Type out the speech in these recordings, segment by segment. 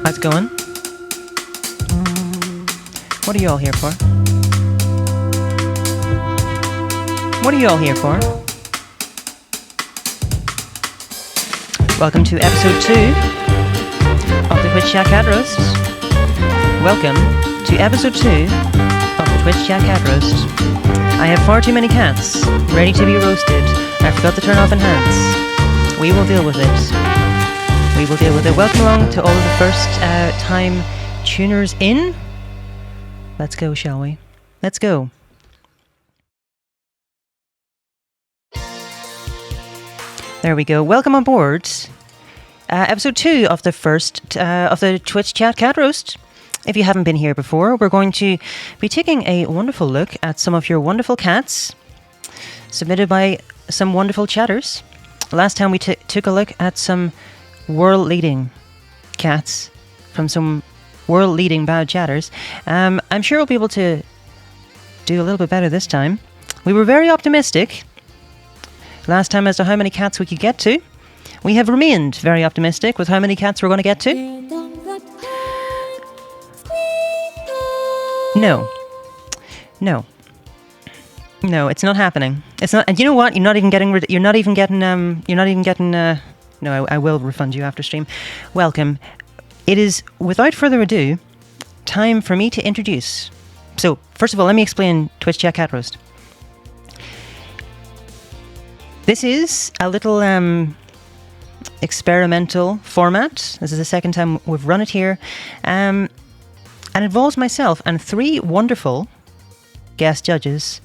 How's it going? What are you all here for? What are you all here for? Welcome to episode 2 of the Twitch Chat Cat Roast. Welcome to episode 2 of the Twitch Chat Cat Roast. I have far too many cats ready to be roasted. I forgot to turn off enhance. We will deal with it. We will deal with it. Welcome along to all of the first time tuners in. Let's go, shall we? Let's go. There we go. Welcome on board. Episode 2 of the first of the Twitch Chat Cat Roast. If you haven't been here before, we're going to be taking a wonderful look at some of your wonderful cats submitted by some wonderful chatters. Last time we took a look at some world-leading cats from some world-leading bad chatters. I'm sure we'll be able to do a little bit better this time. We were very optimistic last time as to how many cats we could get to. We have remained very optimistic with how many cats we're going to get to. No, it's not happening. It's not, and you know what? You're not even getting. No, I will refund you after stream. Welcome. It is, without further ado, time for me to introduce. So, first of all, let me explain Twitch Chat Cat Roast. This is a little experimental format. This is the second time we've run it here. And involves myself and 3 wonderful guest judges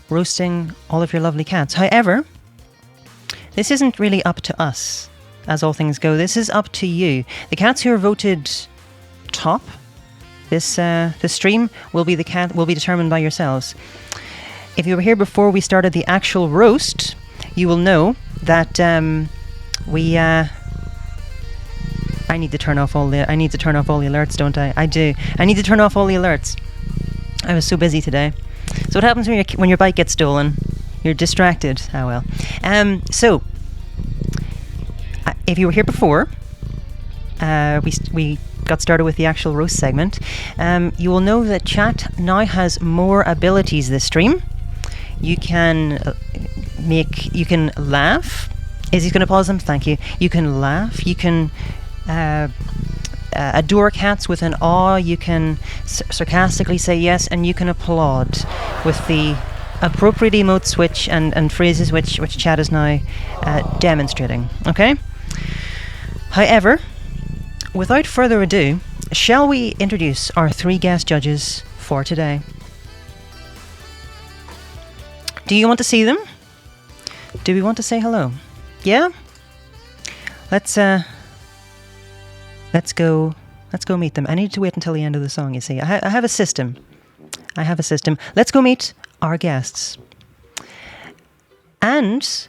roasting all of your lovely cats. However, this isn't really up to us, as all things go. This is up to you. The cats who are voted top this stream will be determined by yourselves. If you were here before we started the actual roast, you will know that I need to turn off all the alerts, don't I? I do. I need to turn off all the alerts. I was so busy today. So what happens when your bike gets stolen? You're distracted. Oh well. So if you were here before, we got started with the actual roast segment. You will know that chat now has more abilities this stream. You can laugh. Izzy's going to pause them. Thank you. You can laugh. You can adore cats with an awe. You can sarcastically say yes, and you can applaud with the appropriate emote switch and phrases which chat is now demonstrating. Okay? However, without further ado, shall we introduce our 3 guest judges for today? Do you want to see them? Do we want to say hello? Yeah? Let's go meet them. I need to wait until the end of the song, you see. I have a system. Let's go meet our guests. And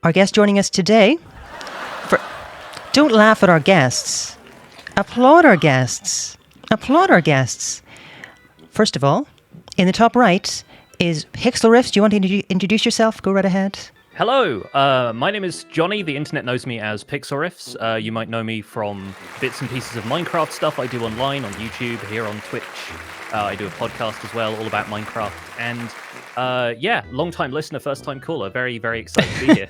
our guest joining us today... Don't laugh at our guests. Applaud our guests. First of all, in the top right is PixlRiffs. Do you want to introduce yourself? Go right ahead. Hello, my name is Johnny. The internet knows me as PixlRiffs. You might know me from bits and pieces of Minecraft stuff I do online, on YouTube, here on Twitch. I do a podcast as well, all about Minecraft. And long-time listener, first-time caller. Very, very excited to be here.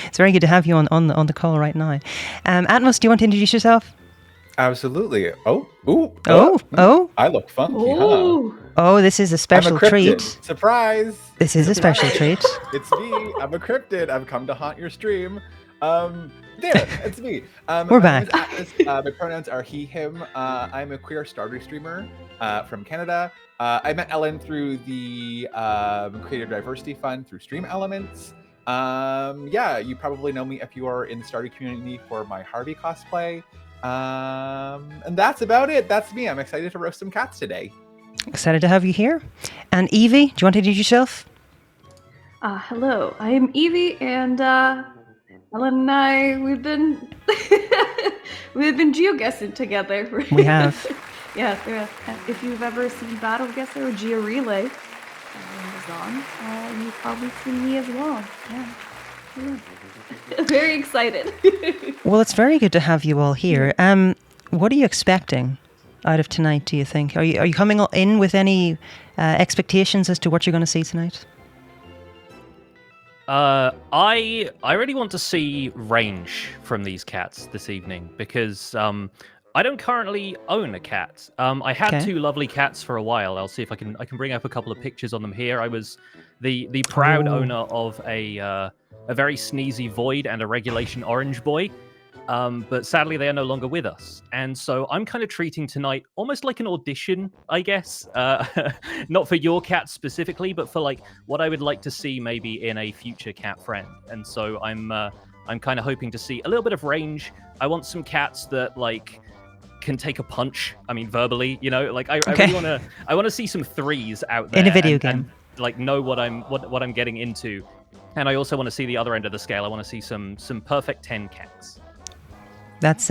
It's very good to have you on the call right now. Atmos, do you want to introduce yourself? Absolutely. Oh. I look funky, huh? Oh, this is a special treat. Surprise! This is a special treat. It's me. I'm a cryptid. I've come to haunt your stream. It's me. We're back. My pronouns are he, him. I'm a queer starter streamer from Canada. I met Ellen through the Creative Diversity Fund through Stream Elements. You probably know me if you are in the Starter community for my Harvey cosplay. And that's about it. That's me. I'm excited to roast some cats today. Excited to have you here. And Evie, do you want to introduce yourself? Hello, I am Evie, and Ellen and I, we've been geoguessing together. We have. Yeah, if you've ever seen Battle Guesser or Geo Relay on Amazon, you've probably seen me as well. Yeah. Very excited. Well, it's very good to have you all here. what are you expecting out of tonight, do you think? Are you coming in with any expectations as to what you're going to see tonight? I really want to see range from these cats this evening because I don't currently own a cat. I had Okay. 2 lovely cats for a while. I'll see if I can bring up a couple of pictures on them here. I was the proud owner of a very sneezy void and a regulation orange boy. But sadly, they are no longer with us. And so I'm kind of treating tonight almost like an audition, I guess. Not for your cat specifically, but for like what I would like to see maybe in a future cat friend. And so I'm kind of hoping to see a little bit of range. I want some cats that like can take a punch. I mean, verbally, you know, like I really want to see some threes out there in a video game, and like know what I'm getting into. And I also want to see the other end of the scale. I want to see some perfect 10 cats. That's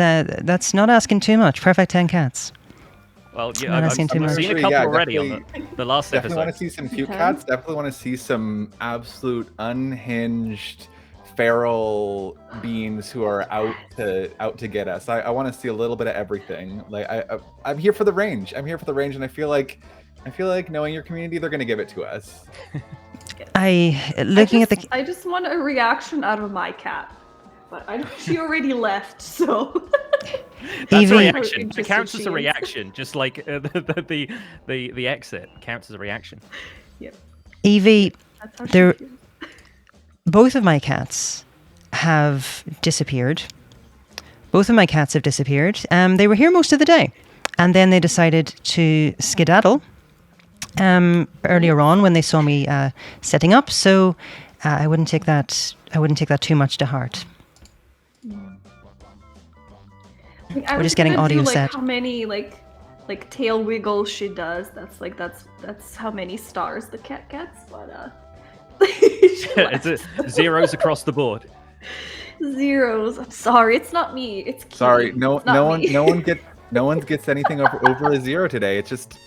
not asking too much. Perfect 10 cats. Well, yeah, I've seen a couple already on the last episode. Definitely want to see some cute cats. Definitely want to see some absolute unhinged feral beings who are out to get us. I want to see a little bit of everything. Like I'm here for the range. I'm here for the range, and I feel like knowing your community, they're going to give it to us. I just want a reaction out of my cat. But I know she already left, so that's a reaction. It counts as a reaction, just like the exit counts as a reaction. Yep. Evie, both of my cats have disappeared. They were here most of the day, and then they decided to skedaddle earlier on when they saw me setting up. So I wouldn't take that too much to heart. We're just getting audio set. How many like tail wiggles she does? That's how many stars the cat gets. But it's zeros across the board. Zeros. I'm sorry, it's not me. It's Keith. Sorry. No one gets anything over a 0 today. It's just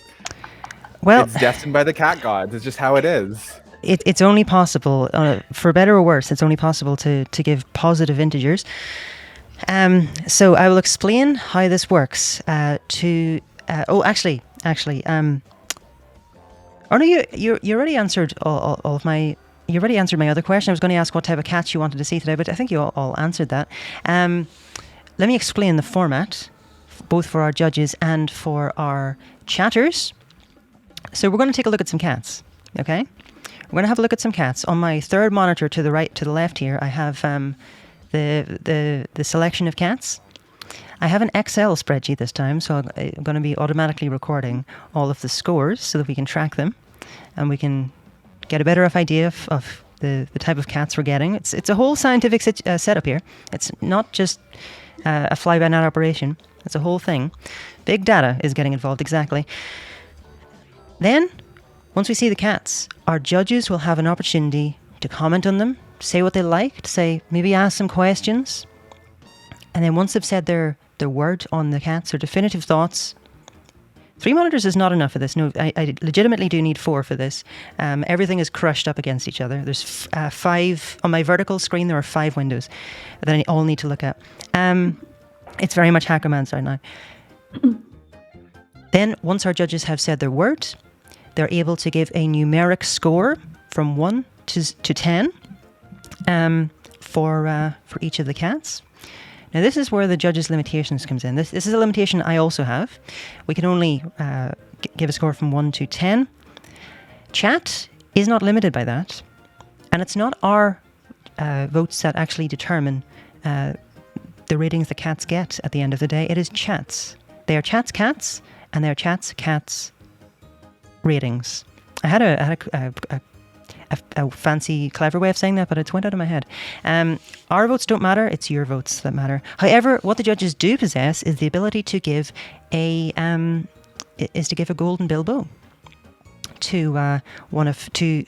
it's destined by the cat gods. It's just how it is. It's only possible, for better or worse, it's only possible to give positive integers. So I will explain how this works. You already answered all of my. You already answered my other question. I was going to ask what type of cats you wanted to see today, but I think you all answered that. Let me explain the format, both for our judges and for our chatters. So we're going to take a look at some cats. Okay, we're going to have a look at some cats. On my third monitor to the right, to the left here, I have the selection of cats. I have an Excel spreadsheet this time, so I'm going to be automatically recording all of the scores so that we can track them and we can get a better idea of the type of cats we're getting. It's a whole scientific setup here. It's not just a fly-by-night operation. It's a whole thing. Big data is getting involved, exactly. Then, once we see the cats, our judges will have an opportunity to comment on them, say what they liked, maybe ask some questions. And then once they've said their word on the cats or definitive thoughts, 3 monitors is not enough for this. No, I legitimately do need 4 for this. Everything is crushed up against each other. There's 5 on my vertical screen. There are 5 windows that I all need to look at. It's very much Hackerman's right now. Then once our judges have said their word, they're able to give a numeric score from 1 to 10 for each of the cats. Now, this is where the judges' limitations comes in. This is a limitation I also have. We can only give a score from 1 to 10. Chat is not limited by that. And it's not our votes that actually determine the ratings the cats get at the end of the day. It is chat's. They are chat's cats, and they're chat's cats ratings. I had a fancy, clever way of saying that, but it went out of my head. Our votes don't matter; it's your votes that matter. However, what the judges do possess is the ability to give a golden bilbo to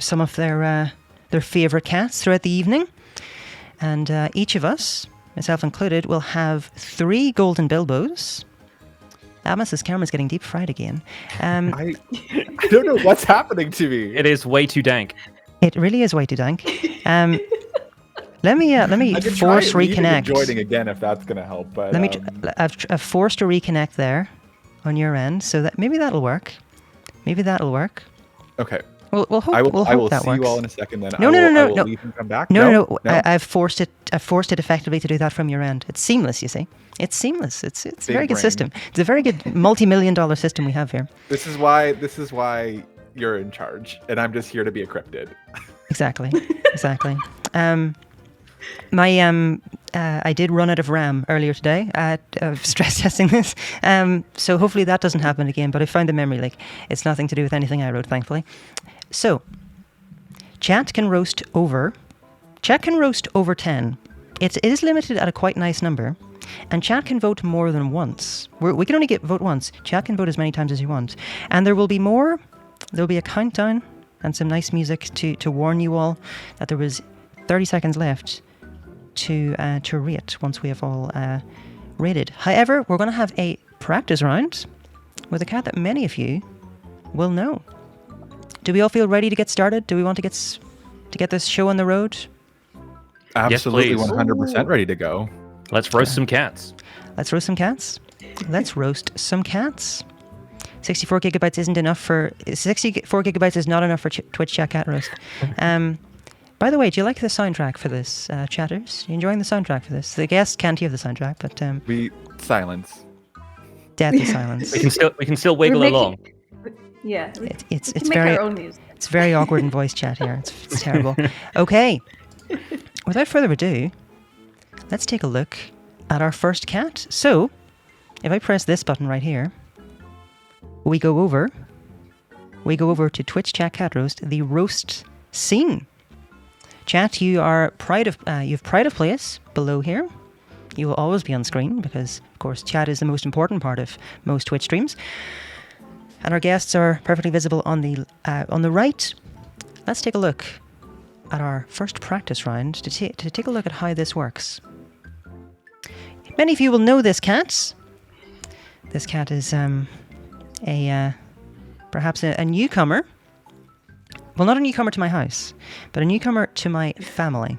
some of their favorite cats throughout the evening, and each of us, myself included, will have 3 golden bilbos. Amos' camera's getting deep fried again. I don't know what's happening to me. It is way too dank. It really is way too dank. let me I could force try leaving and reconnect. joining again if that's gonna help. But Let me. I've forced a reconnect there on your end, so that maybe that'll work. Maybe that'll work. okay. We'll hope. I We'll will hope that see works. you all in a second. Then No, I no, will, no, I will no. leave and come back. No. I've forced it. I've forced it effectively to do that from your end. It's seamless. You see, it's seamless. It's a very good brain. system. It's a very good multi-million-dollar system we have here. This is why you're in charge, and I'm just here to be a cryptid. Exactly. I did run out of RAM earlier today at stress testing this. So hopefully that doesn't happen again. But I found the memory leak. It's nothing to do with anything I wrote, thankfully. So, chat can roast over 10. It is limited at a quite nice number. And chat can vote more than once. We can only vote once. Chat can vote as many times as you want. And there will be more. There'll be a countdown and some nice music to warn you all that there was 30 seconds left to rate once we have all rated. However, we're going to have a practice round with a cat that many of you will know. Do we all feel ready to get started? Do we want to get this show on the road? Absolutely, please. 100% ready to go. Let's roast some cats. Let's roast some cats. Let's roast some cats. 64 gigabytes isn't enough for... 64 gigabytes is not enough for Twitch Chat Cat Roast. By the way, do you like the soundtrack for this, chatters? You enjoying the soundtrack for this? The guests can't hear the soundtrack, but... Silence. Deathly silence. We can still wiggle along. Yeah. It's we can make very... our own music. It's very awkward in voice chat here. It's terrible. Okay. Without further ado, let's take a look at our first cat. So, if I press this button right here, we go over to Twitch Chat Cat Roast, the roast scene. Chat, you have pride of place below here. You will always be on screen because, of course, chat is the most important part of most Twitch streams. And our guests are perfectly visible on the right. Let's take a look at our first practice round to take a look at how this works. Many of you will know this cat. This cat is perhaps a newcomer. Well, not a newcomer to my house, but a newcomer to my family.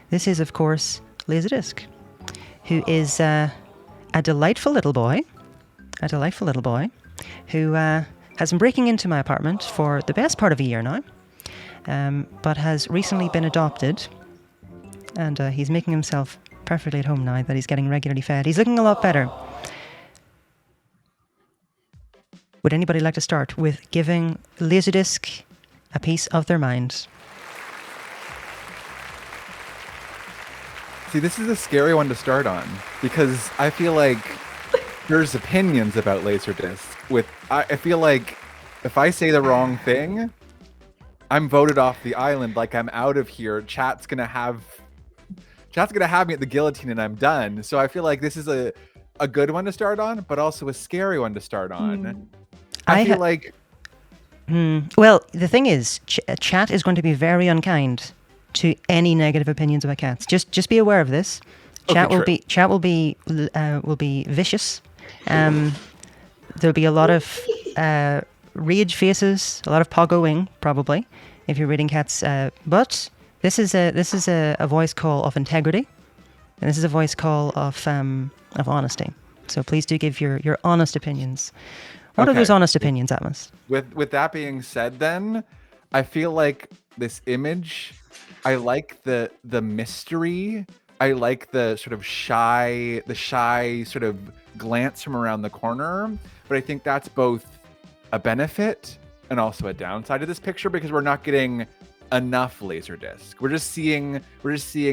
This is, of course, Laserdisc, who is a delightful little boy who has been breaking into my apartment for the best part of a year now, but has recently been adopted, and he's making himself perfectly at home now that he's getting regularly fed. He's looking a lot better. Would anybody like to start with giving Laserdisc a piece of their mind? See, this is a scary one to start on because I feel like there's opinions about Laserdisc. I feel like if I say the wrong thing, I'm voted off the island. Like I'm out of here. Chat's gonna have me at the guillotine, and I'm done. So I feel like this is a good one to start on, but also a scary one to start on. I feel like. Well, the thing is, chat is going to be very unkind to any negative opinions about cats. Just be aware of this. Chat will be vicious. There'll be a lot of rage faces, a lot of poggoing probably if you're reading cats. But this is a voice call of integrity, and this is a voice call of honesty. So please do give your honest opinions. What are those honest opinions, Atmos? With that being said, then I feel like this image, I like the mystery. I like the sort of shy sort of glance from around the corner. But I think that's both a benefit and also a downside of this picture because we're not getting enough Laserdisc. We're just seeing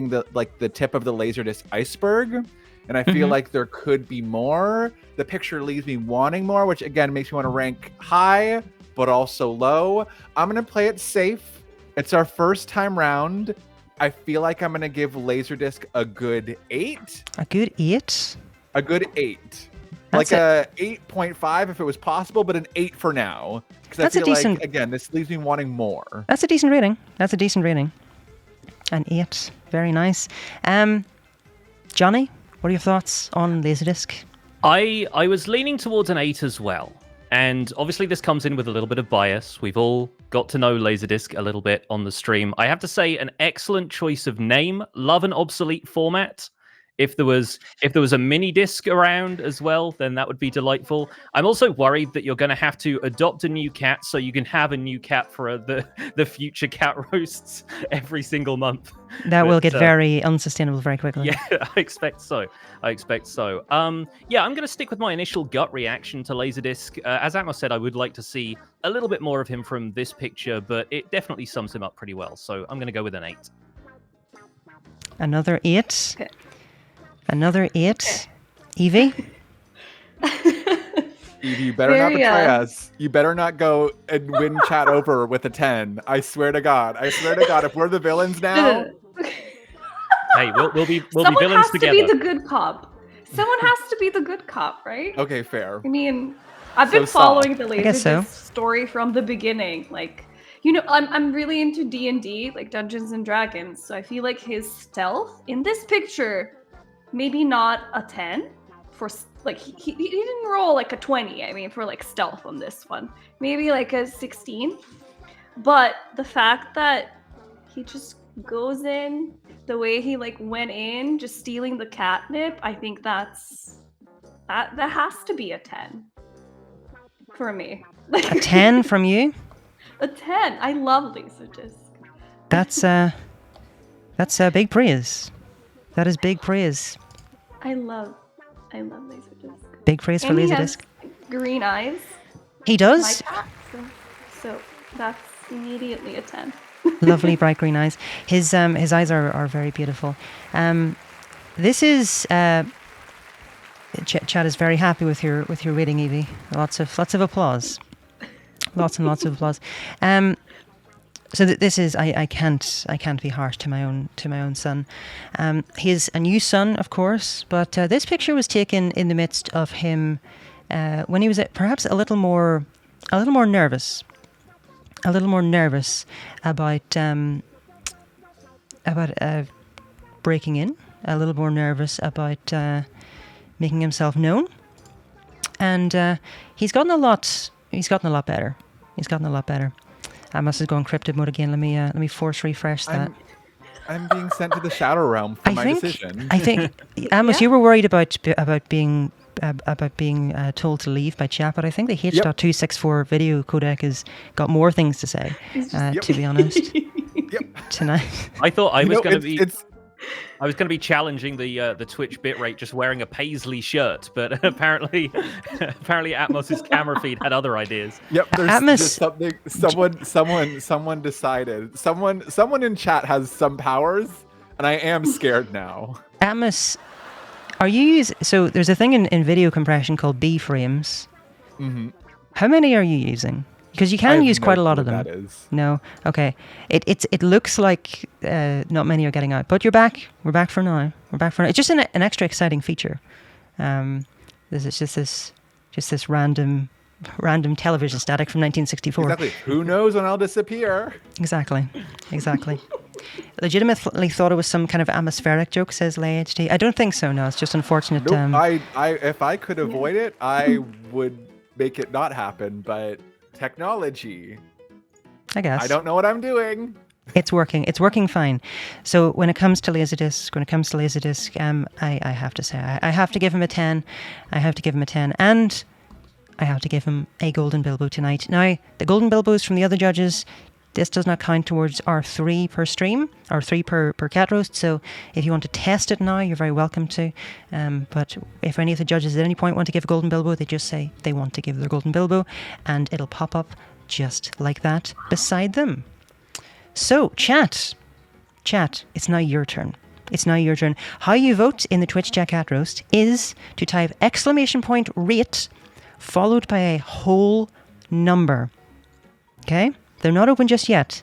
the tip of the Laserdisc iceberg. And I feel like there could be more. The picture leaves me wanting more, which again makes me want to rank high, but also low. I'm going to play it safe. It's our first time round. I feel like I'm going to give Laserdisc a good 8. A good 8? A good 8. That's like a 8.5 if it was possible, but an 8 for now. Because I feel like, again, this leaves me wanting more. That's a decent rating. An 8. Very nice. Johnny? What are your thoughts on Laserdisc? I was leaning towards an 8 as well. And obviously this comes in with a little bit of bias. We've all got to know Laserdisc a little bit on the stream. I have to say, an excellent choice of name. Love an obsolete format. If there was a mini disc around as well, then that would be delightful. I'm also worried that you're going to have to adopt a new cat so you can have a new cat for the future cat roasts every single month. That will get very unsustainable very quickly. Yeah, I expect so. Yeah, I'm going to stick with my initial gut reaction to Laserdisc. As Atmos said, I would like to see a little bit more of him from this picture, but it definitely sums him up pretty well. So I'm going to go with an 8. Another 8. Okay. Another 8. Evie? Evie, you better not betray us. You better not go and win chat over with a 10. I swear to God. If we're the villains now. Hey, we'll be villains together. Someone has to be the good cop. Someone has to be the good cop, right? Okay, fair. I mean, I've been following the guess so. Laserdisc story from the beginning. Like, you know, I'm really into D&D, like Dungeons and Dragons. So I feel like his stealth in this picture, maybe not a 10 for like he didn't roll like a 20. I mean, for like stealth on this one, maybe like a 16. But the fact that he just goes in the way he like went in, just stealing the catnip, I think that has to be a 10 for me. A 10 from you? A 10. I love Laserdisc. That's big praise. That is big praise. I love Laserdisc. Big praise for And he has has green eyes. He does. My cat, so that's immediately a 10. Lovely bright green eyes. His eyes are very beautiful. This is Chad is very happy with your rating, Evie. Lots of applause. Lots and lots of applause. So this is I can't be harsh to my own son. He is a new son, of course, but this picture was taken in the midst of him when he was perhaps a little more nervous about breaking in, a little more nervous about making himself known, and he's gotten a lot better. Amos is going cryptid mode again. Let me force refresh that. I'm being sent to the shadow realm for my decision. I think Amos, you were worried about being told to leave by chat, but I think the H.264 video codec has got more things to say. To be honest, tonight. I thought I was going to be. I was going to be challenging the Twitch bitrate just wearing a paisley shirt, but apparently Atmos's camera feed had other ideas. Yep, there's something. Someone decided. Someone in chat has some powers, and I am scared now. Atmos, are you using? So there's a thing in video compression called B frames. Mm-hmm. How many are you using? Because you can use quite a lot of them. That is. No, okay. It looks like not many are getting out, but you're back. We're back for now. It's just an extra exciting feature. This is just this random television static from 1964. Exactly. Who knows when I'll disappear? Exactly. Legitimately thought it was some kind of atmospheric joke, says Lay HD. I don't think so. No, it's just unfortunate. Nope. If I could avoid it, I would make it not happen. But technology, I guess. I don't know what I'm doing. It's working. It's working fine. So when it comes to Laserdisc, I have to say, I have to give him a 10. And I have to give him a Golden Bilbo tonight. Now, the Golden Bilbos from the other judges, this does not count towards our 3 per stream, or 3 per cat roast. So if you want to test it now, you're very welcome to. But if any of the judges at any point want to give a Golden Bilbo, they just say they want to give their Golden Bilbo, and it'll pop up just like that beside them. So, chat, it's now your turn. How you vote in the Twitch chat cat roast is to type !rate followed by a whole number. Okay? They're not open just yet.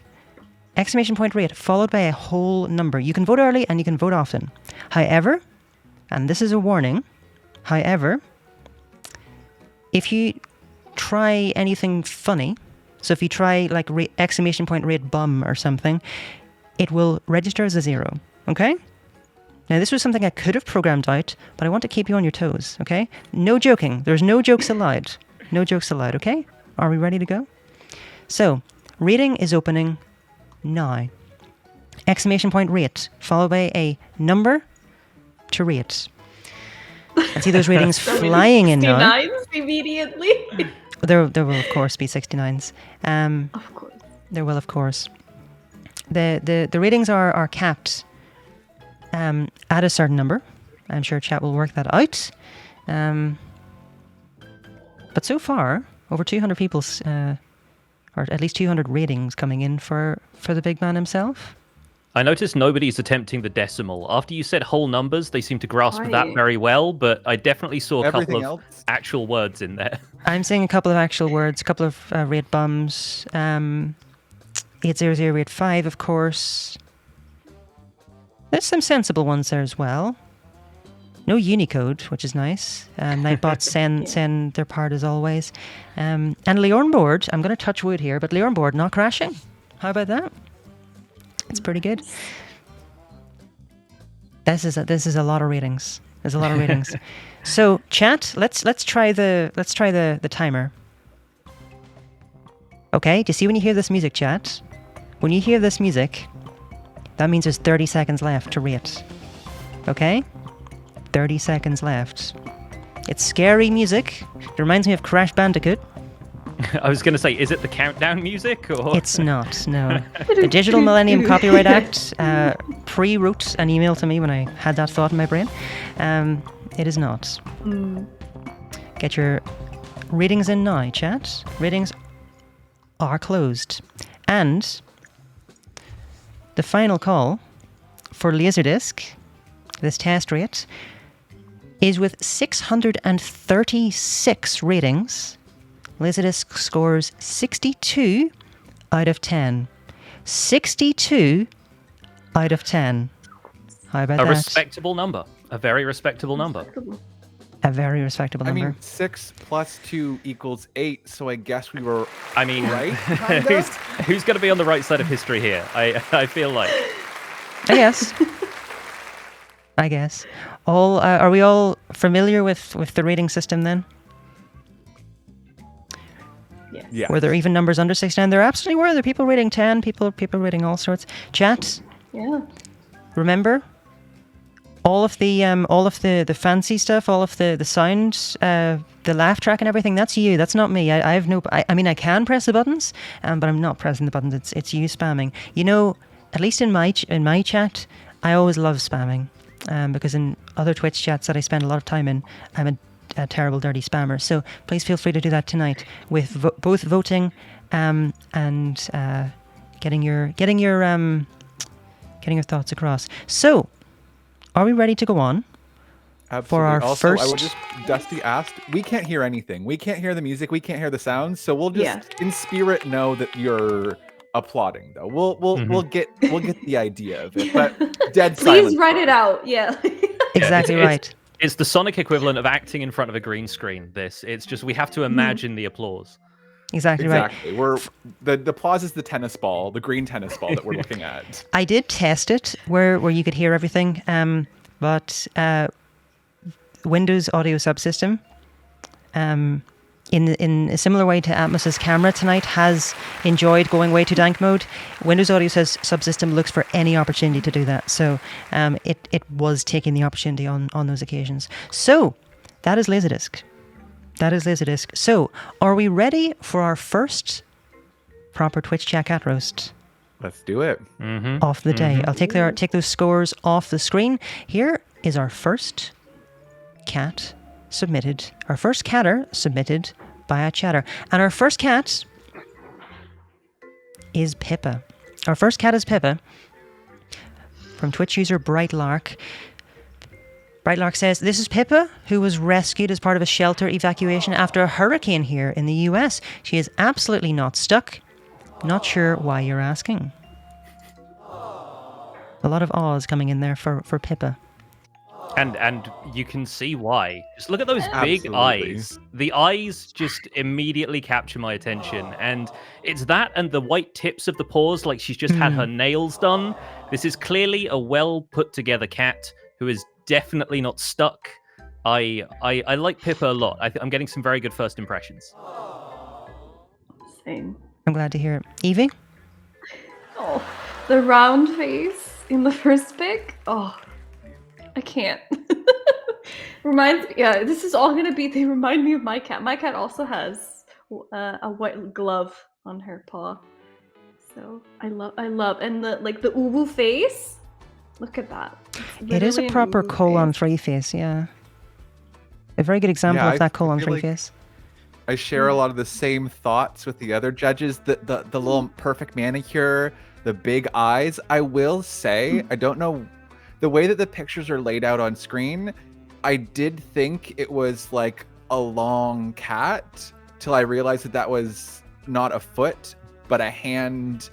!rate followed by a whole number. You can vote early and you can vote often. However, and this is a warning, if you try anything funny, so if you try like !rate bum or something, it will register as a 0. Okay? Now this was something I could have programmed out, but I want to keep you on your toes. Okay? No joking. There's no jokes allowed. No jokes allowed, okay? Are we ready to go? So, reading is opening now. Exclamation point rate, followed by a number to rate. I see those ratings flying in now. 69s immediately. There will of course be 69s. Of course. There will of course. The ratings are capped at a certain number. I'm sure chat will work that out. But so far, over 200 people's, or at least 200 ratings coming in for the big man himself. I noticed nobody's attempting the decimal. After you said whole numbers, they seem to grasp that Right. very well, but I definitely saw a Everything couple of else? actual words in there. I'm seeing a couple of actual words, a couple of rate bums. 80085, of course. There's some sensible ones there as well. No Unicode, which is nice. Nightbots send their part as always. And Leorn board, I'm going to touch wood here, but Leorn board not crashing. How about that? It's pretty good. This is a lot of ratings. There's a lot of ratings. So chat, let's try the timer. Okay, do you see when you hear this music, chat? When you hear this music, that means there's 30 seconds left to rate. Okay? 30 seconds left. It's scary music. It reminds me of Crash Bandicoot. I was going to say, is it the countdown music? Or It's not, no. The Digital Millennium Copyright Act pre-wrote an email to me when I had that thought in my brain. It is not. Get your ratings in now, chat. Ratings are closed. And the final call for Laserdisc, this test rate, is with 636 ratings. Laserdisc scores 62 out of 10. 62 out of 10. How about a that? respectable number. A very respectable number. A very respectable I number. mean, 6 plus 2 equals 8, so I guess we were I mean, right. Kind who's going to be on the right side of history here? I feel like. I guess. I guess. Are we all familiar with the rating system then? Yes. Yeah. Were there even numbers under 69? There absolutely were. There are people rating 10, people rating all sorts. Chat, Yeah. remember all of the fancy stuff, all of the sound, the laugh track and everything. That's you. That's not me. I have no. I mean, I can press the buttons, but I'm not pressing the buttons. It's you spamming. You know, at least in my chat, I always love spamming, because in other Twitch chats that I spend a lot of time in, I'm a terrible, dirty spammer. So please feel free to do that tonight with both voting and getting your thoughts across. So, are we ready to go on? Absolutely. For our also, I first- would just, Dusty asked, we can't hear anything. We can't hear the music. We can't hear the sounds. So we'll just, in spirit, know that you're applauding. Though we'll get the idea of it. But dead silence. Please write it out. Yeah. Exactly right. It's the Sonic equivalent of acting in front of a green screen. It's just we have to imagine the applause. Exactly right. Exactly. We're the applause is the tennis ball, the green tennis ball that we're looking at. I did test it where you could hear everything, but Windows audio subsystem, in a similar way to Atmos's camera tonight, has enjoyed going way to dank mode. Windows Audio says subsystem looks for any opportunity to do that. So it was taking the opportunity on those occasions. So that is Laserdisc. That is Laserdisc. So are we ready for our first proper Twitch chat cat roast? Let's do it. Off the day. I'll take those scores off the screen. Here is our first cat submitted. Our first catter submitted by a chatter. And our first cat is Pippa. Our first cat is Pippa from Twitch user Brightlark. Brightlark says, "This is Pippa, who was rescued as part of a shelter evacuation after a hurricane here in the US. She is absolutely not stuck. Not sure why you're asking." A lot of awes coming in there for Pippa. And you can see why. Just look at those big Absolutely. eyes. The eyes just immediately capture my attention. And it's that and the white tips of the paws, like she's just had her nails done. This is clearly a well put together cat who is definitely not stuck. I like Pippa a lot. I'm getting some very good first impressions. Same. I'm glad to hear it. Evie? Oh, the round face in the first pic. Oh, I can't. Reminds me. Yeah, this is all gonna be. They remind me of my cat. My cat also has a white glove on her paw. So I love, and the uwu face. Look at that. It is a literally an proper uwu colon-free face, yeah. A very good example Yeah, of that I colon-free feel like face. I share a lot of the same thoughts with the other judges. The little perfect manicure, the big eyes. I will say, I don't know the way that the pictures are laid out on screen. I did think it was like a long cat till I realized that that was not a foot, but a hand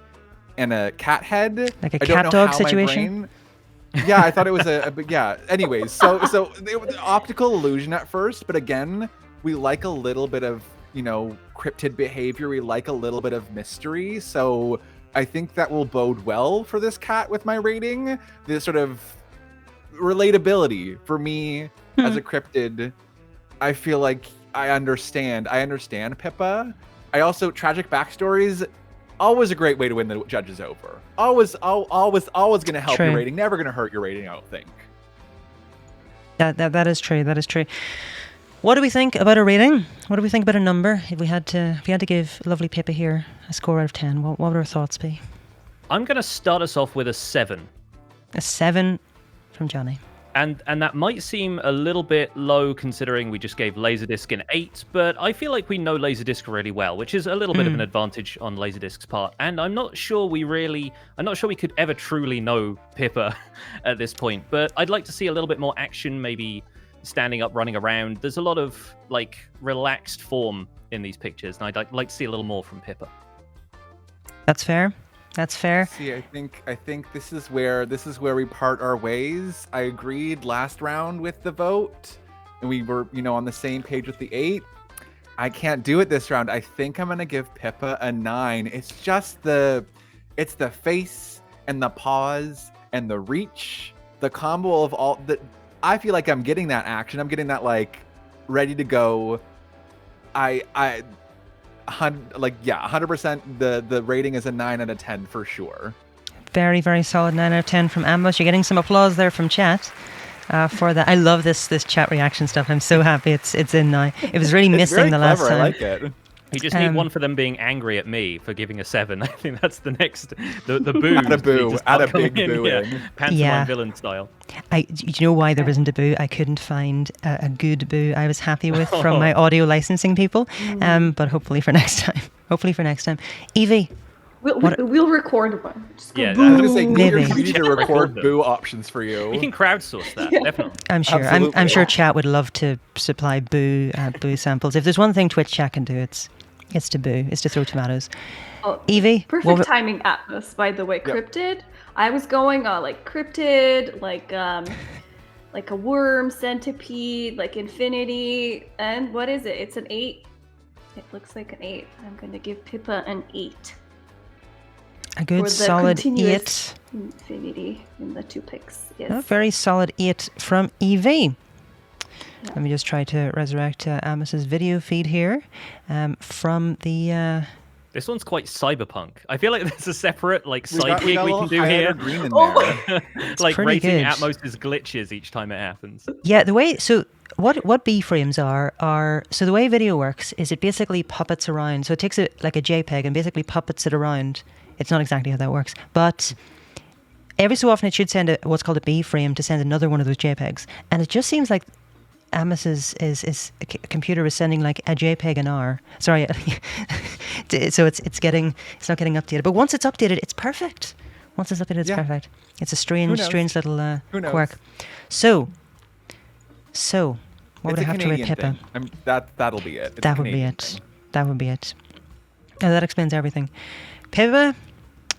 and a cat head. Like a I don't cat know dog how my situation? brain- yeah, I thought it was yeah. Anyways, so it was an optical illusion at first, but again, we like a little bit of, cryptid behavior. We like a little bit of mystery. So I think that will bode well for this cat with my rating. This sort of relatability for me as a cryptid. I feel like I understand Pippa. I also, tragic backstories, always a great way to win the judges over. Always going to help True. your rating. Never going to hurt your rating, I don't think. That is true. That is true. What do we think about a rating? What do we think about a number? If we had to give lovely Pippa here a score out of 10, what would our thoughts be? I'm going to start us off with a 7. A 7 from Johnny. And that might seem a little bit low considering we just gave Laserdisc an 8, but I feel like we know Laserdisc really well, which is a little bit of an advantage on Laserdisc's part. And I'm not sure we could ever truly know Pippa at this point, but I'd like to see a little bit more action, maybe standing up, running around. There's a lot of relaxed form in these pictures, and I'd like to see a little more from Pippa. That's fair. That's fair. See, I think this is where we part our ways. I agreed last round with the vote, and we were, on the same page with the 8. I can't do it this round. I think I'm gonna give Pippa a 9. It's just the face and the paws and the reach, the combo of all the. I feel like I'm getting that action. I'm getting that ready to go. 100%. The rating is a 9 out of 10 for sure. Very, very solid 9 out of 10 from Amos. You're getting some applause there from chat for that. I love this chat reaction stuff. I'm so happy it's in now. It was really missing very the last clever. time. I like it. You just need one for them being angry at me for giving a 7. I think that's the next, the boo. Add a boo. Add a big boo in. Pantomime villain style. Do you know why there isn't a boo? I couldn't find a good boo I was happy with from my audio licensing people. But hopefully for next time. Evie. We'll record one. Just go Yeah, boo. I was gonna say, Maybe. we need to record boo options for you. We can crowdsource that, definitely. I'm sure. I'm Absolutely. sure chat would love to supply boo samples. If there's one thing Twitch chat can do, it's to boo. It's to throw tomatoes. Oh, Evie. Perfect timing, Atmos. By the way, cryptid. I was going cryptid, like a worm, centipede, like infinity, and what is it? It's an 8. It looks like an 8. I'm going to give Pippa an 8. A good For the solid 8. continuous infinity in the 2 pics. Yes. A very solid 8 from Evie. Let me just try to resurrect Amos's video feed here from the... This one's quite cyberpunk. I feel like there's a separate side we gig we can do here. Green in Oh there. pretty rating good. Atmos's glitches each time it happens. Yeah, what B-frames are, so the way video works is it basically puppets around. So it takes a JPEG and basically puppets it around. It's not exactly how that works, but every so often it should send what's called a B-frame to send another one of those JPEGs. And it just seems like Amos's computer is sending a JPEG an hour. Sorry, so it's not getting updated. But once it's updated, it's perfect. Once it's updated, it's perfect. It's a strange little quirk. So what would I have to rate Pippa? That'll be it. That would be it. That would be it. Oh, that explains everything. Pippa,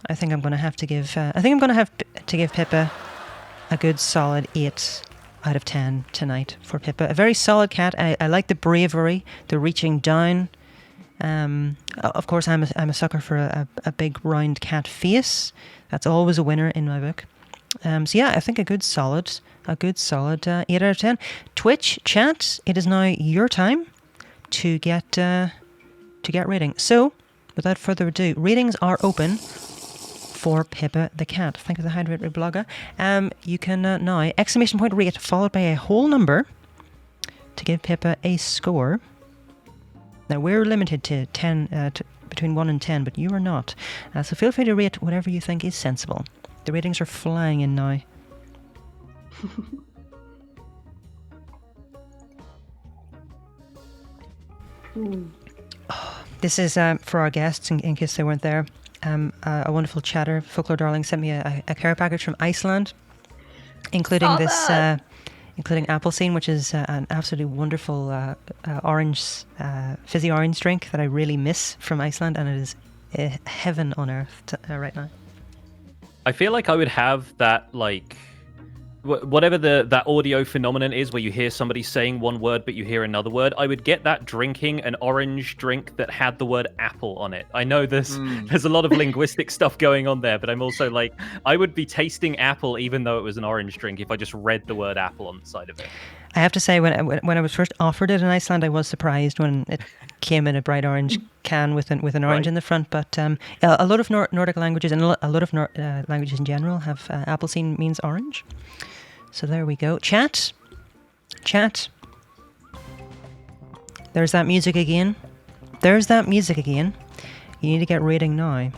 I think I'm going to have to give. Give Pippa a good solid 8 out of 10 tonight for Pippa. A very solid cat. I like the bravery, the reaching down. Of course, I'm a sucker for a big round cat face. That's always a winner in my book. So yeah, I think a good solid a good solid 8 out of 10. Twitch chat, it is now your time to get rating. So, without further ado, ratings are open for Pippa the cat. Thank you for the hydrate blogger. You can now exclamation point rate followed by a whole number to give Pippa a score. Now we're limited to 10, between 1 and 10, but you are not. So feel free to rate whatever you think is sensible. The ratings are flying in now. This is for our guests, in case they weren't there. A wonderful chatter, Folklore Darling, sent me a care package from Iceland, including including Appleseed, which is an absolutely wonderful orange, fizzy orange drink that I really miss from Iceland, and it is heaven on earth right now. I feel like I would have that, like, whatever that audio phenomenon is where you hear somebody saying one word but you hear another word. I would get that drinking an orange drink that had the word apple on it. I know there's a lot of linguistic stuff going on there, but I'm also like, I would be tasting apple even though it was an orange drink if I just read the word apple on the side of it. I have to say, when I was first offered it in Iceland, I was surprised when it came in a bright orange can with an orange in the front. But a lot of Nordic languages and a lot of languages in general have Appleseed means orange. So there we go. Chat. There's that music again. You need to get rating now.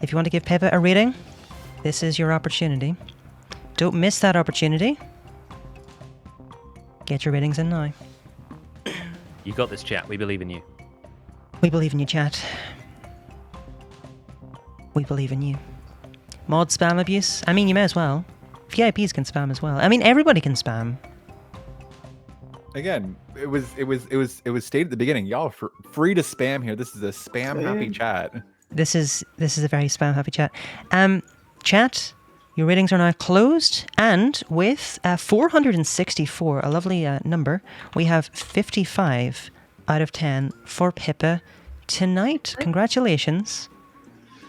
If you want to give Pippa a rating, this is your opportunity. Don't miss that opportunity. Get your ratings in now. You got this, chat. We believe in you. We believe in you, chat. We believe in you. Mod spam abuse? I mean, you may as well. VIPs can spam as well. I mean, everybody can spam. Again, it was stated at the beginning. Y'all are free to spam here. This is a spam happy chat. This is a very spam happy chat. Chat, your ratings are now closed, and with 464, a lovely number, we have 55 out of 10 for Pippa tonight. Congratulations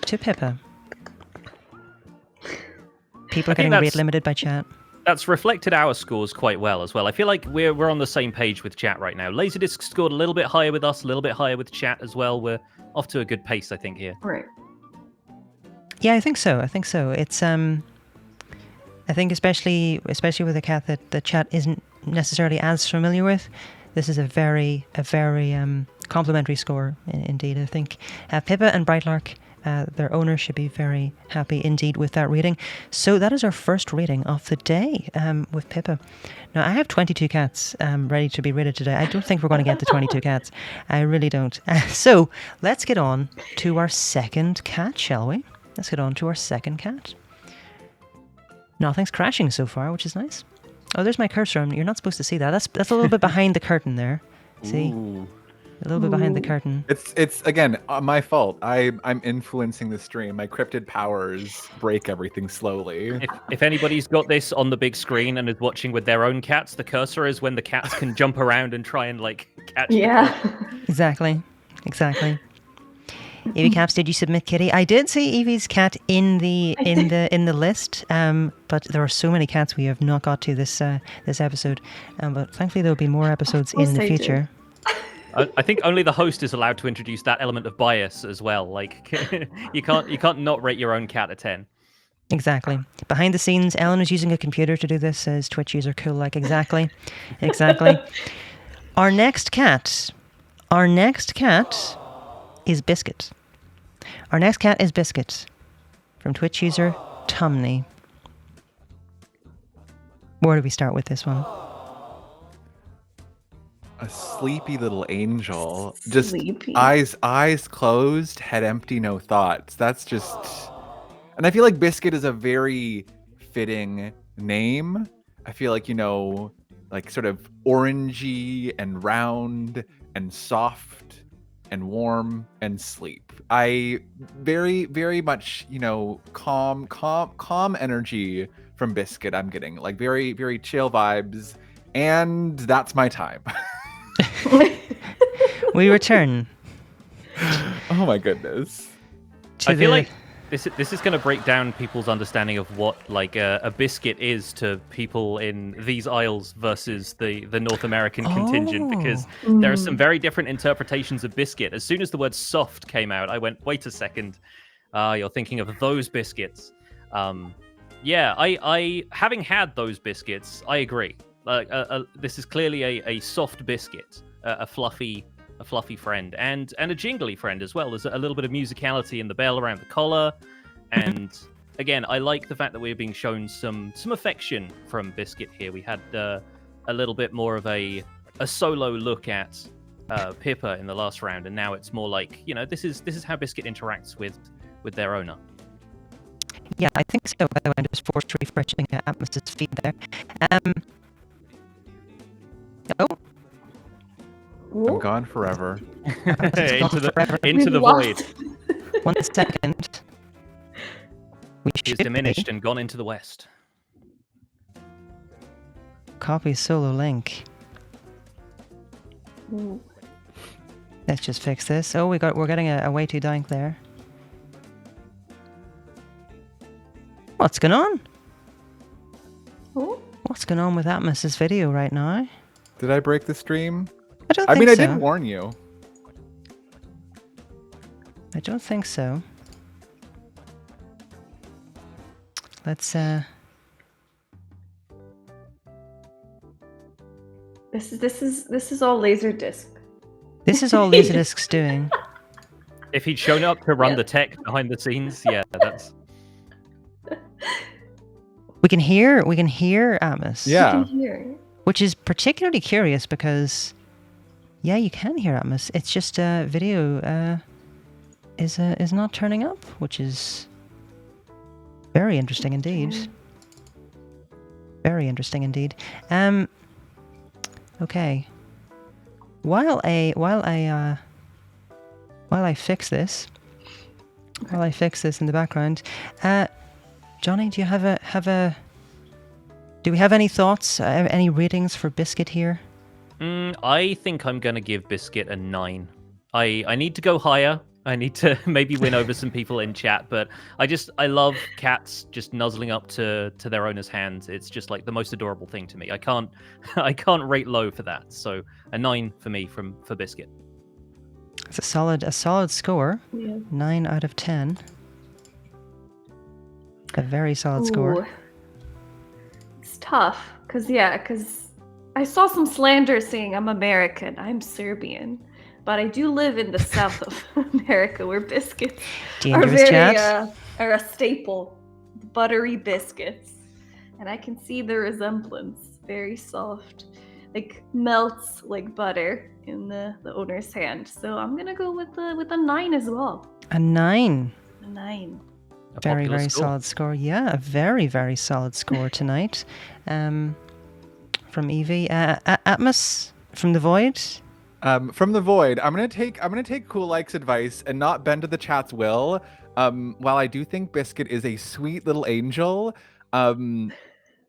to Pippa. People are getting rate limited by chat. That's reflected our scores quite well as well. I feel like we're on the same page with chat right now. Laserdisc scored a little bit higher with us, a little bit higher with chat as well. We're off to a good pace, I think, here. Right. Yeah, I think so. It's I think especially with a cat that the chat isn't necessarily as familiar with, this is a very complimentary score indeed. I think Pippa and Brightlark, their owner, should be very happy indeed with that rating. So that is our first rating of the day with Pippa. Now, I have 22 cats ready to be rated today. I don't think we're going to get to 22 cats. I really don't. So let's get on to our second cat, shall we? Let's get on to our second cat. Nothing's crashing so far, which is nice. Oh, there's my cursor. You're not supposed to see that. That's a little bit behind the curtain there. See? Ooh. A little bit behind the curtain. It's again my fault. I'm influencing the stream. My cryptid powers break everything slowly. If anybody's got this on the big screen and is watching with their own cats, the cursor is when the cats can jump around and try and catch. Yeah. Exactly. Eviecaps, did you submit Kitty? I did see Evie's cat in the list, but there are so many cats we have not got to this episode. But thankfully there'll be more episodes in the future. I think only the host is allowed to introduce that element of bias as well. Like you can't not rate your own cat a 10. Exactly. Behind the scenes, Ellen is using a computer to do this, says Twitch user cool. Like exactly. Our next cat is Biscuit. From Twitch user Tumney. Where do we start with this one? A sleepy little angel. Just Sleepy. eyes closed, head empty, no thoughts. That's just... And I feel like Biscuit is a very fitting name. I feel like, like sort of orangey and round and soft and warm and sleep. I very, very much, calm energy from Biscuit I'm getting. Like very, very chill vibes. And that's my time. We return. Oh my goodness. I feel like this is going to break down people's understanding of what like a biscuit is to people in these aisles versus the North American contingent, because there are some very different interpretations of biscuit. As soon as the word soft came out, I went, wait a second, you're thinking of those biscuits. Yeah, I having had those biscuits, I agree. This is clearly a soft biscuit, a fluffy friend, and a jingly friend as well. There's a little bit of musicality in the bell around the collar, and again, I like the fact that we're being shown some affection from Biscuit here. We had a little bit more of a solo look at Pippa in the last round, and now it's more like, you know, this is how Biscuit interacts with their owner. Yeah, I think so. By the way, I'm just forced refreshing Atmos's feed there. Oh. I'm gone forever. into the Lost. void. 1 second. He's diminished and gone into the west. Copy solo link. Ooh. Let's just fix this. Oh, we're getting a way too dank there. What's going on? Ooh. What's going on with Atmos's video right now? Did I break the stream? I don't I think mean, so. I did warn you. I don't think so. Let's This is all Laserdisc. This is all Laserdisc's doing. If he'd shown up to run the tech behind the scenes, yeah, that's. We can hear Atmos. Yeah. You can hear. Which is particularly curious because, yeah, you can hear Atmos. It's just video is not turning up, which is very interesting indeed. Very interesting indeed. Okay. While I fix this in the background, Johnny, do you do we have any thoughts, any ratings for Biscuit here? I think I'm going to give Biscuit a 9. I need to go higher. I need to maybe win over some people in chat, but I love cats just nuzzling up to their owner's hands. It's just like the most adorable thing to me. I can't rate low for that. So a 9 for me for Biscuit. It's a solid score. Yeah. 9 out of 10. A very solid score. It's tough, because I saw some slander saying I'm American, I'm Serbian, but I do live in the south of America where biscuits are a staple. Buttery biscuits. And I can see the resemblance. Very soft. Like melts like butter in the owner's hand. So I'm gonna go with a 9 as well. A 9. A 9. Very solid score. Yeah, a very, very solid score tonight. From Evie. Atmos from the Void. From the Void, I'm gonna take Cool Like's advice and not bend to the chat's will. While I do think Biscuit is a sweet little angel, all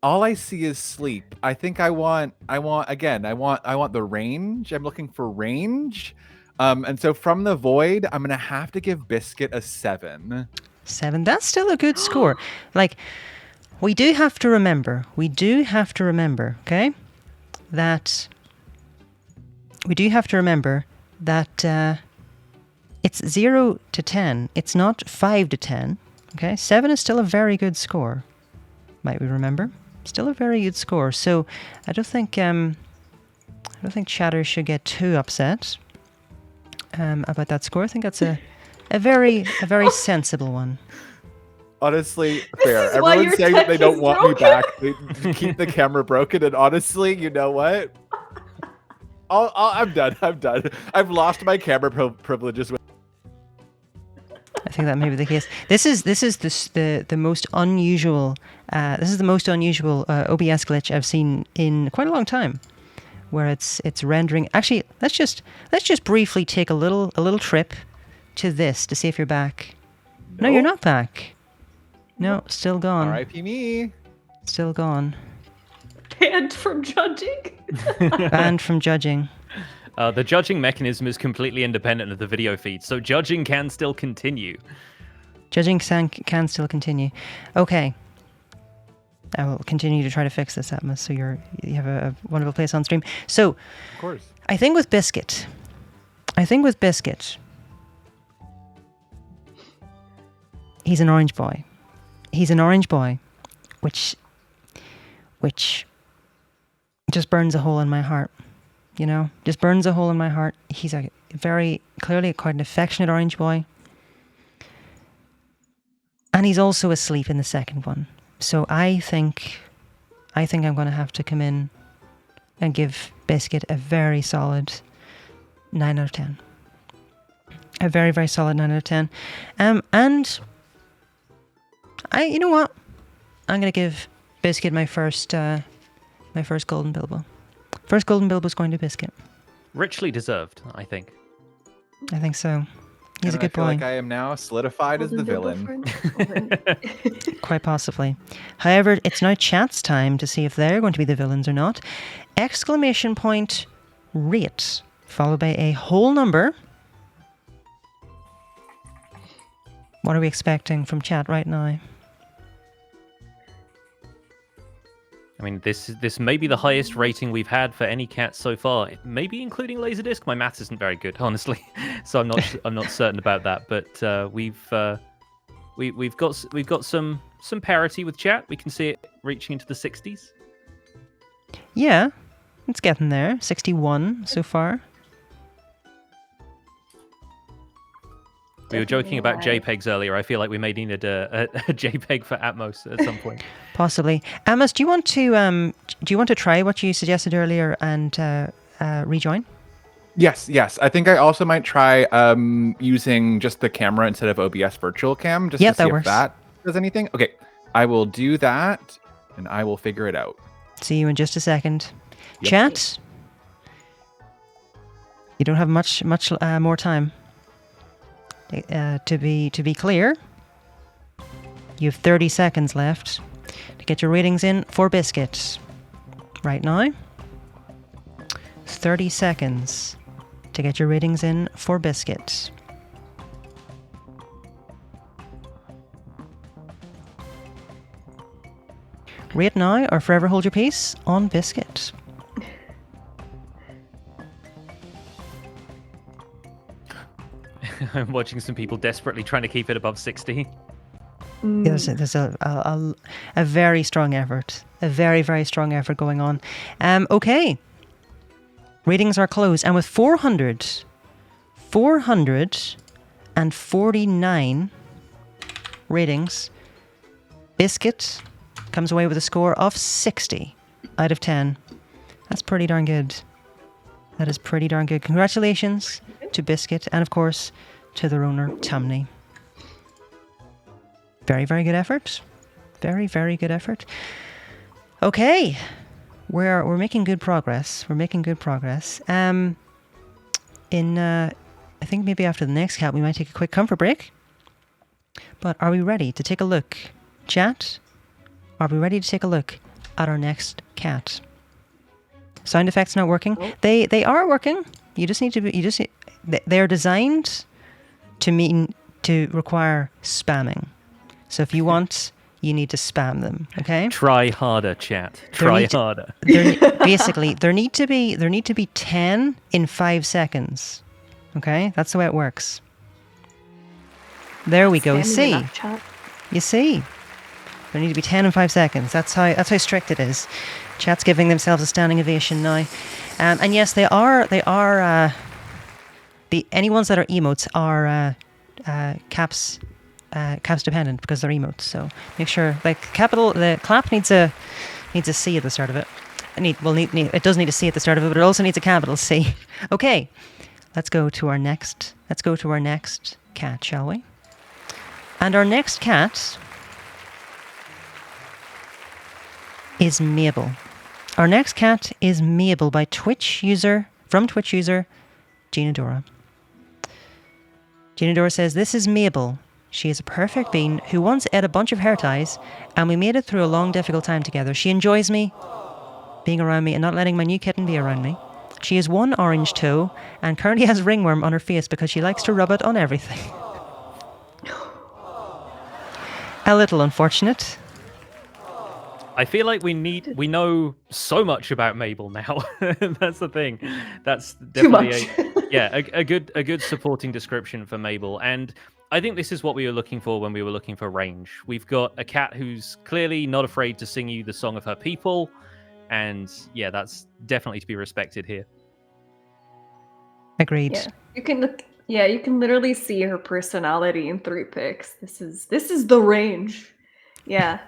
I see is sleep. I think I want the range. I'm looking for range. And so from the Void, I'm gonna have to give Biscuit a 7. 7. That's still a good score. Like, we do have to remember, okay, that it's 0 to 10. It's not 5 to 10. Okay, 7 is still a very good score. Might we remember? Still a very good score. So I don't think chatters should get too upset about that score. I think that's a very sensible one. Honestly, fair. Everyone's saying that they don't want me back. They keep the camera broken, and honestly, you know what? I'm done. I've lost my camera privileges. I think that may be the case. This is the most unusual. This is the most unusual OBS glitch I've seen in quite a long time, where it's rendering. Actually, let's just briefly take a little trip to this to see if you're back. No, you're not back. No, still gone. R.I.P. me. Still gone. Banned from judging. Banned from judging. The judging mechanism is completely independent of the video feed, so judging can still continue. Judging can still continue. Okay. I will continue to try to fix this, Atmos, so you have a wonderful place on stream. So, Of course. I think with Biscuit, he's an orange boy. He's an orange boy, which just burns a hole in my heart, you know? Just burns a hole in my heart. He's a very, clearly quite an affectionate orange boy. And he's also asleep in the second one. So I think I'm going to have to come in and give Biscuit a very solid 9 out of 10. A very, very solid 9 out of 10. And you know what? I'm going to give Biscuit my first golden Bilbo. First golden Bilbo's going to Biscuit. Richly deserved, I think. I think so. He's a And good I feel boy. like I am now solidified as the villain. Quite possibly. However, it's now chat's time to see if they're going to be the villains or not. Exclamation point rate, followed by a whole number. What are we expecting from chat right now? I mean, this may be the highest rating we've had for any cat so far, maybe including Laserdisc. My maths isn't very good, honestly, so I'm not certain about that. But we've got some parity with chat. We can see it reaching into the 60s. Yeah, it's getting there. 61 so far. We were joking about JPEGs earlier. I feel like we may need a JPEG for Atmos at some point. Possibly. Amos, do you want to try what you suggested earlier and rejoin? Yes. I think I also might try using just the camera instead of OBS Virtual Cam, just to see if that does anything. Okay, I will do that, and I will figure it out. See you in just a second. Yep. Chat, you don't have much more time. To be clear, you have 30 seconds left to get your ratings in for Biscuit. Right now, 30 seconds to get your ratings in for Biscuit. Rate now or forever hold your peace on Biscuit. I'm watching some people desperately trying to keep it above 60. There's a very strong effort. A very, very strong effort going on. Okay. Ratings are closed. And with 449 ratings, Biscuit comes away with a score of 60 out of 10. That's pretty darn good. That is pretty darn good. Congratulations to Biscuit and, of course, to their owner, Tumney. Very, very good effort. Very, very good effort. Okay. We're making good progress. We're making good progress. I think maybe after the next cat, we might take a quick comfort break. But are we ready to take a look? Chat? Are we ready to take a look at our next cat? Sound effects not working? Oh. They are working. You just need to be. They're designed to require spamming. So if you want, you need to spam them. Okay. Try harder, chat. Try harder. Basically, there need to be 10 in 5 seconds. Okay, that's the way it works. There we go. You see. There need to be 10 in 5 seconds. That's how strict it is. Chat's giving themselves a standing ovation now. And yes, they are. Any ones that are emotes are caps dependent because they're emotes. So make sure, like the clap needs a C at the start of it. It does need a C at the start of it, but it also needs a capital C. Okay, let's go to our next cat, shall we? And our next cat is Mabel. Our next cat is Mabel from Twitch user Gina Dora. Gina Dora says, "This is Mabel. She is a perfect bean who once ate a bunch of hair ties, and we made it through a long, difficult time together. She enjoys me being around me and not letting my new kitten be around me. She has one orange toe and currently has ringworm on her face because she likes to rub it on everything." A little unfortunate. I feel like we know so much about Mabel now. That's the thing. That's definitely a good supporting description for Mabel. And I think this is what we were looking for when we were looking for range. We've got a cat who's clearly not afraid to sing you the song of her people, and yeah, that's definitely to be respected here. Agreed. Yeah, you can look. Yeah, you can literally see her personality in 3 pics. This is the range. Yeah,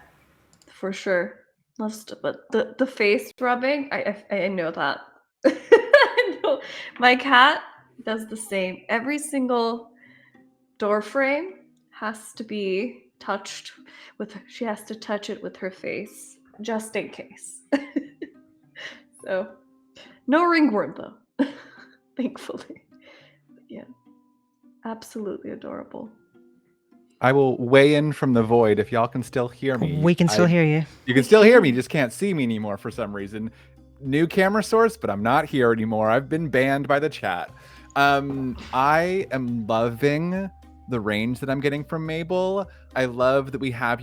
for sure. But the face rubbing, I know that. I know. My cat does the same. Every single door frame has to be touched with. She has to touch it with her face, just in case. So, no ringworm though, thankfully. Yeah, absolutely adorable. I will weigh in from the void if y'all can still hear me. We can still hear you. You can still hear me, just can't see me anymore for some reason. New camera source, but I'm not here anymore. I've been banned by the chat. I am loving the range that I'm getting from Mabel. I love that we have,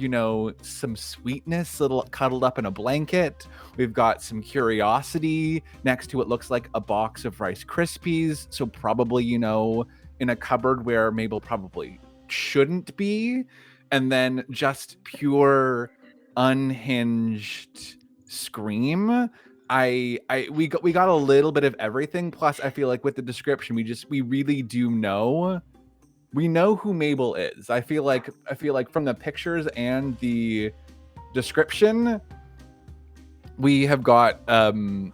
some sweetness little cuddled up in a blanket. We've got some curiosity next to what looks like a box of Rice Krispies. So probably, in a cupboard where Mabel probably shouldn't be. And then just pure unhinged scream. We got a little bit of everything. Plus, I feel like with the description, we really do know. We know who Mabel is. I feel like from the pictures and the description, we have got an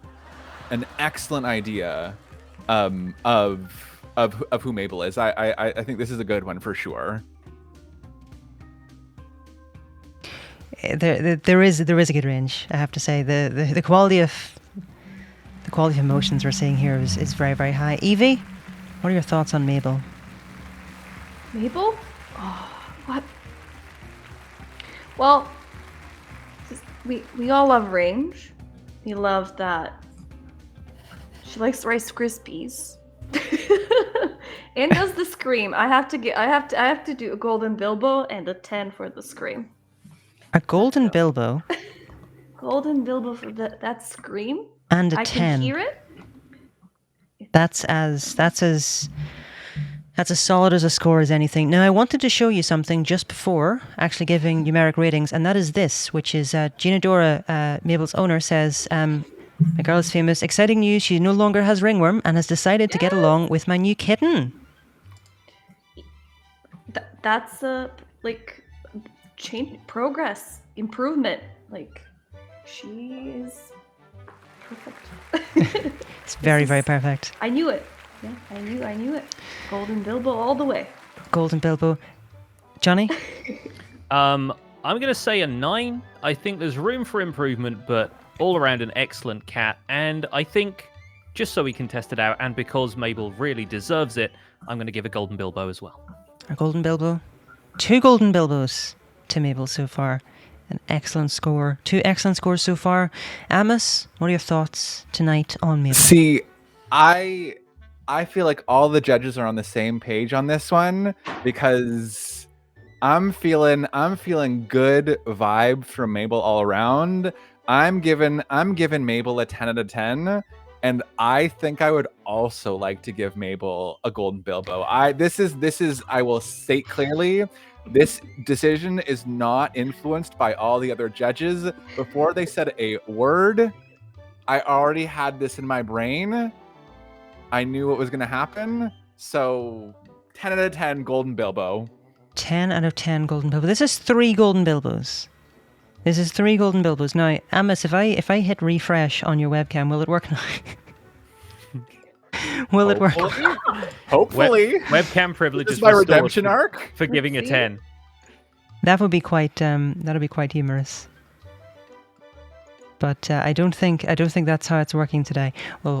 excellent idea of who Mabel is. I think this is a good one for sure. There is a good range, I have to say. The quality of emotions we're seeing here is very, very high. Evie, what are your thoughts on Mabel? Mabel? Oh, what? Well, we all love range. We love that she likes Rice Krispies. And does the scream. I have to do a golden Bilbo and a 10 for the scream. A golden Bilbo? Golden Bilbo for that scream? And a 10. I can hear it? That's as solid as a score as anything. Now, I wanted to show you something just before actually giving numeric ratings, and that is this, which is Gina Dora, Mabel's owner, says, my girl is famous. Exciting news, she no longer has ringworm and has decided to get along with my new kitten. That's change, progress, improvement. She is perfect. It's very, very perfect. I knew it. Yeah, I knew it. Golden Bilbo all the way. Golden Bilbo. Johnny? I'm going to say a 9. I think there's room for improvement, but all around an excellent cat. And I think, just so we can test it out, and because Mabel really deserves it, I'm going to give a Golden Bilbo as well. A Golden Bilbo. 2 Golden Bilbos to Mabel so far. An excellent score. 2 excellent scores so far. Amos, what are your thoughts tonight on Mabel? See, I feel like all the judges are on the same page on this one because I'm feeling good vibe from Mabel all around. I'm giving Mabel a 10 out of 10, and I think I would also like to give Mabel a Golden Bilbo. This is I will state clearly, this decision is not influenced by all the other judges. Before they said a word, I already had this in my brain. I knew what was going to happen. So 10 out of 10 Golden Bilbo. 10 out of 10 Golden Bilbo. This is 3 Golden Bilbos. This is 3 Golden Bilbos. Now, Amos, if I hit refresh on your webcam, will it work now? Will it work? Hopefully. Webcam privileges. This is my redemption arc for giving a 10. That would be quite. That'll be quite humorous. But I don't think that's how it's working today. We'll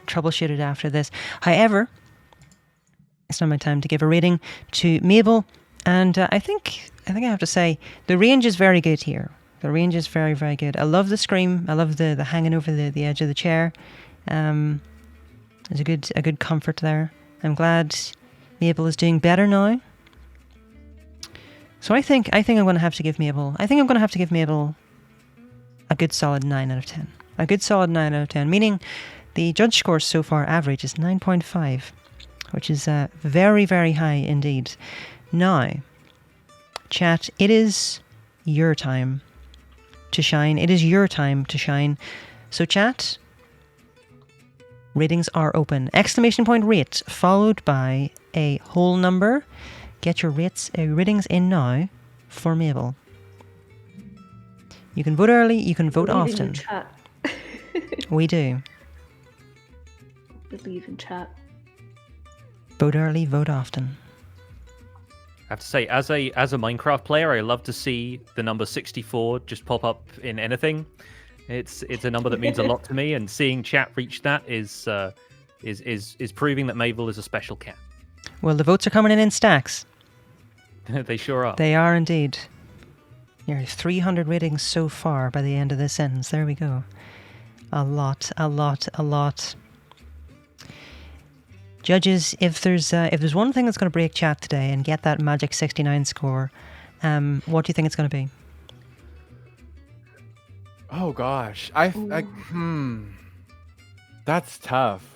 troubleshoot it after this. However, it's not my time to give a rating to Mabel, and I think I have to say the range is very good here. The range is very, very good. I love the scream. I love the hanging over the edge of the chair. There's a good comfort there. I'm glad Mabel is doing better now. So I think I'm going to have to give Mabel. I think I'm going to have to give Mabel a good solid 9 out of 10. A good solid 9 out of 10, meaning the judge score so far average is 9.5, which is very, very high indeed. Now, chat, it is your time to shine. It is your time to shine. So chat, ratings are open. Exclamation point rate followed by a whole number. Get your ratings in now for Mabel. You can vote early, you can vote Believe in often. your chat. We do. Believe in chat. Vote early, vote often. I have to say, as a Minecraft player, I love to see the number 64 just pop up in anything. It's a number that means a lot to me, and seeing chat reach that is proving that Mabel is a special cat. Well, the votes are coming in stacks. They sure are. They are indeed. Nearly 300 ratings so far by the end of this sentence. There we go. A lot, a lot, a lot. Judges, if there's one thing that's going to break chat today and get that magic 69 score, what do you think it's going to be? Oh gosh, that's tough.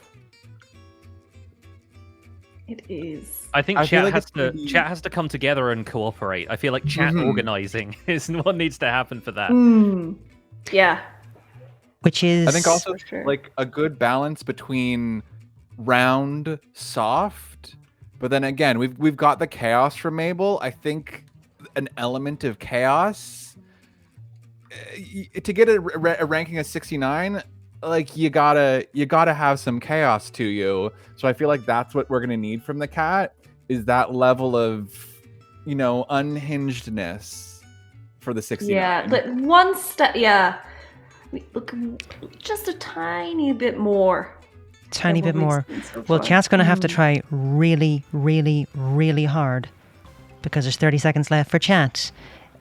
It is. I think I feel chat like has it's gonna to be- chat has to come together and cooperate. I feel like chat organizing is what needs to happen for that. Yeah. Which is... I think also For sure. like a good balance between round, soft, but then again we've got the chaos from Mabel. I think an element of chaos to get a ranking of 69. Like you gotta have some chaos to you. So I feel like that's what we're gonna need from the cat, is that level of, unhingedness for the 69. Yeah, but one step. Yeah, look, just a tiny bit more. Tiny than bit what we've more. seen so Well, far. chat's going to have to try really, really, really hard, because there's 30 seconds left for chat.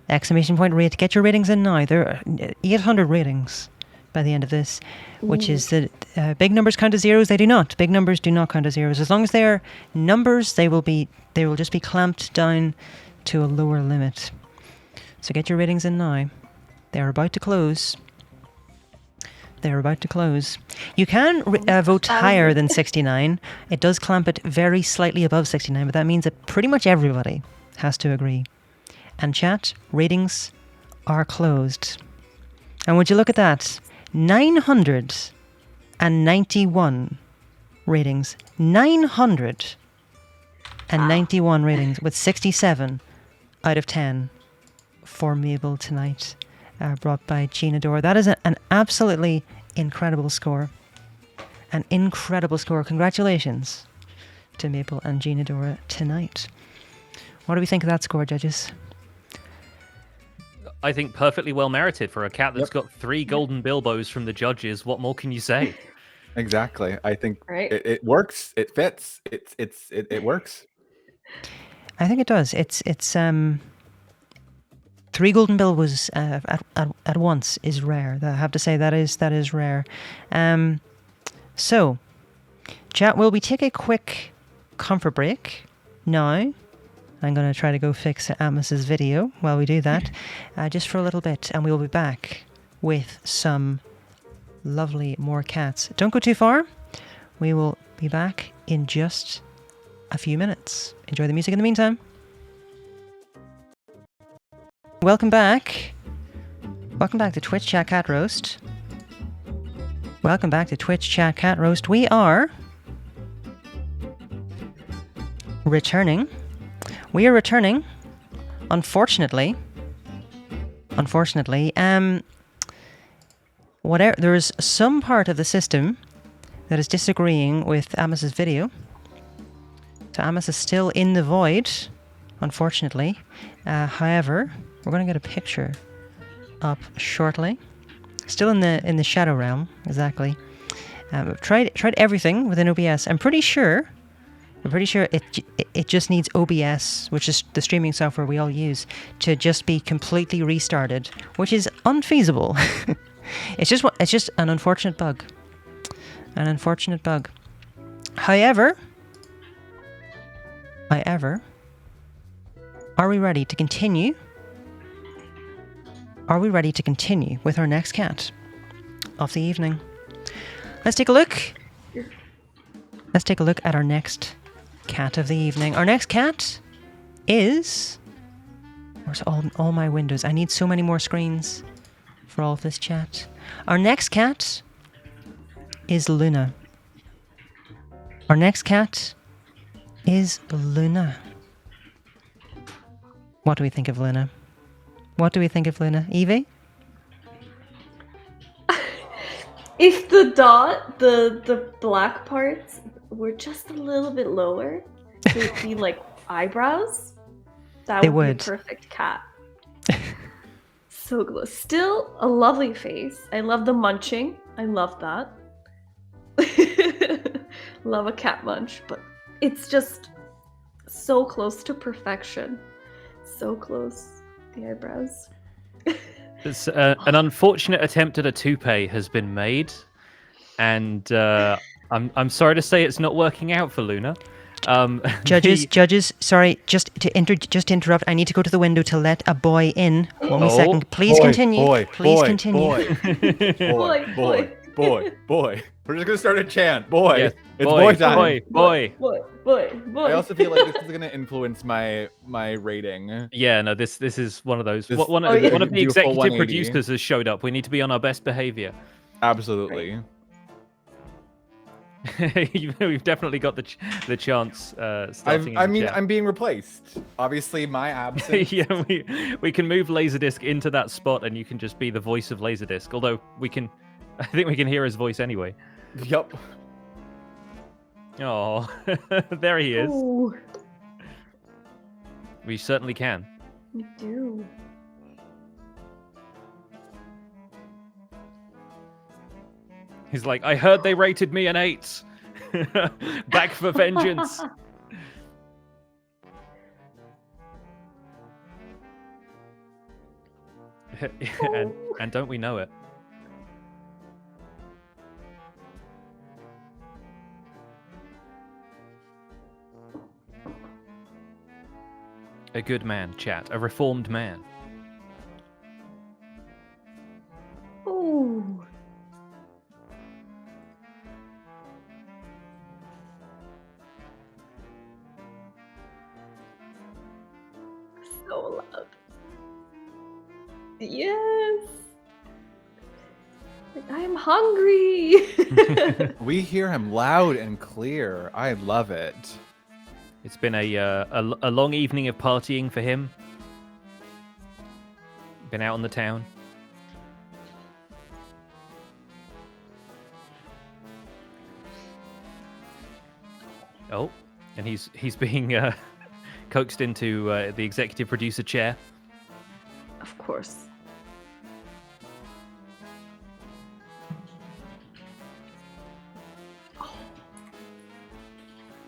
Exclamation point rate. Get your ratings in now. There are 800 ratings by the end of this, which is that big numbers count as zeros. They do not. Big numbers do not count as zeros. As long as they are numbers, they will just be clamped down to a lower limit. So get your ratings in now. They're about to close. They're about to close. You can vote higher than 69. It does clamp it very slightly above 69, but that means that pretty much everybody has to agree. And chat, ratings are closed. And would you look at that? 991 ratings. 991 ratings with 67 out of 10 for Mabel tonight. Brought by Gina Dora. That is an absolutely incredible score. An incredible score. Congratulations to Mabel and Gina Dora tonight. What do we think of that score, judges? I think perfectly well merited for a cat that's got 3 golden bilbos from the judges. What more can you say? Exactly. I think Right. it works. It fits. It works. I think it does. It's 3 golden bilbos at once is rare. I have to say that is rare. So, chat, will we take a quick comfort break now? I'm going to try to go fix Atmos's video while we do that, just for a little bit, and we'll be back with some lovely more cats. Don't go too far. We will be back in just a few minutes. Enjoy the music in the meantime. Welcome back. Welcome back to Twitch Chat Cat Roast. Welcome back to Twitch Chat Cat Roast. We are returning. We are returning. Unfortunately, there is some part of the system that is disagreeing with Amos's video. So Amos is still in the void, unfortunately. However, we're going to get a picture up shortly. Still in the shadow realm, exactly. I've tried everything within OBS. I'm pretty sure it just needs OBS, which is the streaming software we all use, to just be completely restarted, which is unfeasible. It's just an unfortunate bug. An unfortunate bug. However, Are we ready to continue? Are we ready to continue with our next cat of the evening? Let's take a look. Let's take a look at our next cat of the evening. Our next cat is... Where's all my windows? I need so many more screens for all of this chat. Our next cat is Luna. Our next cat is Luna. What do we think of Luna? What do we think of Luna? Evie? If the dot, the black parts were just a little bit lower, so it'd be like eyebrows, that They would would. be a perfect cat. So close. Still a lovely face. I love the munching. I love that. Love a cat munch, but it's just so close to perfection. So close. The eyebrows. It's, an unfortunate attempt at a toupee has been made, and I'm sorry to say it's not working out for Luna. Judges, sorry, just to interrupt, I need to go to the window to let a boy in. One Oh, second. Please continue. Please continue. Boy. We're just gonna start a chant. Boy. Yes, It's boy time. boy. Boy. I also feel like this is gonna influence my rating. Yeah, no, this is one of those. This- One Oh, of yeah. one of the Do a full executive 180. producers has showed up. We need to be on our best behavior. Absolutely. We've definitely got the chance. Starting in the chat. I'm being replaced. Obviously, my absence. Yeah, we can move Laserdisc into that spot, and you can just be the voice of Laserdisc. Although I think we can hear his voice anyway. Yup. Oh, there he is. Ooh, We certainly can. we do. He's like, I heard they rated me an 8. Back for vengeance. and don't we know it? A good man, chat. A reformed man. Ooh. So loud. Yes. I'm hungry. We hear him loud and clear. I love it. It's been a long evening of partying for him. Been out on the town. Oh, and he's being coaxed into the executive producer chair. Of course.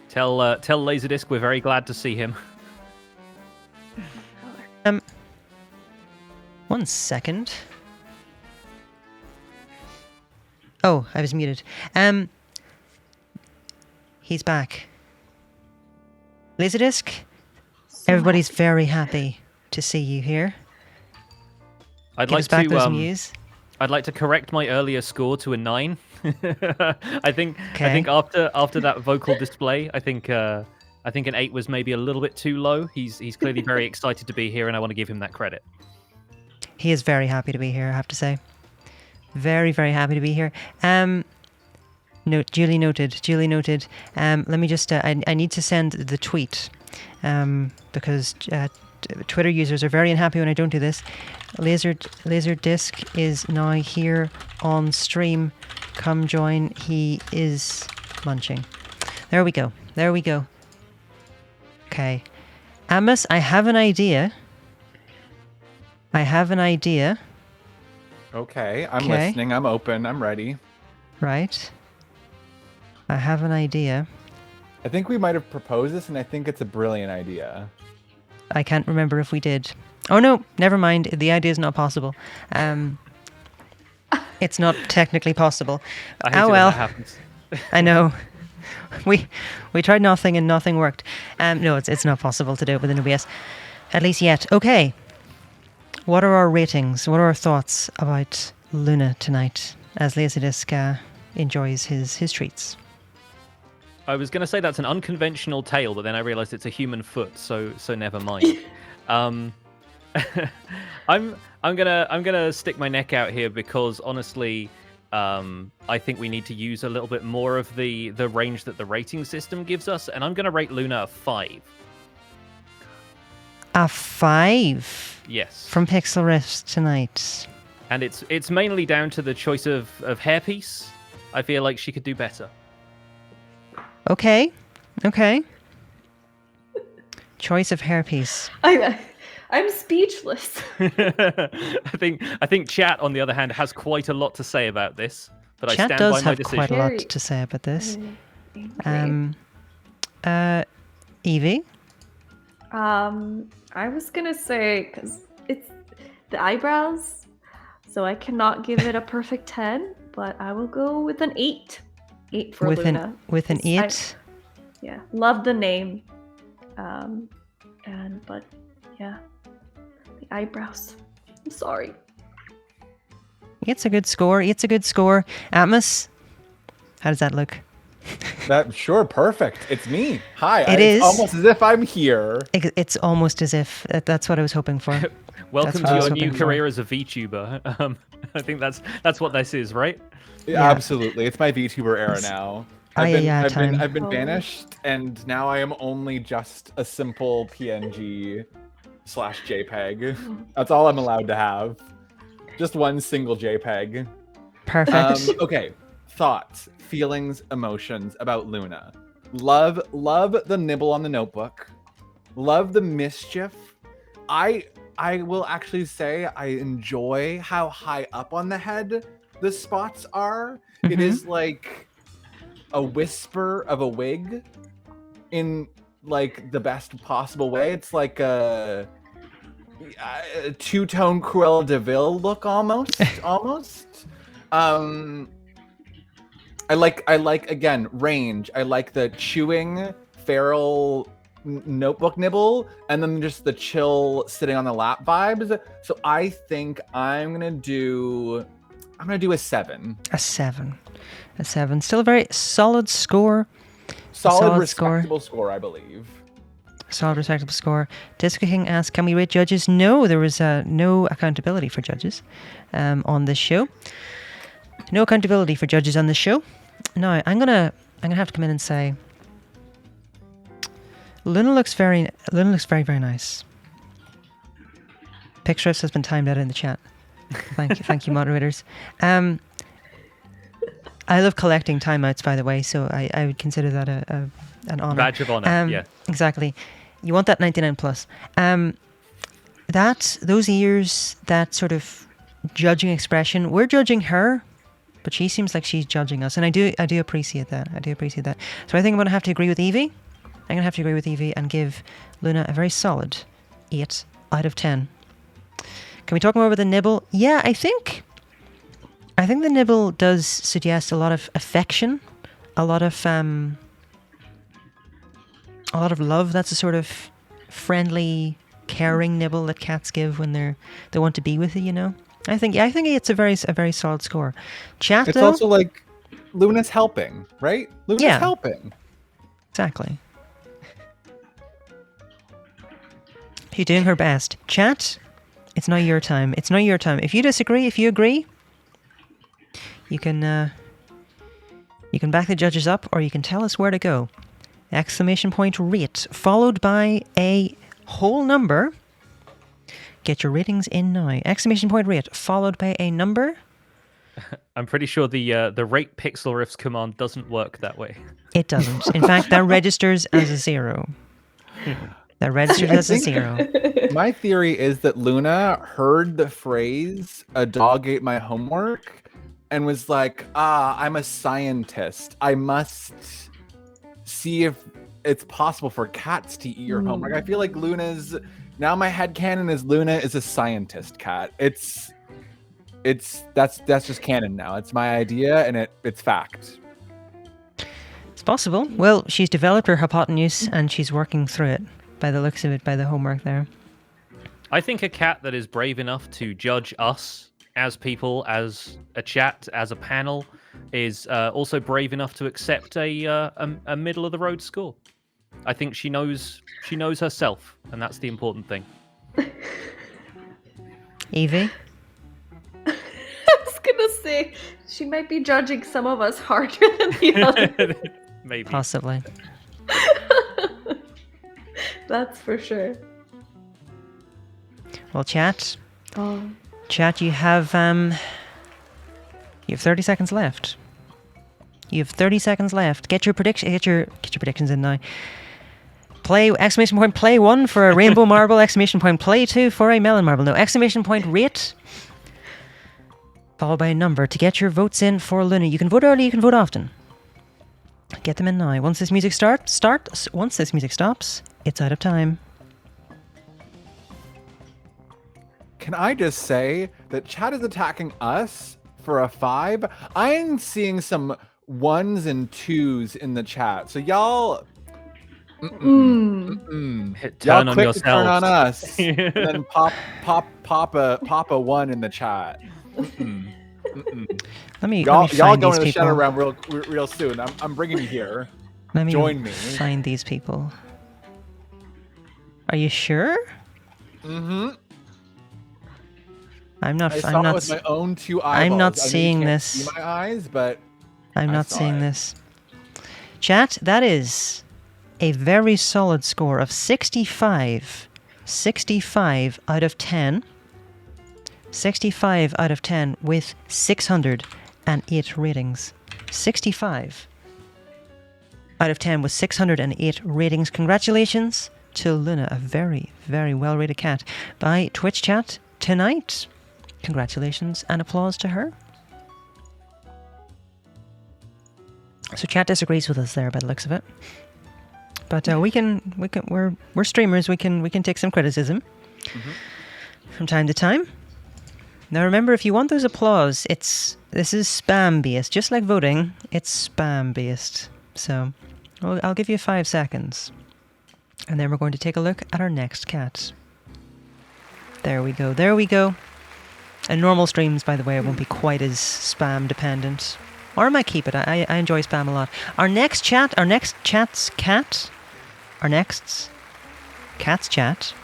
Tell Laserdisc we're very glad to see him. One second. Oh, I was muted. He's back. Laserdisc, everybody's very happy to see you here. I'd Give like us back to those news. I'd like to correct my earlier score to a 9. I think Okay. after that vocal display, I think an 8 was maybe a little bit too low. He's clearly very excited to be here, and I want to give him that credit. He is very happy to be here, I have to say. Very, very happy to be here. Duly noted. Let me just, I need to send the tweet because Twitter users are very unhappy when I don't do this. Laserdisc is now here on stream. Come join. He is munching. There we go. Okay. Amos, I have an idea. Okay, I'm Okay. listening. I'm open. I'm ready. Right. I have an idea. I think we might have proposed this, and I think it's a brilliant idea. I can't remember if we did. Oh no, never mind. The idea is not possible. It's not technically possible. I hate it Oh when well. that happens. I know. We tried nothing and nothing worked. No, it's not possible to do it with an OBS. At least yet. Okay. What are our ratings? What are our thoughts about Luna tonight as Laserdisc enjoys his treats? I was going to say that's an unconventional tail, but then I realized it's a human foot, so never mind. I'm gonna stick my neck out here because honestly, I think we need to use a little bit more of the range that the rating system gives us, and I'm gonna rate Luna a 5. A 5. Yes. From PixlRiffs tonight. And it's mainly down to the choice of hairpiece. I feel like she could do better. Okay. Choice of hairpiece. I'm speechless. I think chat, on the other hand, has quite a lot to say about this. But Chat I stand does by my have decision. quite a lot to say about this. Evie? I was gonna say, because it's the eyebrows, so I cannot give it a perfect 10, but I will go with an 8. 8 for Luna. With an 8? Yeah, love the name. But yeah, the eyebrows. I'm sorry. It's a good score. Atmos, how does that look? That sure, perfect. It's me. Hi. It's It's almost as if I'm here. It's almost as if that's what I was hoping for. Welcome what to I was your new hoping for. career as a VTuber. I think that's what this is, right? Yeah, absolutely. It's my VTuber era now. I've been banished, and now I am only just a simple PNG/JPEG. That's all I'm allowed to have. Just one single JPEG. Perfect. Okay. Thoughts, feelings, emotions about Luna. Love the nibble on the notebook. Love the mischief. I will actually say I enjoy how high up on the head the spots are. It is like a whisper of a wig in like the best possible way. It's like a two-tone Cruella de Vil look almost. I like again range. I like the chewing feral notebook nibble, and then just the chill sitting on the lap vibes. So I think I'm gonna do a 7. A 7. Still a very solid score. Solid respectable score, I believe. Solid, respectable score. Disco King asks, can we rate judges? No, there was no accountability for judges on this show. No accountability for judges on this show. Now, I'm gonna have to come in and say, Luna looks very, very nice. PixlRiffs has been timed out in the chat. Thank you, moderators. I love collecting timeouts, by the way, so I would consider that an honor. Badge of honor, yeah. Exactly. You want that 99 plus. Those ears, that sort of judging expression, we're judging her, but she seems like she's judging us, and I do appreciate that. So I think I'm going to have to agree with Evie. And give Luna a very solid 8 out of 10. Can we talk more about the nibble? Yeah, I think the nibble does suggest a lot of affection, a lot of love. That's a sort of friendly, caring nibble that cats give when they want to be with you. You know, I think it's a very solid score. Chat. It's though, also like Luna's helping, right? Luna's helping. Exactly. She's doing her best. Chat. It's not your time. If you disagree, if you agree, you can back the judges up, or you can tell us where to go. ! Rate followed by a whole number. Get your ratings in now. ! Rate followed by a number. I'm pretty sure the rate PixlRiffs command doesn't work that way. It doesn't. In fact, that registers as a 0. That registers as a 0. My theory is that Luna heard the phrase "a dog ate my homework" and was like, I'm a scientist. I must see if it's possible for cats to eat your homework. I feel like now my headcanon is Luna is a scientist cat. That's just canon now. It's my idea, and it's fact. It's possible. Well, she's developed her hypotenuse and she's working through it by the looks of it, by the homework there. I think a cat that is brave enough to judge us as people, as a chat, as a panel, is also brave enough to accept a middle of the road score. I think she knows herself, and that's the important thing. Evie? I was gonna say she might be judging some of us harder than the others. Maybe. Possibly. That's for sure. Well, chat. Oh. Chat, you have 30 seconds left. You have 30 seconds left. Get your predictions in now. Play exclamation point play 1 for a rainbow marble, exclamation point play 2 for a melon marble. No, exclamation point rate followed by a number to get your votes in for Luna. You can vote early, you can vote often. Get them in now. Once this music stops, it's out of time. Can I just say that chat is attacking us for a 5? I'm seeing some 1s and 2s in the chat. So y'all... Hit Y'all turn on quick to turn on yourselves. us. And then pop a 1 in the chat. Let me Y'all find go these into the shadow people. realm real soon. I'm bringing you here. Let me join me. find these people. Are you sure? Mm-hmm. I'm not. I saw it with my own 2 eyeballs. I'm not I know you seeing can't this. See my eyes, but I'm I not saw seeing it. this. Chat, that is a very solid score of 65. 65 out of 10. 65 out of 10 with 608 ratings. 65 out of 10 with 608 ratings. Congratulations to Luna, a very, very well-rated cat by Twitch chat tonight. Congratulations and applause to her. So chat disagrees with us there by the looks of it. But we're streamers. We can take some criticism from time to time. Now remember, if you want those applause, this is spam based, just like voting. It's spam based. So I'll give you 5 seconds, and then we're going to take a look at our next cat. There we go. There we go. And normal streams, by the way, won't be quite as spam dependent. Or I might keep it. I enjoy spam a lot. Our next cat's chat. Our next cat's chat.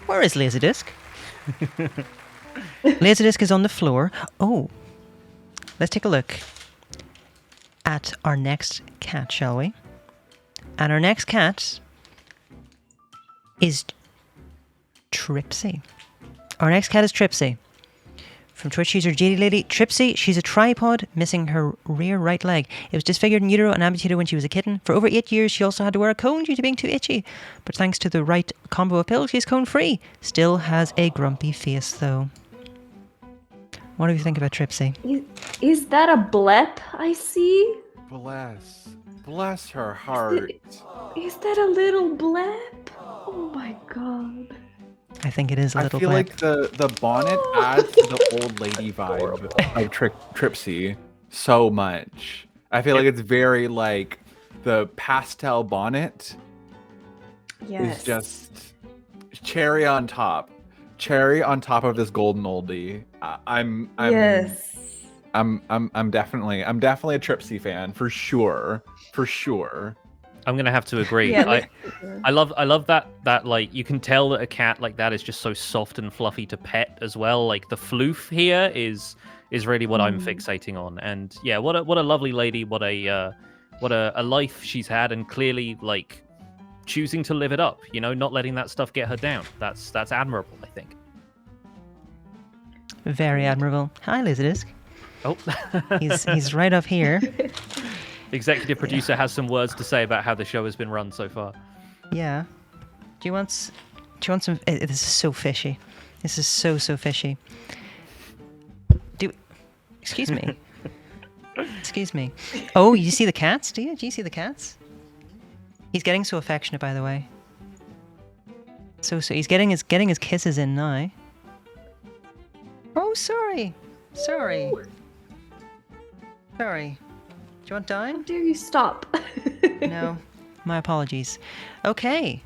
Where is Laserdisc? Laserdisc is on the floor. Oh, let's take a look at our next cat, shall we? And our next cat is Tripsy. Our next cat is Tripsy. From Twitch user JD Lady, Tripsy, she's a tripod missing her rear right leg. It was disfigured in utero and amputated when she was a kitten. For over 8 years, she also had to wear a cone due to being too itchy. But thanks to the right combo of pills, she's cone-free. Still has a grumpy face, though. What do you think about Tripsy? Is that a blep I see? Bless her heart. Is that a little blep? Oh my god. I think it is a I little feel blip. like the bonnet adds to the old lady vibe of Tripsy so much. I feel like it's very like the pastel bonnet Yes. is just cherry on top of this golden oldie. Yes. I'm definitely a Tripsy fan for sure. I'm gonna have to agree. Yeah, I love that like you can tell that a cat like that is just so soft and fluffy to pet as well. Like the floof here is really what I'm fixating on. And yeah, what a lovely lady, what a life she's had, and clearly like choosing to live it up, you know, not letting that stuff get her down. That's admirable, I think. Very admirable. Hi, Laserdisc. Oh. He's right up here. Executive producer has some words to say about how the show has been run so far. Yeah. Do you want some? This is so fishy. This is so fishy. Excuse me. Excuse me. Oh, you see the cats? Do you see the cats? He's getting so affectionate, by the way. So he's getting his kisses in now. Oh, sorry. Do you want down? How dare you stop? No, my apologies. Okay.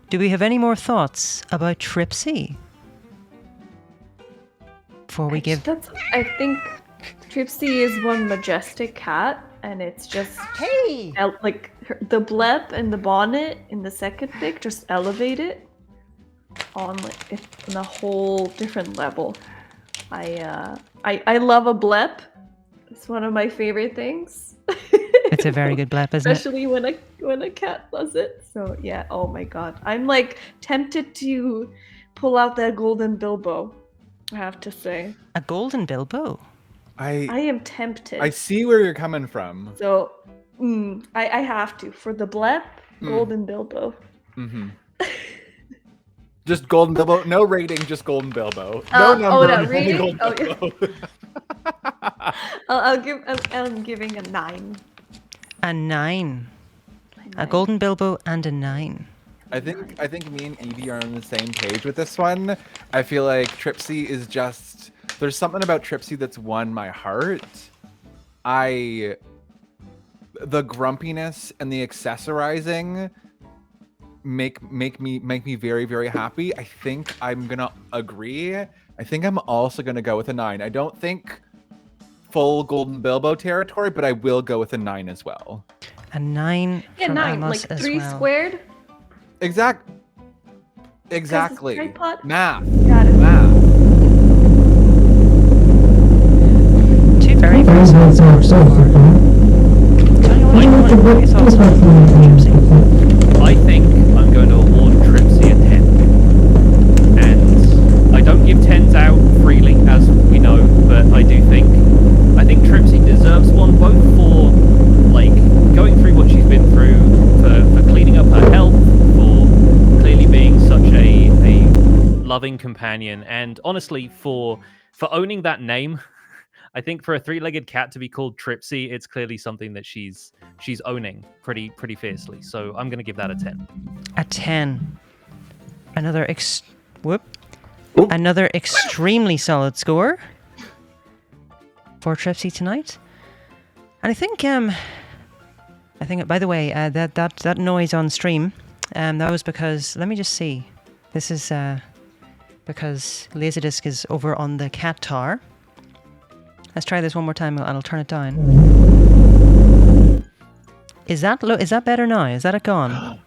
Do we have any more thoughts about Tripsy? Before we give... I think Tripsy is one majestic cat, and it's just Hey! like the blep and the bonnet in the second pic just elevate it on a whole different level. I love a blep. It's one of my favorite things. It's a very good blep, isn't Especially when a cat does it. So yeah, oh my god. I'm like tempted to pull out that golden Bilbo, I have to say. A golden Bilbo? I am tempted. I see where you're coming from. So I have to. For the blep, golden Bilbo. Mm-hmm. Just golden Bilbo. No rating, just golden Bilbo. No number. Oh, no only rating? golden Oh, Bilbo. I'm giving a 9. A 9. A golden Bilbo and a 9. I think me and Evie are on the same page with this one. I feel like Tripsy is just... There's something about Tripsy that's won my heart. The grumpiness and the accessorizing make me very, very happy. I think I'm gonna agree. I think I'm also gonna go with a 9. I don't think full golden Bilbo territory, but I will go with a 9 as well. A 9 Yeah, from 9, Amos like as 3 well. squared. Exactly. Tripod. Math. Got it. Math. Two very, very solid scores so far. Tell you what you want, what are your thoughts on Tripsy? I think I'm going to award Tripsy a 10. And I don't give 10s out freely, as we know, but I think Tripsy deserves one, both for like going through what she's been through, for cleaning up her health, for clearly being such a loving companion, and honestly for owning that name. I think for a 3-legged cat to be called Tripsy, it's clearly something that she's owning pretty fiercely. So I'm going to give that a 10. A 10. Another another extremely solid score for Tripsy tonight. And I think by the way, that noise on stream, that was because, let me just see. This is because Laserdisc is over on the cat tower. Let's try this one more time and I'll turn it down. Is that better now? Is that it gone?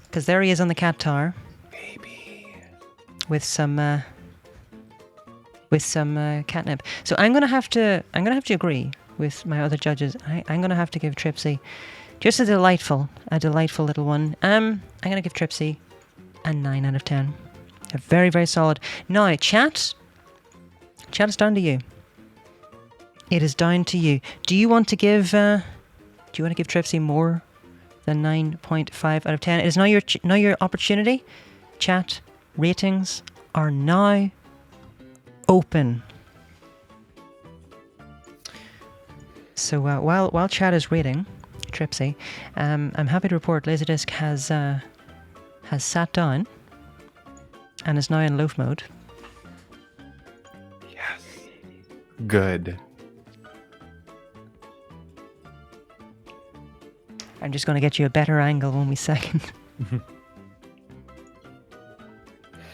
Because there he is on the cat tower. Baby. With some catnip. So I'm gonna have to agree with my other judges. I'm gonna have to give Tripsy just a delightful little one. I'm gonna give Tripsy a 9 out of 10. A very, very solid. Now, chat, it's down to you. It is down to you. Do you want to give Tripsy more than 9.5 out of 10? It is now your opportunity. Chat, ratings are now open. So while chat is rating Tripsy, I'm happy to report Laserdisc has sat down and is now in loaf mode. Yes. Good. I'm just going to get you a better angle 1 second.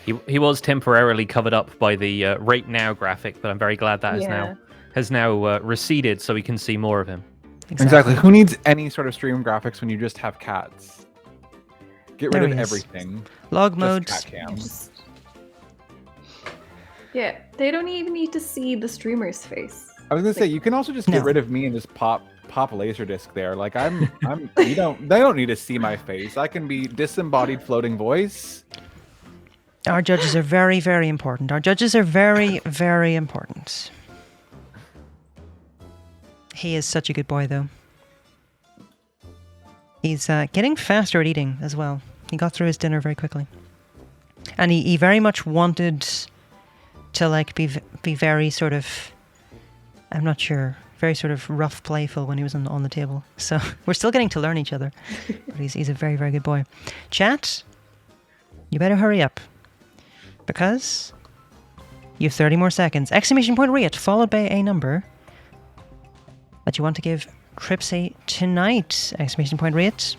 He was temporarily covered up by the rate now graphic, but I'm very glad that has now receded, so we can see more of him. Exactly. Who needs any sort of stream graphics when you just have cats? Get rid There of he is. everything. Log Just mode. cat cam. Yeah, they don't even need to see the streamer's face. I was gonna say you can also just get rid of me and just pop Laserdisc there. Like they don't need to see my face. I can be disembodied floating voice. Our judges are very, very important. Our judges are very, very important. He is such a good boy, though. He's getting faster at eating as well. He got through his dinner very quickly. And he very much wanted to like be very sort of, I'm not sure, very sort of rough, playful when he was on the table. So we're still getting to learn each other. But he's a very, very good boy. Chat, you better hurry up. Because you have 30 more seconds. Exclamation point rate followed by a number that you want to give Tripsy tonight. Exclamation point rate.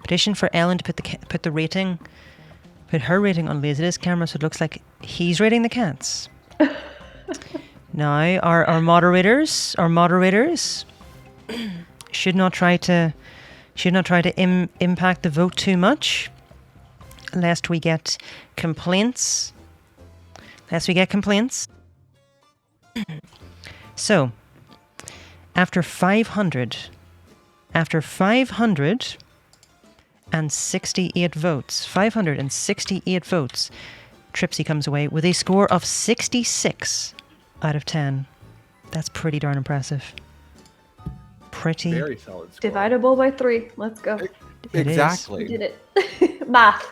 Petition for Ellen to put her rating on Laserdisc camera, so it looks like he's rating the cats. Now, our moderators should not try to impact the vote too much, lest we get complaints. So, after 568 votes, Tripsy comes away with a score of 66 out of 10. That's pretty darn impressive. Very solid score. Divisible by 3. Let's go. Exactly. We did it. Math.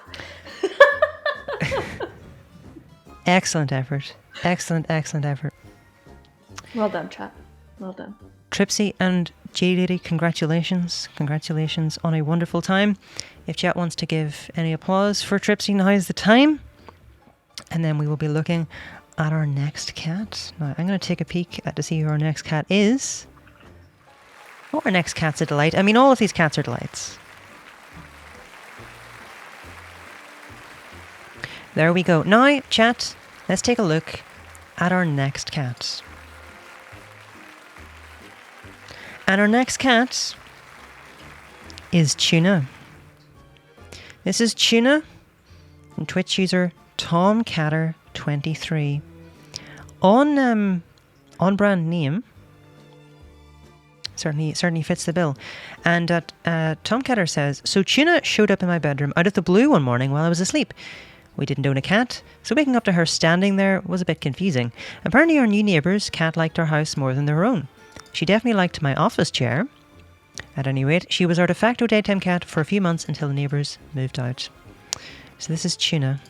Excellent effort. Excellent effort. Well done, chat. Well done. Tripsy and J Lady, congratulations. Congratulations on a wonderful time. If chat wants to give any applause for Tripsy, now is the time. And then we will be looking at our next cat. Now, I'm going to take a peek to see who our next cat is. Oh, our next cat's a delight. I mean, all of these cats are delights. There we go. Now, chat, let's take a look at our next cat. And our next cat is Tuna. This is Tuna, and Twitch user TomCatter23. On brand name. Certainly fits the bill. And Tomcatter says, so Tuna showed up in my bedroom out of the blue one morning while I was asleep. We didn't own a cat, so waking up to her standing there was a bit confusing. Apparently our new neighbour's cat liked our house more than their own. She definitely liked my office chair. At any rate, she was our de facto daytime cat for a few months until the neighbours moved out. So this is Tuna.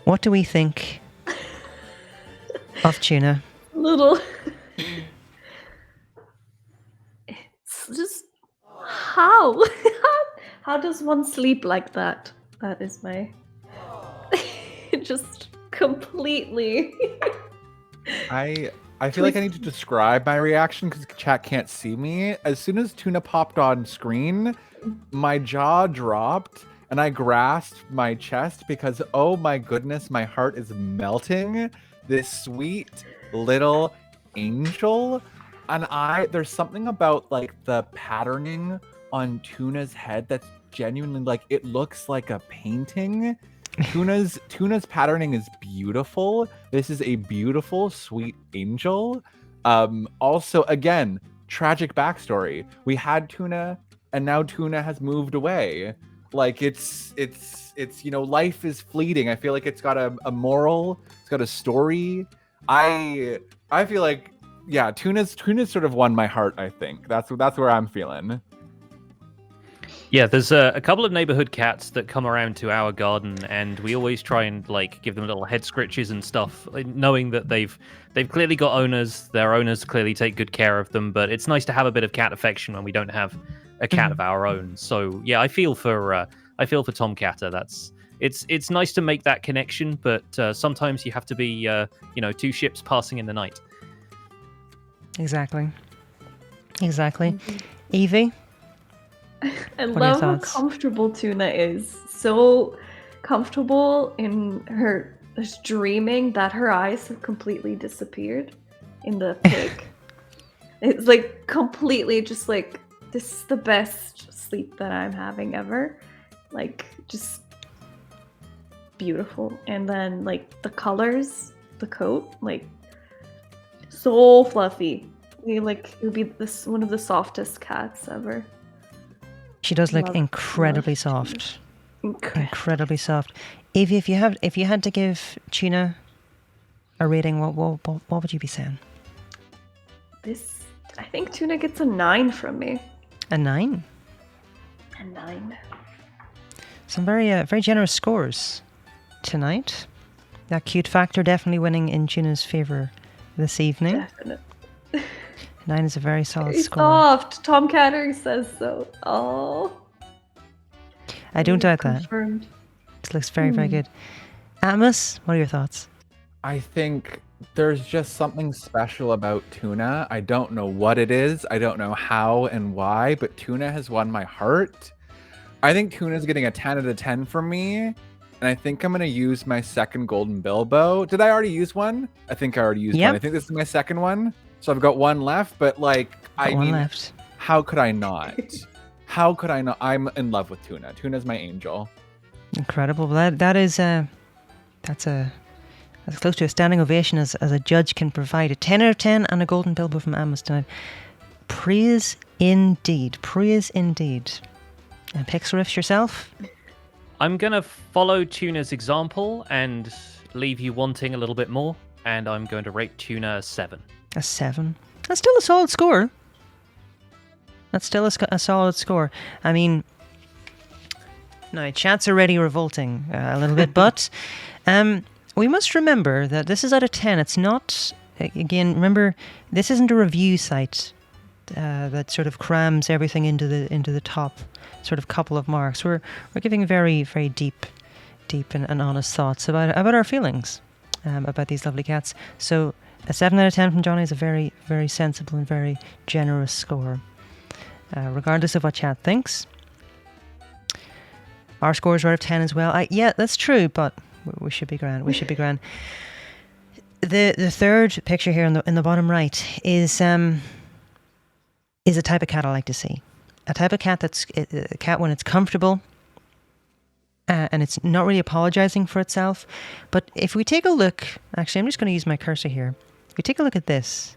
What do we think of Tuna? Little. It's just how? How does one sleep like that? That is my just completely. I feel like I need to describe my reaction because chat can't see me. As soon as Tuna popped on screen, my jaw dropped and I grasped my chest because, oh my goodness, my heart is melting. This sweet little angel. And there's something about like the patterning on Tuna's head that's genuinely like, it looks like a painting. Tuna's patterning is beautiful. This is a beautiful, sweet angel. Also, again, tragic backstory. We had Tuna, and now Tuna has moved away. Like it's life is fleeting. I feel like it's got a moral. It's got a story. I feel like Tuna's sort of won my heart. I think that's where I'm feeling. Yeah, there's a couple of neighborhood cats that come around to our garden, and we always try and like give them little head scratches and stuff, knowing that they've clearly got owners. Their owners clearly take good care of them, but it's nice to have a bit of cat affection when we don't have a cat of our own. So yeah, I feel for Tomcatter. It's nice to make that connection, but sometimes you have to be two ships passing in the night. Exactly. Evie. I love how comfortable Tuna is. So comfortable in her dreaming that her eyes have completely disappeared in the pic. It's like completely just like, this is the best sleep that I'm having ever. Like just beautiful. And then like the colors, the coat, like so fluffy. It would be one of the softest cats ever. She does look incredibly soft. Incredibly soft. Evie, if you had to give Tuna a rating, what would you be saying? I think Tuna gets a 9 from me. A 9? A 9. Some very generous scores tonight. That cute factor definitely winning in Tuna's favour this evening. Definitely. 9 is a very solid very score. Soft. Tomcatter says so. Oh. I don't doubt confirmed. That. It looks very, very good. Atmos, what are your thoughts? I think There's just something special about tuna. I don't know what it is. I don't know how and why, but tuna has won my heart. I think tuna's getting a 10 out of 10 from me. And I think I'm going to use my second golden bilbo. Did I already use one? I think I already used one. I think this is my second one. So I've got one left, but like, One left. How could I not? How could I not? I'm in love with tuna. Tuna's my angel. Incredible. That's as close to a standing ovation as a judge can provide. A 10 out of 10 and a golden bilbo from Amos tonight. Praise indeed. Praise indeed. And PixlRiffs yourself? I'm going to follow Tuna's example and leave you wanting a little bit more. And I'm going to rate Tuna a 7. A 7? That's still a solid score. That's still a solid score. I mean, no, chat's already revolting a little bit, but we must remember that this is out of 10. It's not, again, remember, this isn't a review site that sort of crams everything into the top sort of couple of marks. We're giving very, very deep and honest thoughts about our feelings about these lovely cats. So a 7 out of 10 from Johnny is a very, very sensible and very generous score. Regardless of what chat thinks. Our scores are out of 10 as well. Yeah, that's true, but we should be grand. We should be grand. The third picture here in the bottom right is a type of cat I like to see. A type of cat that's a cat when it's comfortable and it's not really apologizing for itself. But if we take a look, actually, I'm just going to use my cursor here. If we take a look at this,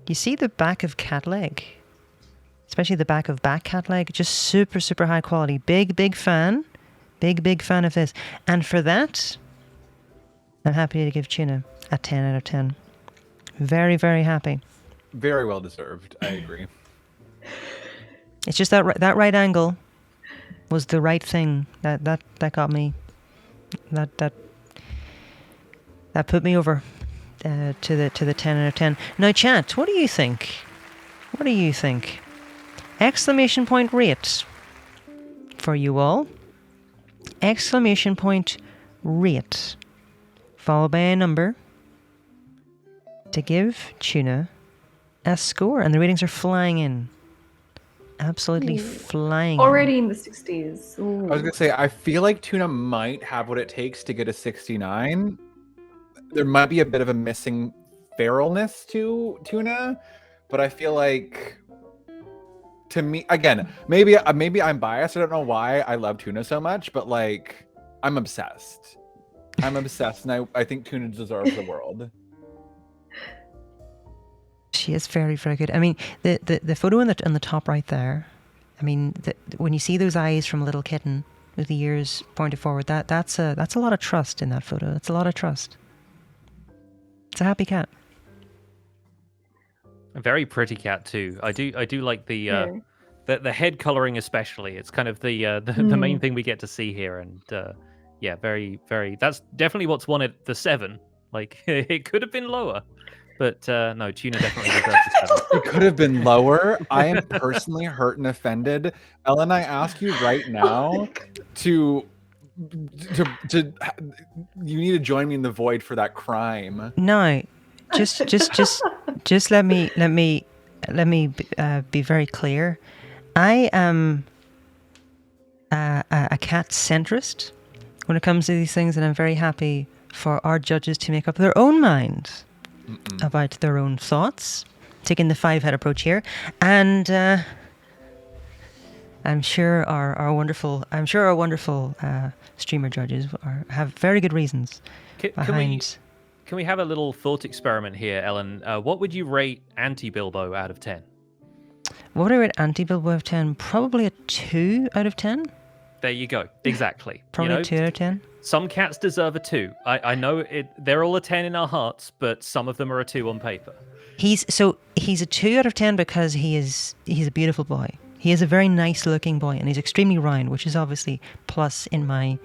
you see the back of cat leg, especially the back of back cat leg, just super, super high quality. Big fan. Big fan of this. And for that, I'm happy to give Tuna a 10 out of 10. Very, very happy. Very well deserved. I agree. It's just that right angle was the right thing. That got me. That put me over to the 10 out of 10. Now, chat, what do you think? What do you think? Exclamation point rate for you all. Exclamation point rate, followed by a number, to give Tuna a score. And the ratings are flying in. Absolutely flying Already in. in the 60s. Ooh. I was going to say, I feel like Tuna might have what it takes to get a 69. There might be a bit of a missing feralness to Tuna, but I feel like, to me, again, maybe I'm biased. I don't know why I love Tuna so much, but like, I'm obsessed. And I think Tuna deserves the world. She is very, very good. I mean, the photo on the top right there, I mean, when you see those eyes from a little kitten with the ears pointed forward, that's a lot of trust in that photo. That's a lot of trust. It's a happy cat. A very pretty cat too. I do like the head coloring especially. It's kind of the main thing we get to see here, and yeah, very, very. That's definitely what's won it the 7. Like it could have been lower, but no, Tuna definitely deserves the 7. It could have been lower. I am personally hurt and offended. Ellen, I ask you right now to you need to join me in the void for that crime. No, just let me be very clear. I am a cat centrist when it comes to these things, and I'm very happy for our judges to make up their own mind about their own thoughts, taking the 5-head approach here, and I'm sure our wonderful streamer judges have very good reasons behind. Can we have a little thought experiment here, Ellen? What would you rate Anti-Bilbo out of 10? What would I rate Anti-Bilbo out of 10? Probably a 2 out of 10. There you go. Exactly. Probably a 2 out of 10. Some cats deserve a 2. I know they're all a 10 in our hearts, but some of them are a 2 on paper. He's a 2 out of 10 because he's a beautiful boy. He is a very nice looking boy, and he's extremely round, which is obviously plus in my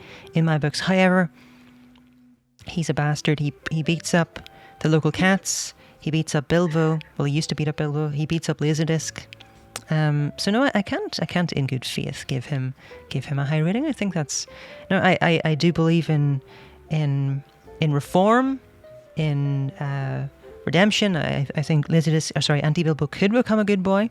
books. However, he's a bastard. He beats up the local cats. He beats up Bilbo. Well, he used to beat up Bilbo. He beats up Laserdisc. So no, I can't in good faith give him a high rating. I think that's no. I do believe in reform. in Redemption. I think Auntie Bilbo could become a good boy,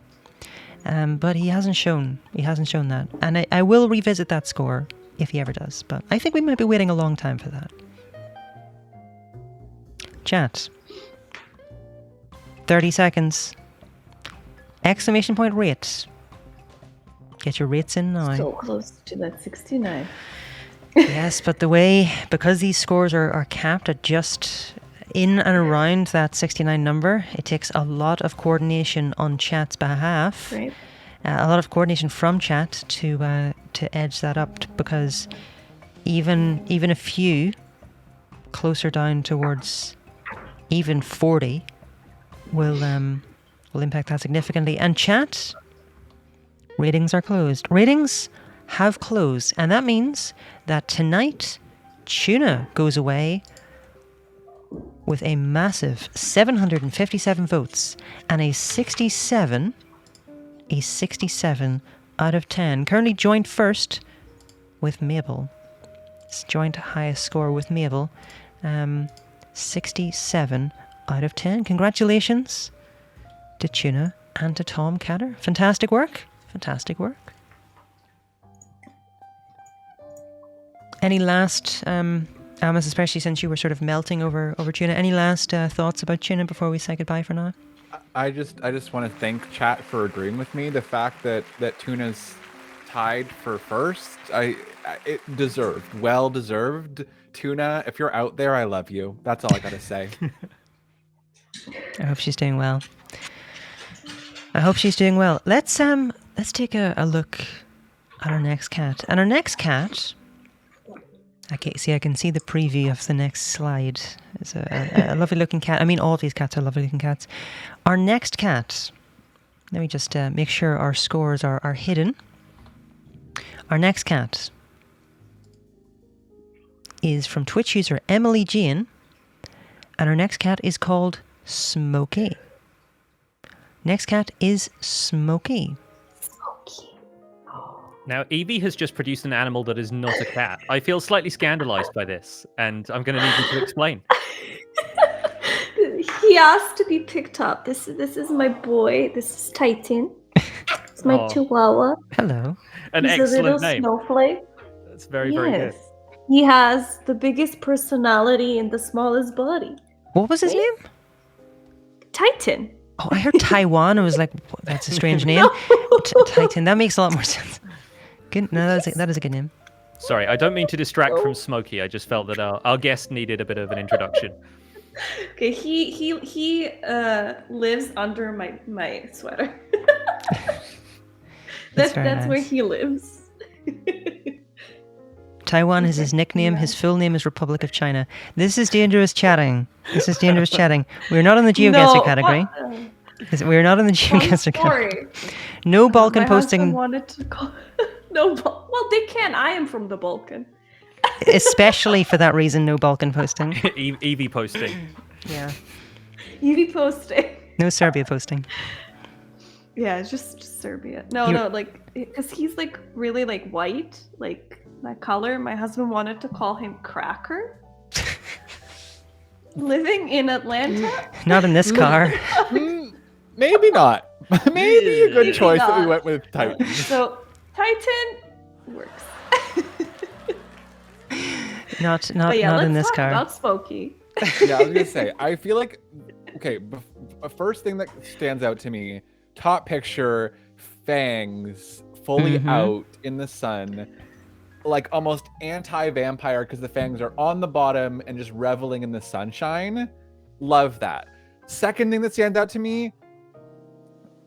but he hasn't shown that. And I will revisit that score if he ever does. But I think we might be waiting a long time for that. Chat. 30 seconds. Exclamation point rates. Get your rates in now. So close to that 69. Yes, but because these scores are capped at just in and around that 69 number, it takes a lot of coordination on chat's behalf. Right. A lot of coordination from chat to edge that up, because even a few closer down towards even 40 will impact that significantly. And chat, ratings are closed. Ratings have closed, and that means that tonight Tuna goes away with a massive 757 votes and a 67 out of 10. Currently joint first with Mabel. It's joint highest score with Mabel. 67 out of 10. Congratulations to Tuna and to Tom Catter. Fantastic work. Fantastic work. Any last, Amos, especially since you were sort of melting over Tuna, any last thoughts about Tuna before we say goodbye for now? I just want to thank chat for agreeing with me. The fact that Tuna's tied for first, it deserved, well deserved. Tuna, if you're out there, I love you. That's all I gotta say. I hope she's doing well. Let's take a look at our next cat. And our next cat, I can see the preview of the next slide. It's a lovely looking cat. I mean, all of these cats are lovely looking cats. Our next cat, let me just make sure our scores are hidden. Our next cat is from Twitch user Emily Jean, and our next cat is called Smokey. Next cat is Smokey. Now, Evie has just produced an animal that is not a cat. I feel slightly scandalized by this, and I'm going to need you to explain. He asked to be picked up. This is my boy. This is Titan. It's my chihuahua. Hello. An He's excellent a little name. snowflake. That's very, very good. He has the biggest personality and the smallest body. What was his name? Titan. Oh, I heard Taiwan. I was like, that's a strange name. Titan. That makes a lot more sense. Good. No, that is a good name. Sorry, I don't mean to distract from Smokey. I just felt that our guest needed a bit of an introduction. Okay, he lives under my sweater. That's nice. where he lives. Taiwan is his nickname. His full name is Republic of China. This is dangerous chatting. We're not in the GeoGuessr category. We're not in the GeoGuessr category. No Balkan posting. Wanted to call... Well, they can. I am from the Balkan. Especially for that reason, no Balkan posting. Evie posting. Yeah. Evie posting. No Serbia posting. Yeah, just Serbia. No, like, because he's like really like white, like that color. My husband wanted to call him Cracker. Living in Atlanta. Not in this car. Maybe not. Maybe a good choice that we went with Titan. So Titan works. Not in this car. About Smokey. Yeah, I was gonna say. I feel like first thing that stands out to me. Top picture, fangs fully out in the sun, like almost anti-vampire because the fangs are on the bottom and just reveling in the sunshine. Love that. Second thing that stands out to me,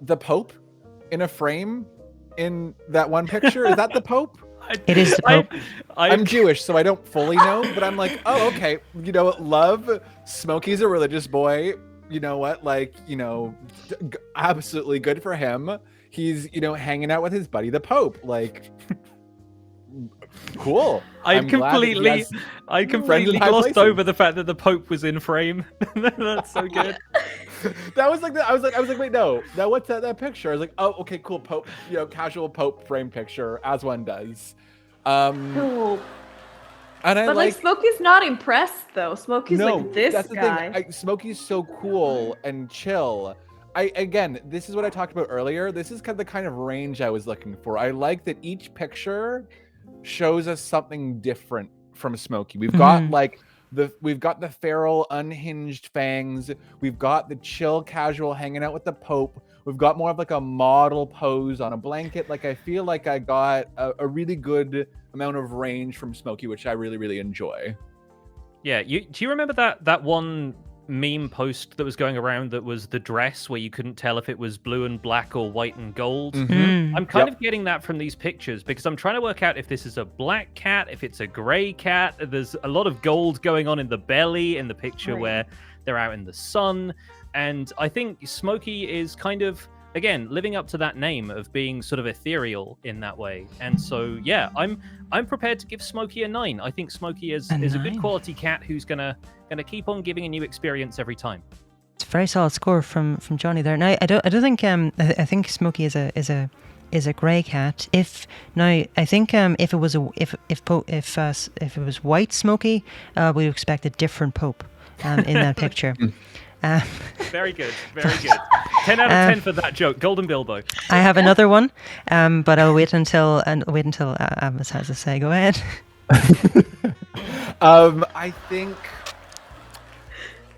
the Pope in a frame in that one picture. Is that the Pope? It is the Pope. I'm Jewish, so I don't fully know, but I'm like, oh, okay. You know what? Love. Smokey's a religious boy. You know what? Like, absolutely good for him. He's, hanging out with his buddy, the Pope. Like, cool. I completely glossed over the fact that the Pope was in frame. That's so good. That was like I was like, wait, no. Now what's that picture? I was like, oh, okay, cool. Pope, casual Pope frame picture, as one does. And I But like Smokey's not impressed though. Smokey's like this that's the guy. thing. Smokey's so cool and chill. Again, this is what I talked about earlier. This is kind of the kind of range I was looking for. I like that each picture shows us something different from Smokey. We've got like we've got the feral, unhinged fangs. We've got the chill, casual hanging out with the Pope. We've got more of like a model pose on a blanket. Like I feel like I got a really good amount of range from Smokey, which I really, really enjoy. Yeah, do you remember that one meme post that was going around that was the dress where you couldn't tell if it was blue and black or white and gold? I'm kind of getting that from these pictures because I'm trying to work out if this is a black cat, if it's a gray cat. There's a lot of gold going on in the belly in the picture where they're out in the sun. And I think Smokey is kind of, again, living up to that name of being sort of ethereal in that way. And so, yeah, I'm prepared to give Smokey a 9. I think Smokey is a good quality cat who's gonna keep on giving a new experience every time. It's a very solid score from Johnny there. Now, I don't think I think Smokey is a grey cat. If it was if it was white Smokey, we would expect a different Pope in that picture. Very good, very good. 10 out of 10 for that joke. Golden Bilbo. I have another one, but I'll wait until Amos has to say. Go ahead. I think.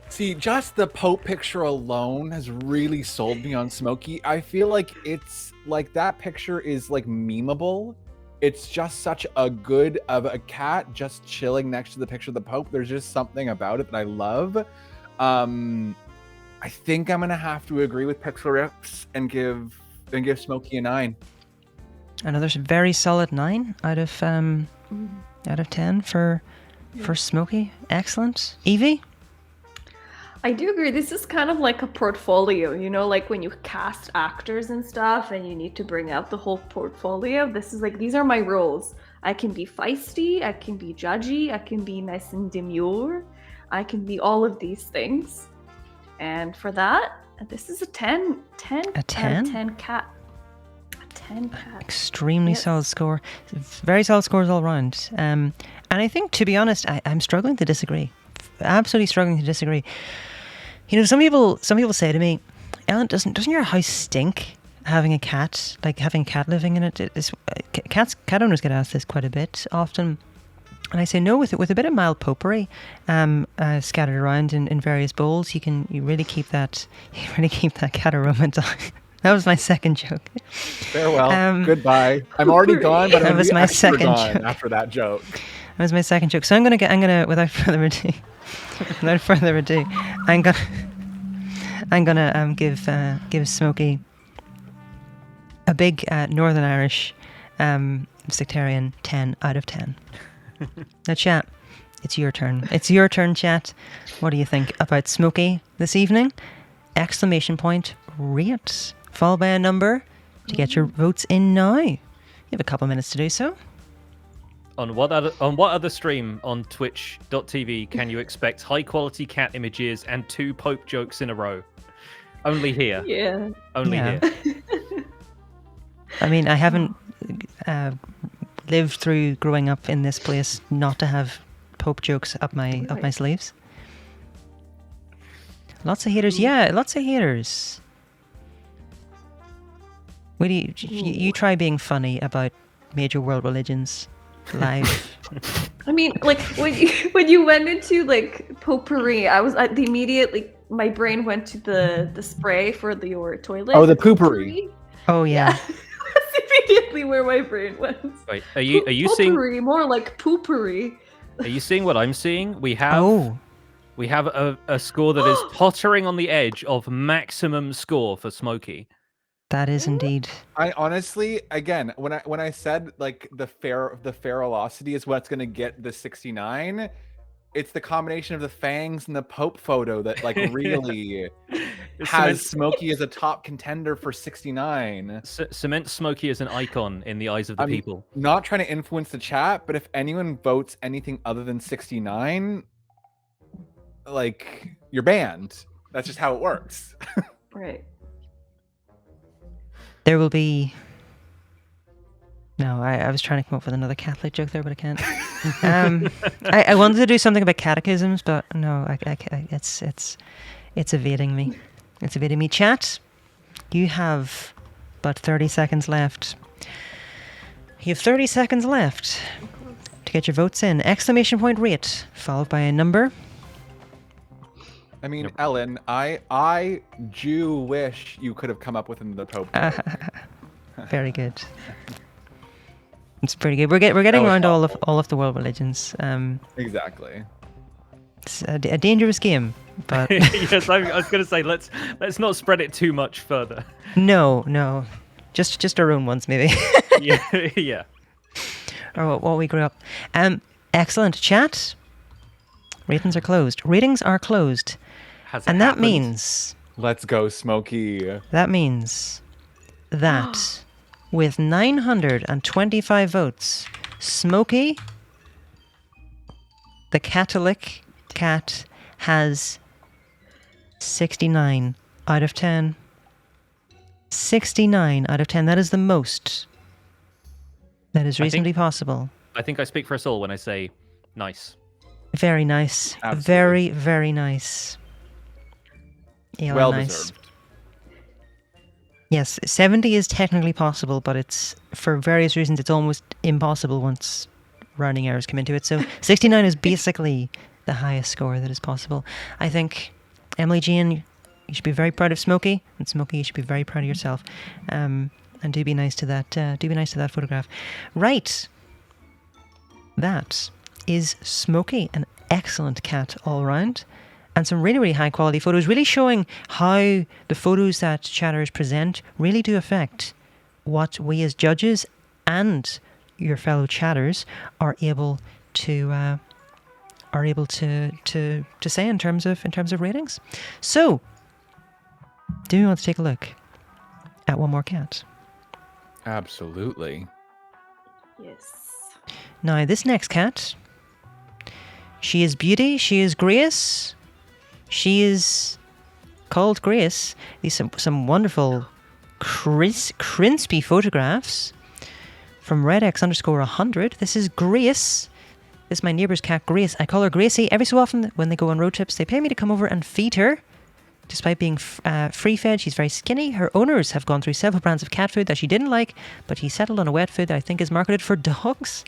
See, just the Pope picture alone has really sold me on Smokey. I feel like it's like that picture is like memeable. It's just such a good of a cat just chilling next to the picture of the Pope. There's just something about it that I love. I think I'm gonna have to agree with PixlRiffs and give Smokey a 9. Another very solid 9 out of 10 for Smokey. Excellent. Evie? I do agree. This is kind of like a portfolio, you know, like when you cast actors and stuff and you need to bring out the whole portfolio. This is like, these are my roles. I can be feisty, I can be judgy, I can be nice and demure, I can be all of these things. And for that, this is a 10. A 10? 10 cat. A 10 cat. Extremely solid score. Very solid scores all round. And I think, to be honest, I'm struggling to disagree. Absolutely struggling to disagree. You know, some people say to me, Ellen, doesn't your house stink having a cat, like having a cat living in it? Cat owners get asked this quite a bit often. And I say no, with a bit of mild potpourri scattered around in various bowls, you really keep that cat aroma down. That was my second joke. Farewell. Goodbye. I'm already gone, but that was my second joke after that joke. That was my second joke. So I'm gonna without further ado, I'm gonna give Smokey a big Northern Irish sectarian 10 out of 10. Now, chat, it's your turn. It's your turn, chat. What do you think about Smokey this evening? Exclamation point, rate, followed by a number to get your votes in now. You have a couple of minutes to do so. On what other stream on twitch.tv can you expect high quality cat images and 2 Pope jokes in a row? Only here. Yeah. Only here. I mean, I haven't lived through growing up in this place not to have Pope jokes up my sleeves. Lots of haters. Yeah, lots of haters. What do you try being funny about major world religions live? I mean, like when you went into like potpourri, immediately my brain went to the spray for your toilet. Oh, the poopery. Oh yeah. That's immediately where my brain went. Wait, are you seeing more like poopery? Are you seeing what I'm seeing? We have a score that is tottering on the edge of maximum score for Smokey. That is indeed. I honestly, again, when I said like the feralosity is what's gonna get the 69, it's the combination of the fangs and the Pope photo that like really has Smokey as a top contender for 69. Cement Smokey as an icon in the eyes of the people. Not trying to influence the chat, but if anyone votes anything other than 69, like you're banned. That's just how it works. Right. There will be No, I was trying to come up with another Catholic joke there, but I can't. I wanted to do something about catechisms, but no, it's evading me. It's evading me. Chat, you have but 30 seconds left. You have 30 seconds left to get your votes in. Exclamation point rate, followed by a number. I mean, Ellen, I do wish you could have come up with the Pope. Very good. It's pretty good. We're getting around all of the world religions. Exactly. It's a dangerous game, but Yes, I was going to say let's not spread it too much further. no, just our own ones maybe, Yeah. or what we grew up. Excellent. Chat. Ratings are closed. Ratings are closed, Has it and that happened? means Let's go, Smokey. that with 925 votes, Smokey, the Catholic cat, has 69 out of 10. 69 out of 10. That is the most that is reasonably possible. I think I speak for us all when I say nice. Very nice. Absolutely. Very, very nice. Yeah, Well nice. deserved. Yes, 70 is technically possible, but it's, for various reasons, it's almost impossible once rounding errors come into it. So 69 is basically the highest score that is possible. I think, Emily Jean, you should be very proud of Smokey, and Smokey, you should be very proud of yourself. And do be nice to that. Do be nice to that photograph. Right. That is Smokey, an excellent cat all round. And some really, really high quality photos, really showing how the photos that chatters present really do affect what we as judges and your fellow chatters are able to say in terms of ratings. So, do you want to take a look at one more cat? Absolutely. Yes. Now, this next cat, she is Beauty, she is Grace. She is called Grace. These some wonderful crispy photographs from redx_100. This is Grace. This is my neighbour's cat, Grace. I call her Gracie. Every so often when they go on road trips, they pay me to come over and feed her. Despite being free-fed, she's very skinny. Her owners have gone through several brands of cat food that she didn't like, but he settled on a wet food that I think is marketed for dogs.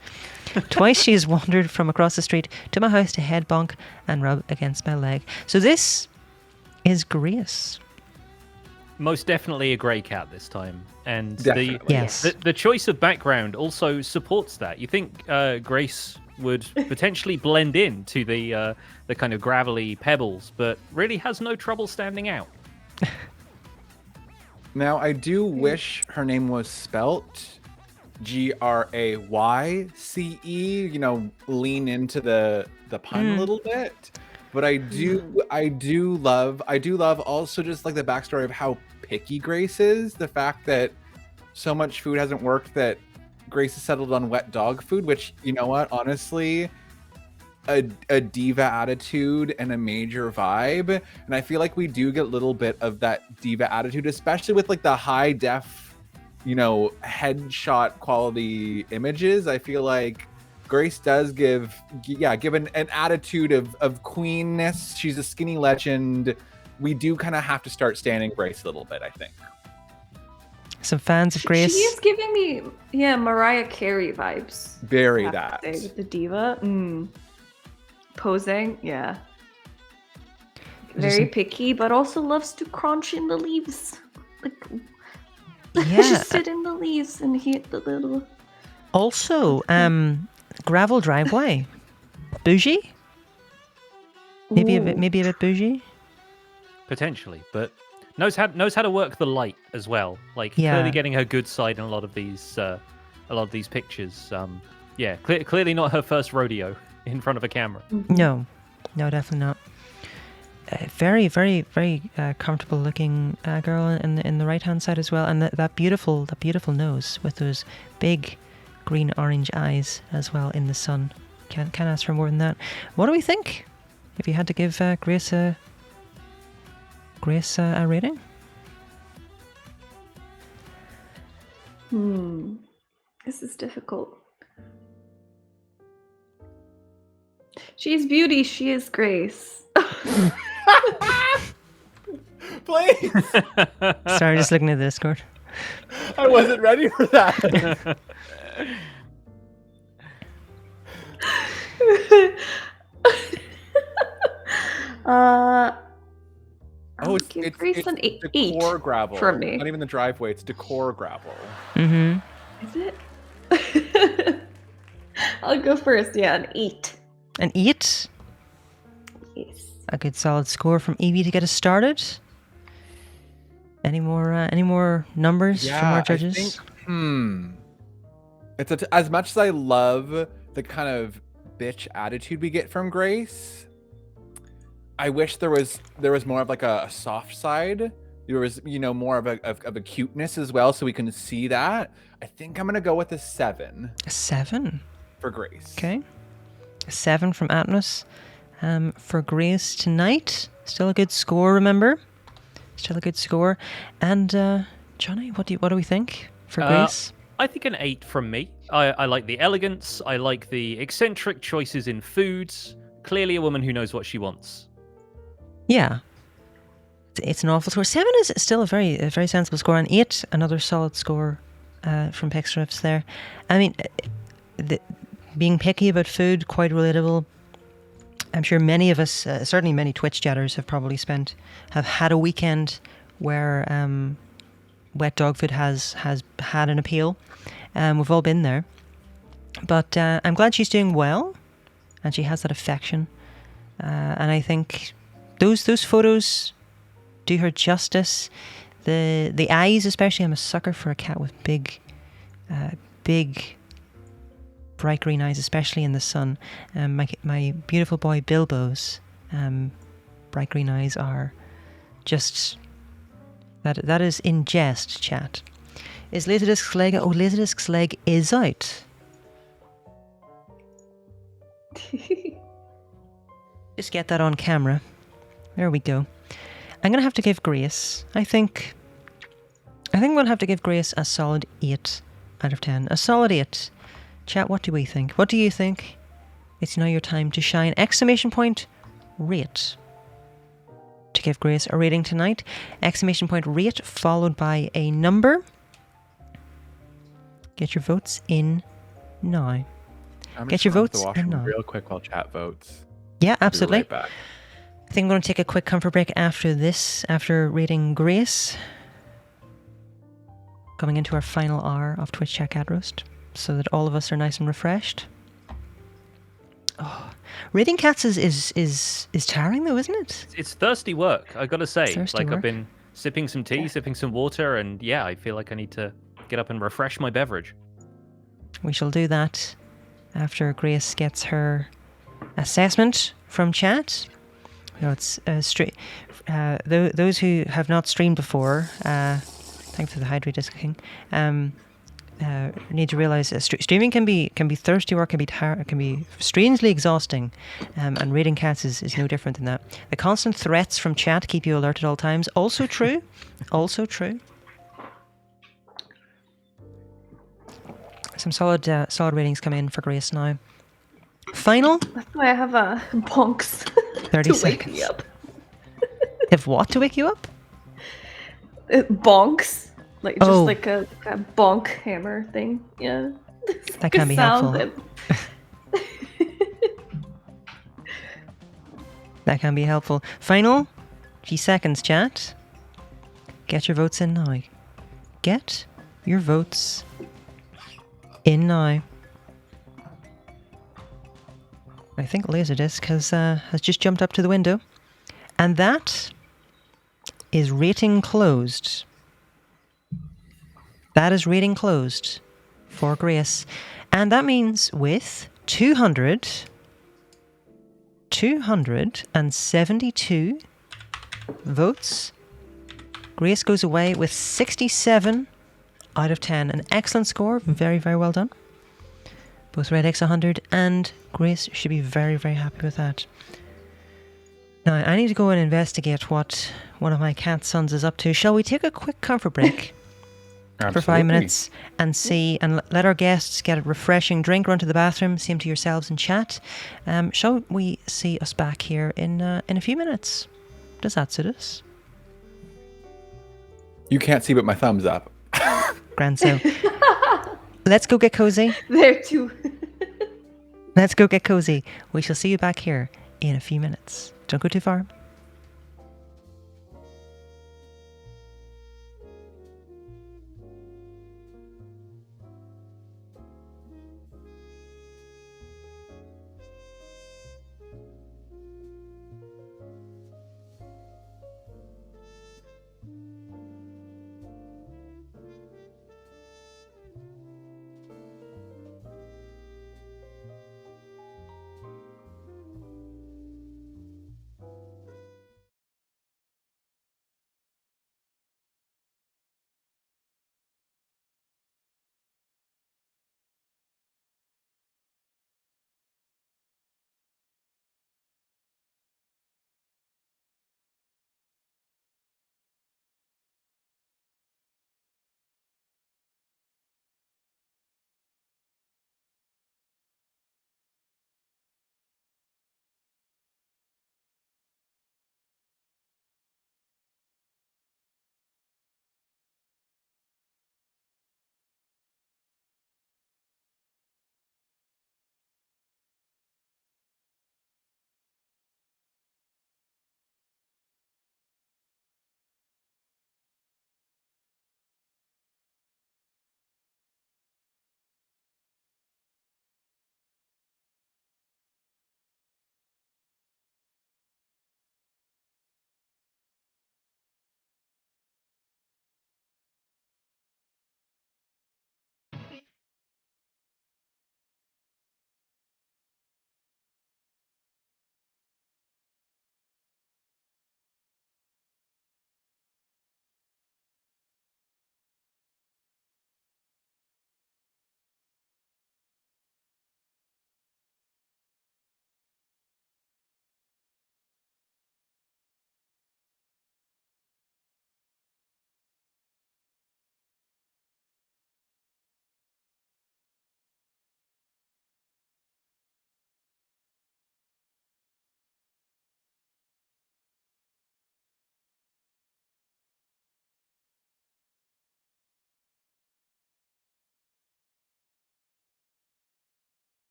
Twice she has wandered from across the street to my house to head bonk and rub against my leg. So this is Grace. Most definitely a grey cat this time, and Definitely. Yes. the choice of background also supports that. You think Grace would potentially blend in to the kind of gravelly pebbles, but really has no trouble standing out. Now, I do wish her name was spelt Grayce. You know, lean into the pun a little bit. But I do love also just like the backstory of how picky Grace is. The fact that so much food hasn't worked that Grace has settled on wet dog food, which, you know what, honestly, a diva attitude and a major vibe. And I feel like we do get a little bit of that diva attitude, especially with like the high def, you know, headshot quality images. I feel like Grace does give an attitude of queenness. She's a skinny legend. We do kind of have to start standing Grace a little bit, I think. Some fans of Grace. She is giving me, Mariah Carey vibes. Very I have that. to say, with the diva. Posing, yeah. Very picky, but also loves to crunch in the leaves. Like, Yeah. just sit in the leaves and hit the little... Also, gravel driveway. Bougie? Maybe a bit bougie? Potentially, but knows how to work the light as well. Like clearly getting her good side in a lot of these pictures. Clearly not her first rodeo in front of a camera. No, definitely not. Very, very, very comfortable looking girl in the right hand side as well, and that beautiful nose with those big green orange eyes as well in the sun. Can't ask for more than that. What do we think? If you had to give Grace a rating? This is difficult. She is beauty, she is grace. Please. Sorry, just looking at the Discord. I wasn't ready for that. Oh, it's Grace an decor gravel for me. Not even the driveway, it's decor gravel. Mm-hmm. Is it? I'll go first. Yeah, an 8. An 8. Yes. A good solid score from Evie to get us started. Any more numbers from our judges? I think, it's as much as I love the kind of bitch attitude we get from Grace, I wish there was more of like a soft side. There was, more of a cuteness as well, so we can see that. I think I'm gonna go with a 7. A 7 for Grace. Okay. A 7 from Atmos. For Grace tonight, still a good score. Remember, still a good score. And Johnny, what do we think for Grace? I think an 8 from me. I like the elegance. I like the eccentric choices in foods. Clearly a woman who knows what she wants. Yeah. It's an awful score. 7 is still a very sensible score. And 8, another solid score from PixlRiffs there. I mean, being picky about food, quite relatable. I'm sure many of us, certainly many Twitch chatters, have had a weekend where wet dog food has had an appeal. We've all been there. But I'm glad she's doing well, and she has that affection. And I think those photos do her justice. The eyes, especially. I'm a sucker for a cat with big, bright green eyes, especially in the sun. My beautiful boy Bilbo's bright green eyes are just that is in jest, chat. Is Laserdisc's leg? Oh, Laserdisc's leg is out. Just get that on camera. There we go. I'm gonna have to give Grace. I think I'm gonna have to give Grace a solid 8 out of 10. A solid 8. Chat, what do we think? What do you think? It's now your time to shine. Exclamation point, rate. To give Grace a rating tonight. Exclamation point, rate, followed by a number. Get your votes in now. Get your votes in now. Real quick while chat votes. Yeah, absolutely. Right back. I think I'm going to take a quick comfort break after this, after rating Grace. Coming into our final hour of Twitch Chat Cat Roast, so that all of us are nice and refreshed. Oh, rating cats is tiring though, isn't it? It's thirsty work, I gotta say. Thirsty work. I've been sipping some tea, sipping some water, and yeah, I feel like I need to get up and refresh my beverage. We shall do that after Grace gets her assessment from chat. You know, it's those who have not streamed before. Thanks for the Hydrate Disc King. Need to realize streaming can be thirsty work, can be strangely exhausting, and rating cats is no different than that. The constant threats from chat keep you alert at all times. Also true. Also true. Some solid ratings come in for Grace now. Final. That's why I have a bonks 30 to wake seconds. me up. Have what to wake you up? Bonks. Like just Oh. like a bonk hammer thing. Yeah. That can be helpful. That can be helpful. Final few seconds, chat. Get your votes in now. Get your votes in now. I think Laserdisc has just jumped up to the window, and that is rating closed. That is rating closed for Grace, and that means with 272 votes, Grace goes away with 67 out of 10. An excellent score. Very, very well done. Both Red X 100 and Grace should be very, very happy with that. Now, I need to go and investigate what one of my cat sons is up to. Shall we take a quick comfort break? for 5 minutes and see and let our guests get a refreshing drink, run to the bathroom, same to yourselves and chat. Shall we see us back here in a few minutes? Does that suit us? You can't see, but my thumbs up. Grand, so let's go get cozy. There too. Let's go get cozy. We shall see you back here in a few minutes. Don't go too far.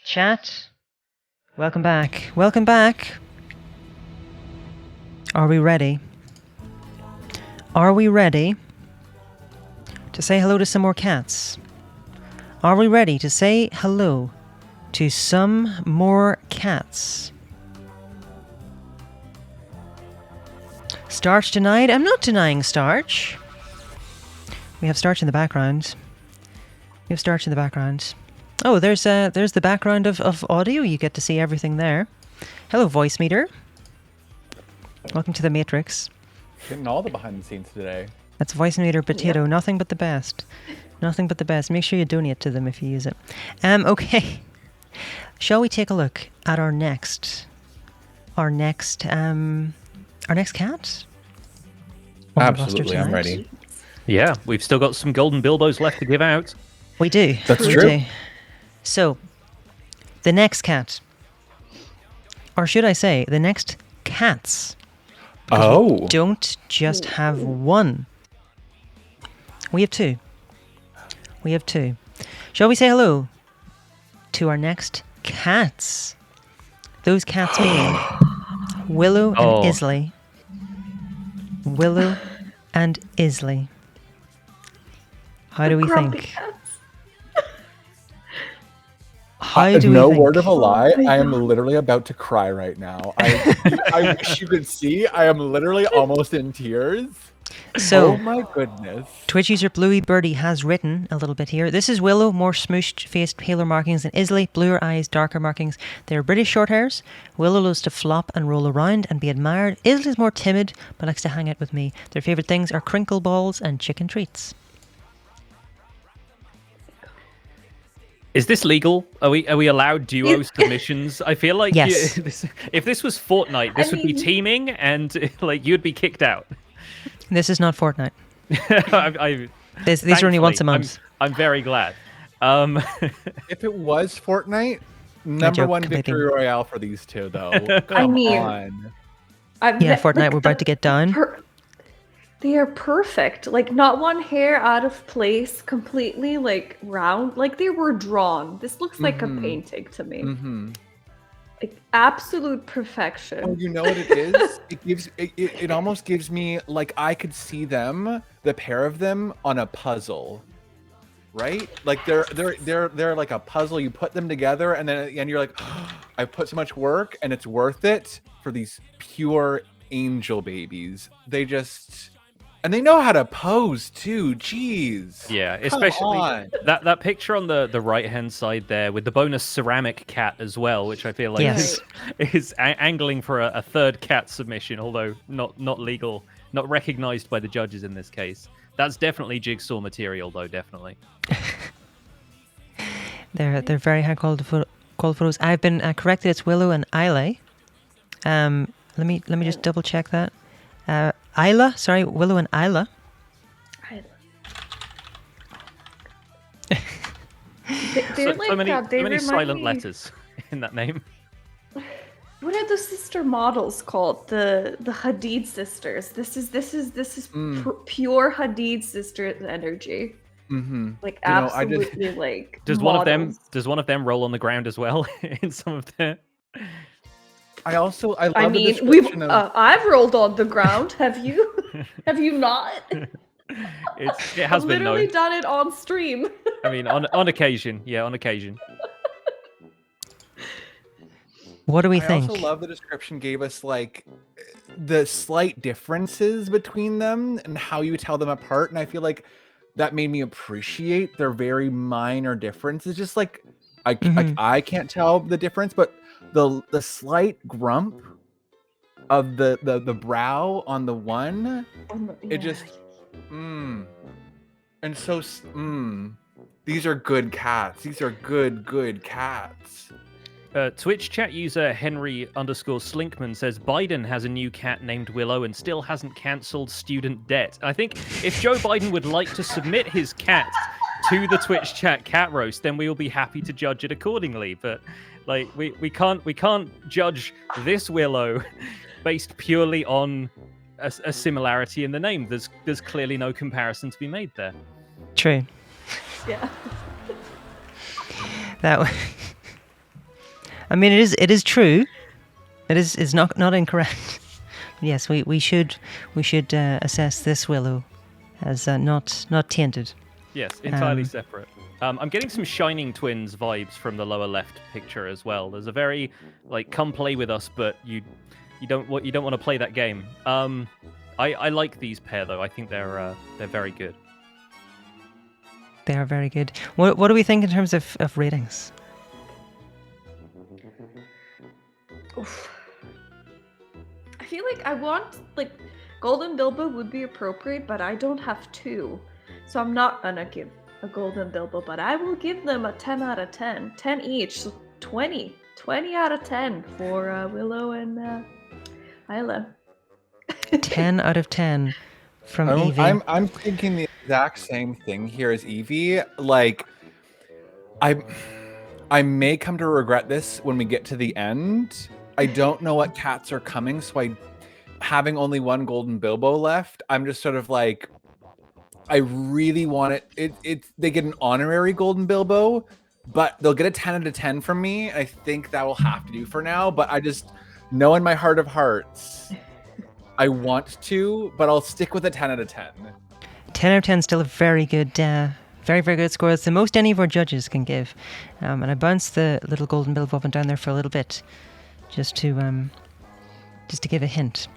Chat. Welcome back. Welcome back. Are we ready? Are we ready to say hello to some more cats? Are we ready to say hello to some more cats? Starch denied? I'm not denying Starch. We have Starch in the background. We have Starch in the background. Oh, there's the background of audio. You get to see everything there. Hello, voice meter. Welcome to the Matrix. Getting all the behind the scenes today. That's voice meter potato. Nothing but the best. Nothing but the best. Make sure you donate to them if you use it. Okay. Shall we take a look at our next cat? Oh, Absolutely, I'm ready. Yeah, we've still got some golden bilbos left to give out. We do. That's we true. Do. So, the next cat, or should I say, the next cats. Oh. Don't just have one. We have two. We have two. Shall we say hello to our next cats? Those cats being Willow and Isley. Willow and Isley. How do we think? How do we no think? word of a lie, I am literally about to cry right now. I wish you could see. I am literally almost in tears. So, oh my goodness. Twitch user Bluey Birdie has written a little bit here. This is Willow, more smooshed faced, paler markings than Isley, bluer eyes, darker markings. They are British short hairs. Willow loves to flop and roll around and be admired. Isley's more timid, but likes to hang out with me. Their favourite things are crinkle balls and chicken treats. Is this legal? Are we allowed duo submissions? I feel like yes. If this was Fortnite, this would be teaming, and like you'd be kicked out. This is not Fortnite. These are only once a month. I'm very glad. If it was Fortnite, number one victory royale for these two, though. Come on. Fortnite, we're about to get down. They are perfect. Like, not one hair out of place, completely, like, round. Like, they were drawn. This looks like a painting to me. Like, absolute perfection. Oh, you know what it is? It almost gives me, like, I could see them, the pair of them, on a puzzle. Right? Like, they're like a puzzle. You put them together, and then at the end you're like, oh, I've put so much work, and it's worth it for these pure angel babies. They just... And they know how to pose too. Jeez. Yeah, especially that picture on the right hand side there with the bonus ceramic cat as well, which I feel like is angling for a third cat submission, although not legal, not recognized by the judges in this case. That's definitely jigsaw material, though. Definitely. They're very high quality photos. I've been corrected. It's Willow and Isley. Let me just double check that. Isla, sorry, Willow and Isla. They're so many silent letters in that name. What are the sister models called? The Hadid sisters. This is pure Hadid sisters energy. Like, absolutely, like. Does models. one of them roll on the ground as well in some of the? I love the description I've rolled on the ground. Have you? Have you not? It has been literally done it on stream. I mean, on occasion. Yeah, on occasion. What do we think? I also love the description gave us, like, the slight differences between them and how you tell them apart. And I feel like that made me appreciate their very minor differences. Just like, I can't tell the difference, but the slight grump of the brow on the one, it just and so these are good cats. These are good cats. Twitch chat user Henry_Slinkman says Biden has a new cat named Willow and still hasn't cancelled student debt. I think if Joe Biden would like to submit his cat to the Twitch chat cat roast, then we will be happy to judge it accordingly. But like we can't judge this Willow based purely on a similarity in the name. There's clearly no comparison to be made there. True. Yeah. That I mean, it is true. It is not incorrect. Yes, we should assess this willow as not tainted. Yes, entirely separate. I'm getting some Shining Twins vibes from the lower left picture as well. There's a very like, come play with us, but you don't want to play that game. I like these pair though. I think they're very good. They are very good. What do we think in terms of ratings? Oof. I feel like I want, like, Golden Bilbo would be appropriate, but I don't have 2. So I'm not gonna give a Golden Bilbo, but I will give them a 10 out of 10. 10 each, so 20. 20 out of 10 for Willow and Isla. 10 out of 10 from Evie. I'm thinking the exact same thing here as Evie. Like, I may come to regret this when we get to the end. I don't know what cats are coming, so having only one Golden Bilbo left, I'm just sort of like, I really want it. They get an honorary Golden Bilbo, but they'll get a 10 out of 10 from me. I think that will have to do for now, but I just know in my heart of hearts, I want to, but I'll stick with a 10 out of 10. 10 out of 10 is still a very good, very, very good score. It's the most any of our judges can give. And I bounced the little Golden Bilbo up and down there for a little bit, just to give a hint.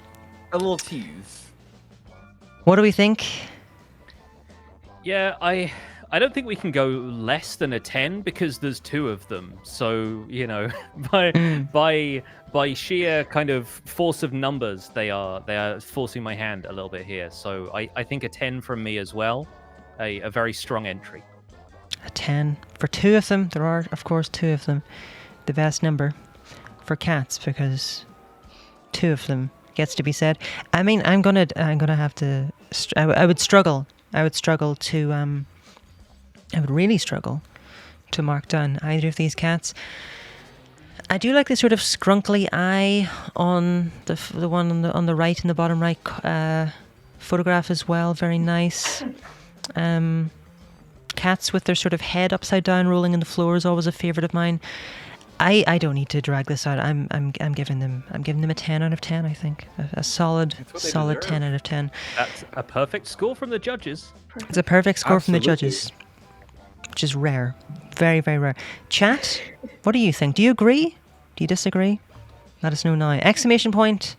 A little tease. What do we think? Yeah, I don't think we can go less than a 10 because there's 2 of them. So, you know, by sheer kind of force of numbers, they are forcing my hand a little bit here. So I think a 10 from me as well. A very strong entry. A 10 for 2 of them. There are, of course, 2 of them. The best number for cats because 2 of them gets to be said. I mean, I'm gonna have to. I would struggle. I would really struggle to mark down either of these cats. I do like the sort of scrunkly eye on the one on the right, in the bottom right photograph as well. Very nice. Cats with their sort of head upside down, rolling on the floor is always a favourite of mine. I don't need to drag this out. I'm giving them a 10 out of 10. I think a solid 10 out of 10. That's a perfect score from the judges. It's a perfect score from the Absolutely. judges, which is rare, very, very rare. Chat, what do you think? Do you agree? Do you disagree? Let us know now. Exclamation point,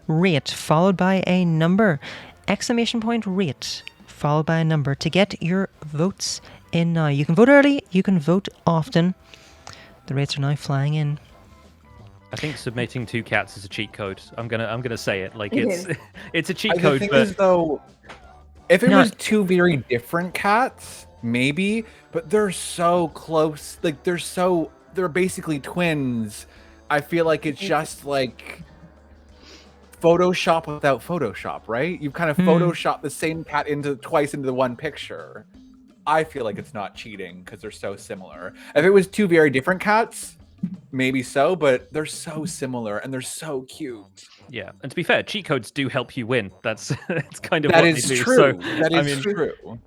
rate, followed by a number. Exclamation point, rate, followed by a number to get your votes in now. You can vote early. You can vote often. The rates are now flying in. I think submitting 2 cats is a cheat code. I'm gonna say it. Like It it's is. it's a cheat The code, thing but is, though, if it No. was 2 very different cats, maybe, but they're so close. Like they're basically twins. I feel like it's just like Photoshop without Photoshop, right? You've kind of Photoshopped the same cat twice into the one picture. I feel like it's not cheating because they're so similar. If it was 2 very different cats, maybe so, but they're so similar and they're so cute. yeah. And to be fair, cheat codes do help you win. That's kind of That what is they do. true. So, That is I mean, true.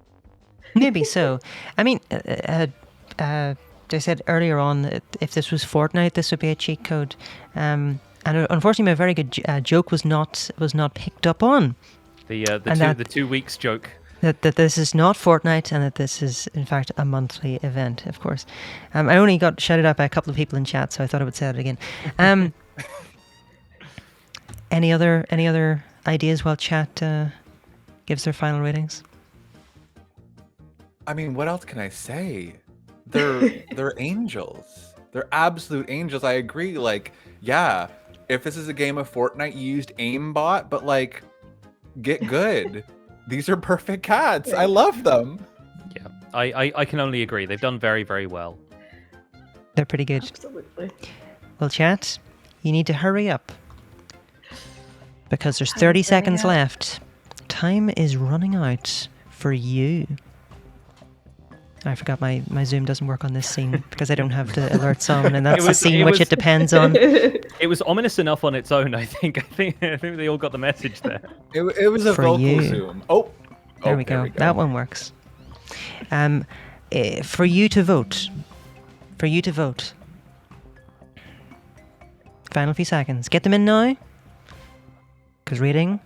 Maybe so. I mean, I said earlier on that if this was Fortnite, this would be a cheat code. And unfortunately, my very good joke was not picked up on. the 2 weeks joke. That this is not Fortnite and that this is in fact a monthly event. Of course, I only got shouted out by a couple of people in chat, so I thought I would say it again. Any other ideas while chat gives their final ratings? I mean, what else can I say? They're angels. They're absolute angels. I agree. Like, yeah, if this is a game of Fortnite, you used aimbot, but like, get good. These are perfect cats. I love them. Yeah, I can only agree. They've done very, very well. They're pretty good. Absolutely. Well, chat, you need to hurry up because there's Time's 30 running seconds out. left. Time is running out for you. I forgot my Zoom doesn't work on this scene because I don't have the alerts on, and that's the scene which it depends on. It was ominous enough on its own. I think they all got the message there. It was a For vocal you. zoom. Oh, There we go. That one works. For you to vote. Final few seconds. Get them in now. Because rating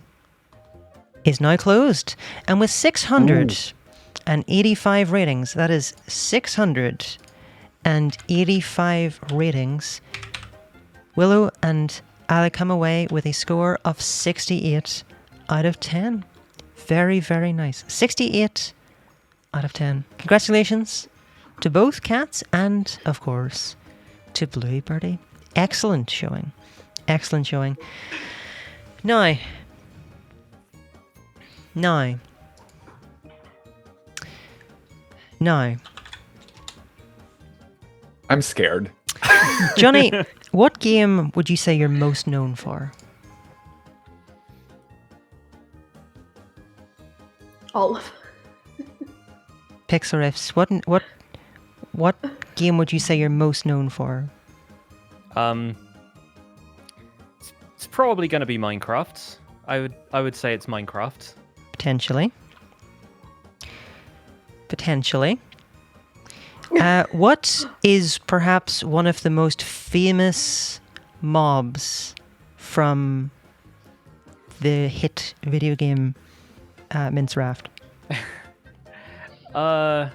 is now closed. And with 685 ratings, that is 685 ratings, Willow and Alec come away with a score of 68 out of 10. Very, very nice. 68 out of 10. Congratulations to both cats and, of course, to Bluey Birdie. Excellent showing. Excellent showing. Now. I'm scared. Johnny, what game would you say you're most known for? All of PixlRiffs. What game would you say you're most known for? It's probably going to be Minecraft. I would say it's Minecraft. Potentially. What is perhaps one of the most famous mobs from the hit video game Mince Raft? There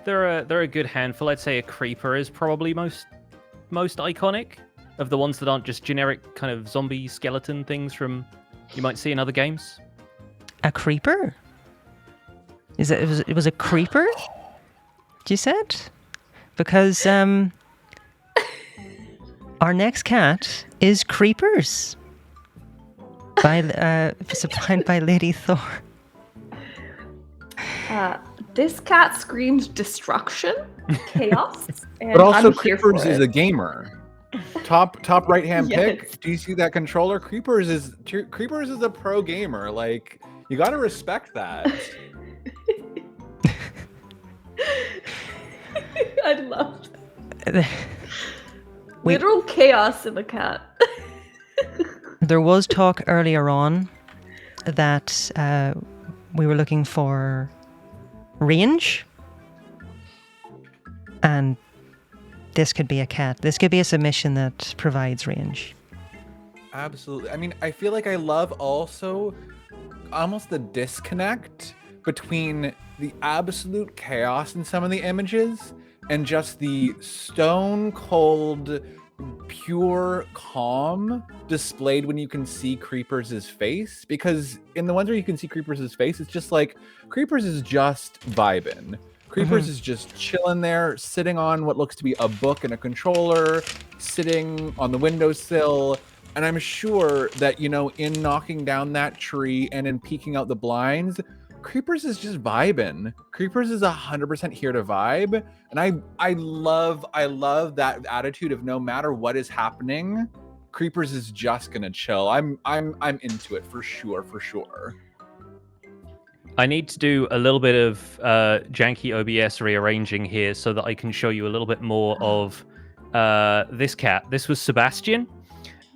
are a good handful. I'd say a creeper is probably most iconic of the ones that aren't just generic kind of zombie skeleton things from you might see in other games. A creeper? It was a creeper? You said? Because our next cat is Creepers, supplied by Lady Thor. This cat screams destruction, chaos, and But also, I'm here for Creepers is it. a gamer. Top right hand Yes. pick. Do you see that controller? Creepers is a pro gamer. Like, you got to respect that. I love that. Literal chaos in the cat. There was talk earlier on that we were looking for range, and this could be a cat. This could be a submission that provides range. Absolutely. I mean, I feel like I love also almost the disconnect between the absolute chaos in some of the images and just the stone cold, pure calm displayed when you can see Creepers' face. Because in the ones where you can see Creepers' face, it's just like Creepers is just vibing. Creepers is just chilling there, sitting on what looks to be a book and a controller, sitting on the windowsill. And I'm sure that, you know, in knocking down that tree and in peeking out the blinds, Creepers is just vibing. Creepers is 100% here to vibe. And I love that attitude of no matter what is happening, Creepers is just gonna chill. I'm into it for sure. I need to do a little bit of janky OBS rearranging here so that I can show you a little bit more of this cat. This was Sebastian.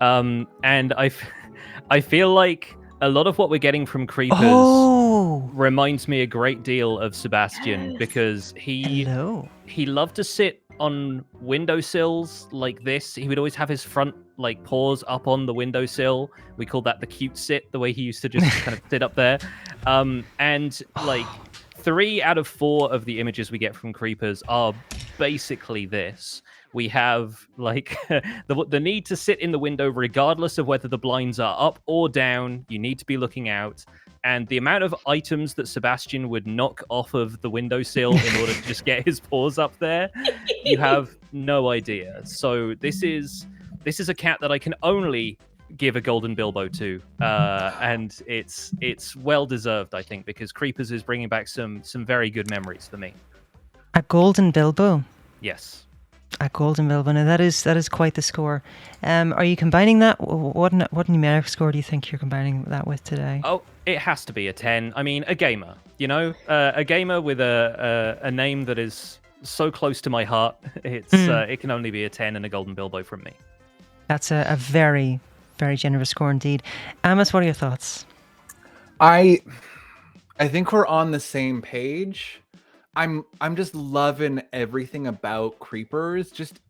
And I feel like a lot of what we're getting from Creepers reminds me a great deal of Sebastian because he loved to sit on windowsills like this. He would always have his front like paws up on the windowsill. We called that the cute sit, the way he used to just kind of sit up there. And like 3 out of 4 of the images we get from Creepers are basically this. We have like the need to sit in the window regardless of whether the blinds are up or down. You need to be looking out. And the amount of items that Sebastian would knock off of the windowsill in order to just get his paws up there, you have no idea. So this is a cat that I can only give a golden Bilbo to, and it's well deserved, I think, because Creepers is bringing back some very good memories for me. A golden Bilbo. Yes. A golden Bilbo. Now that is quite the score. Are you combining that? What numeric score do you think you're combining that with today? Oh, it has to be a 10. I mean, a gamer. You know, a gamer with a name that is so close to my heart. It can only be a 10 and a golden Bilbo from me. That's a very, very generous score indeed. Amos, what are your thoughts? I think we're on the same page. I'm just loving everything about Creepers, just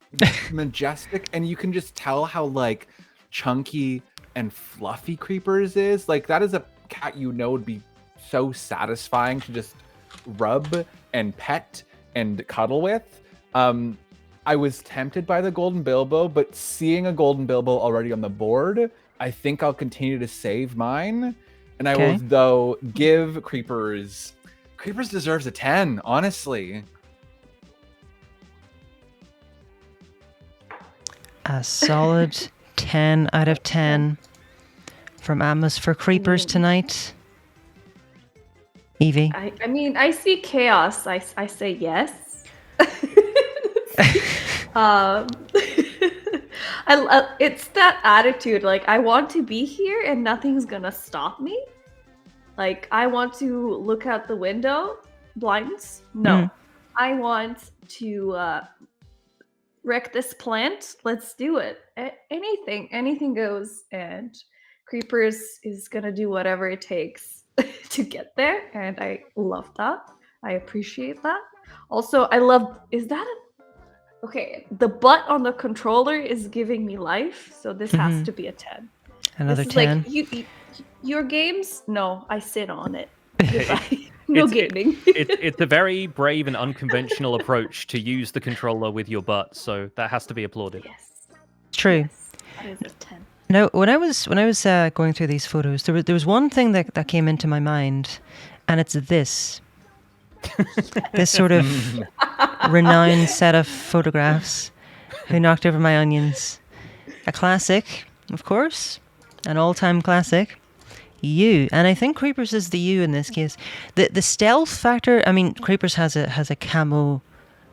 majestic, and you can just tell how like chunky and fluffy Creepers is. Like, that is a cat would be so satisfying to just rub and pet and cuddle with. I was tempted by the Golden Bilbo, but seeing a Golden Bilbo already on the board, I think I'll continue to save mine. And I will, though, give Creepers deserves a 10, honestly. A solid 10 out of 10 from Atmos for Creepers tonight. Evie? I mean, I see chaos. I say yes. It's that attitude. Like, I want to be here and nothing's gonna stop me. Like, I want to look out the window. Blinds? No. I want to wreck this plant. Let's do it. Anything goes. And Creepers is gonna do whatever it takes to get there. And I love that. I appreciate that. Also, I love, okay, the butt on the controller is giving me life, so this has to be a 10. Another this 10. Like, your games? No, I sit on it. No gaming. It's a very brave and unconventional approach to use the controller with your butt, so that has to be applauded. Yes. True. Yes, that is a 10. Now, when I was going through these photos, there was one thing that came into my mind, and it's this. This sort of renowned set of photographs who knocked over my onions. A classic, of course, an all-time classic. You, and I think Creepers is the you in this case. The stealth factor. I mean, Creepers has a camo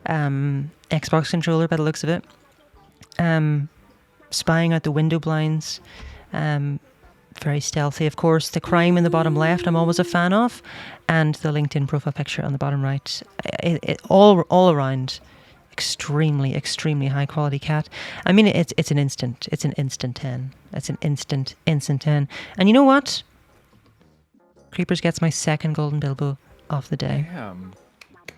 Xbox controller by the looks of it. Spying out the window blinds. Very stealthy, of course. The crime in the bottom left, I'm always a fan of, and the LinkedIn profile picture on the bottom right. It all around, extremely high quality cat. I mean, it's an instant 10. It's an instant 10. And you know what? Creepers gets my second Golden Bilbo of the day. Damn. I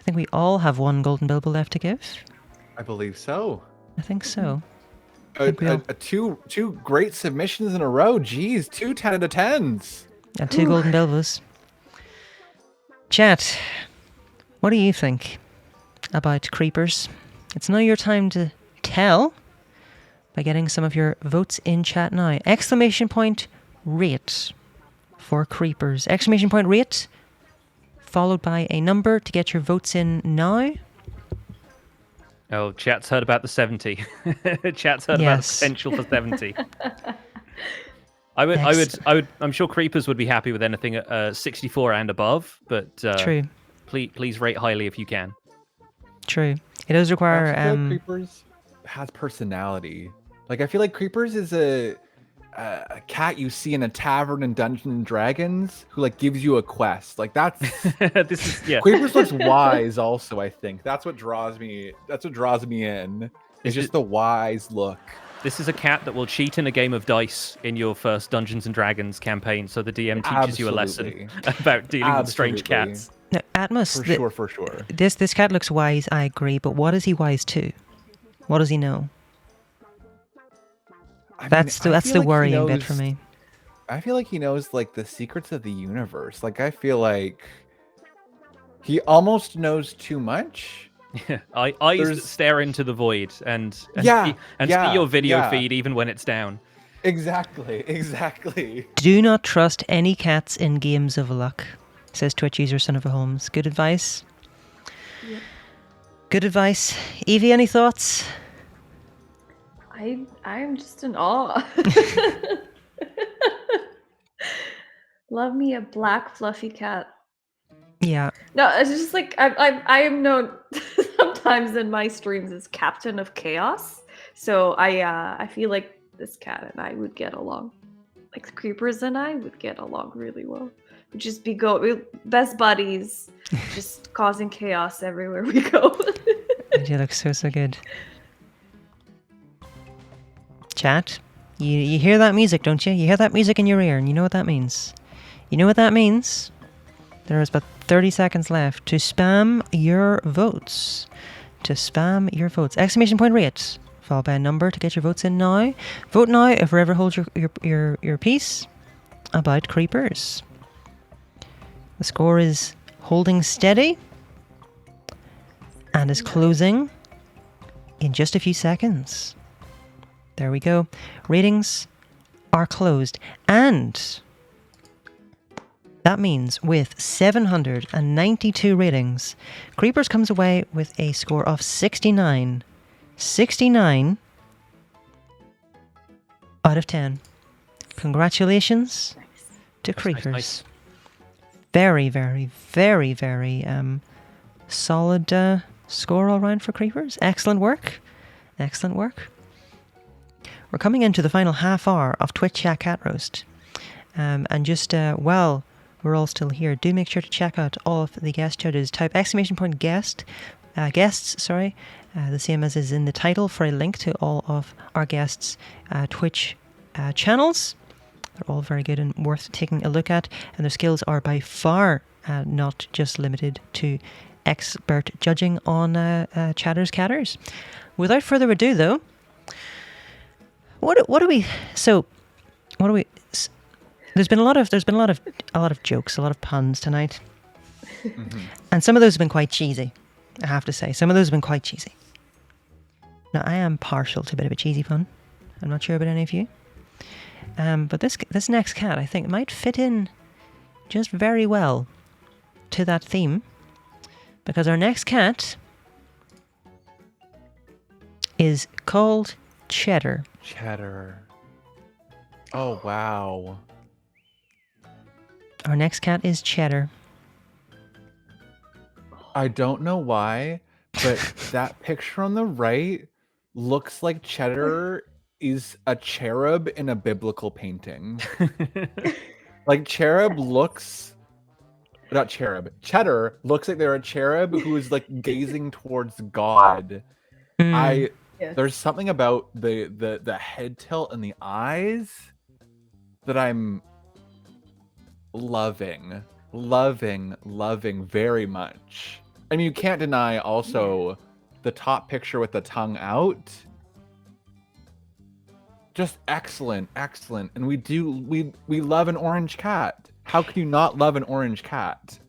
think we all have one Golden Bilbo left to give. I believe so. I think so. Two great submissions in a row. Jeez, 2 10 out of 10s. And 2 Golden Bilbos. Chat, what do you think about Creepers? It's now your time to tell by getting some of your votes in chat now. Exclamation point rate for Creepers. Exclamation point rate followed by a number to get your votes in now. Oh, chat's heard about the 70. Chat's heard about the potential for 70. I'm sure Creepers would be happy with anything at 64 and above, but True. Please rate highly if you can. True. It does require I feel like Creepers has personality. Like, I feel like Creepers is a cat you see in a tavern in Dungeons and Dragons who like gives you a quest. Like, that's Creepers looks wise also, I think. That's what draws me in. It's just the wise look. This is a cat that will cheat in a game of dice in your first Dungeons and Dragons campaign, so the DM teaches you a lesson about dealing with strange cats. No, Atmos, For sure. This cat looks wise, I agree, but what is he wise to? What does he know? That's the worrying bit for me. I feel like he knows like the secrets of the universe. Like, I feel like he almost knows too much. Yeah, eyes that stare into the void and see your video feed even when it's down. Exactly. Do not trust any cats in games of luck, says Twitch user Son of a Holmes. Good advice. Yep. Good advice. Evie, any thoughts? I'm just in awe. Love me a black fluffy cat. Yeah. No, it's just like I am known sometimes in my streams as Captain of Chaos. So I feel like this cat and I would get along. Like, Creepers and I would get along really well. We'd just be best buddies, just causing chaos everywhere we go. You look so good. Chat, you hear that music, don't you? You hear that music in your ear, and you know what that means. You know what that means? There is about 30 seconds left to spam your votes. Exclamation point rate, followed by a number to get your votes in now. Vote now if forever hold your peace about creepers. The score is holding steady and is closing in just a few seconds. There we go. Ratings are closed. And that means with 792 ratings, Creepers comes away with a score of 69. 69 out of 10. Congratulations to Creepers. Nice. Very, very, very, very solid score all round for Creepers. Excellent work. Excellent work. We're coming into the final half hour of Twitch Chat Cat Roast. And just while we're all still here, do make sure to check out all of the guest judges. Type !guests, the same as is in the title, for a link to all of our guests' Twitch channels. They're all very good and worth taking a look at, and their skills are by far not just limited to expert judging on Chatters Catters. Without further ado, though, what do we? There's been a lot of jokes, a lot of puns tonight, and some of those have been quite cheesy. I have to say, some of those have been quite cheesy. Now, I am partial to a bit of a cheesy pun. I'm not sure about any of you. But this next cat, I think, might fit in just very well to that theme, because our next cat is called Cheddar. Cheddar. Oh, wow. Our next cat is Cheddar. I don't know why, but that picture on the right looks like Cheddar is a cherub in a biblical painting. Like Cheddar looks like they're a cherub who is like gazing towards God. There's something about the head tilt and the eyes that I'm loving very much. I mean, you can't deny also the top picture with the tongue out. Just excellent. And we love an orange cat. How could you not love an orange cat?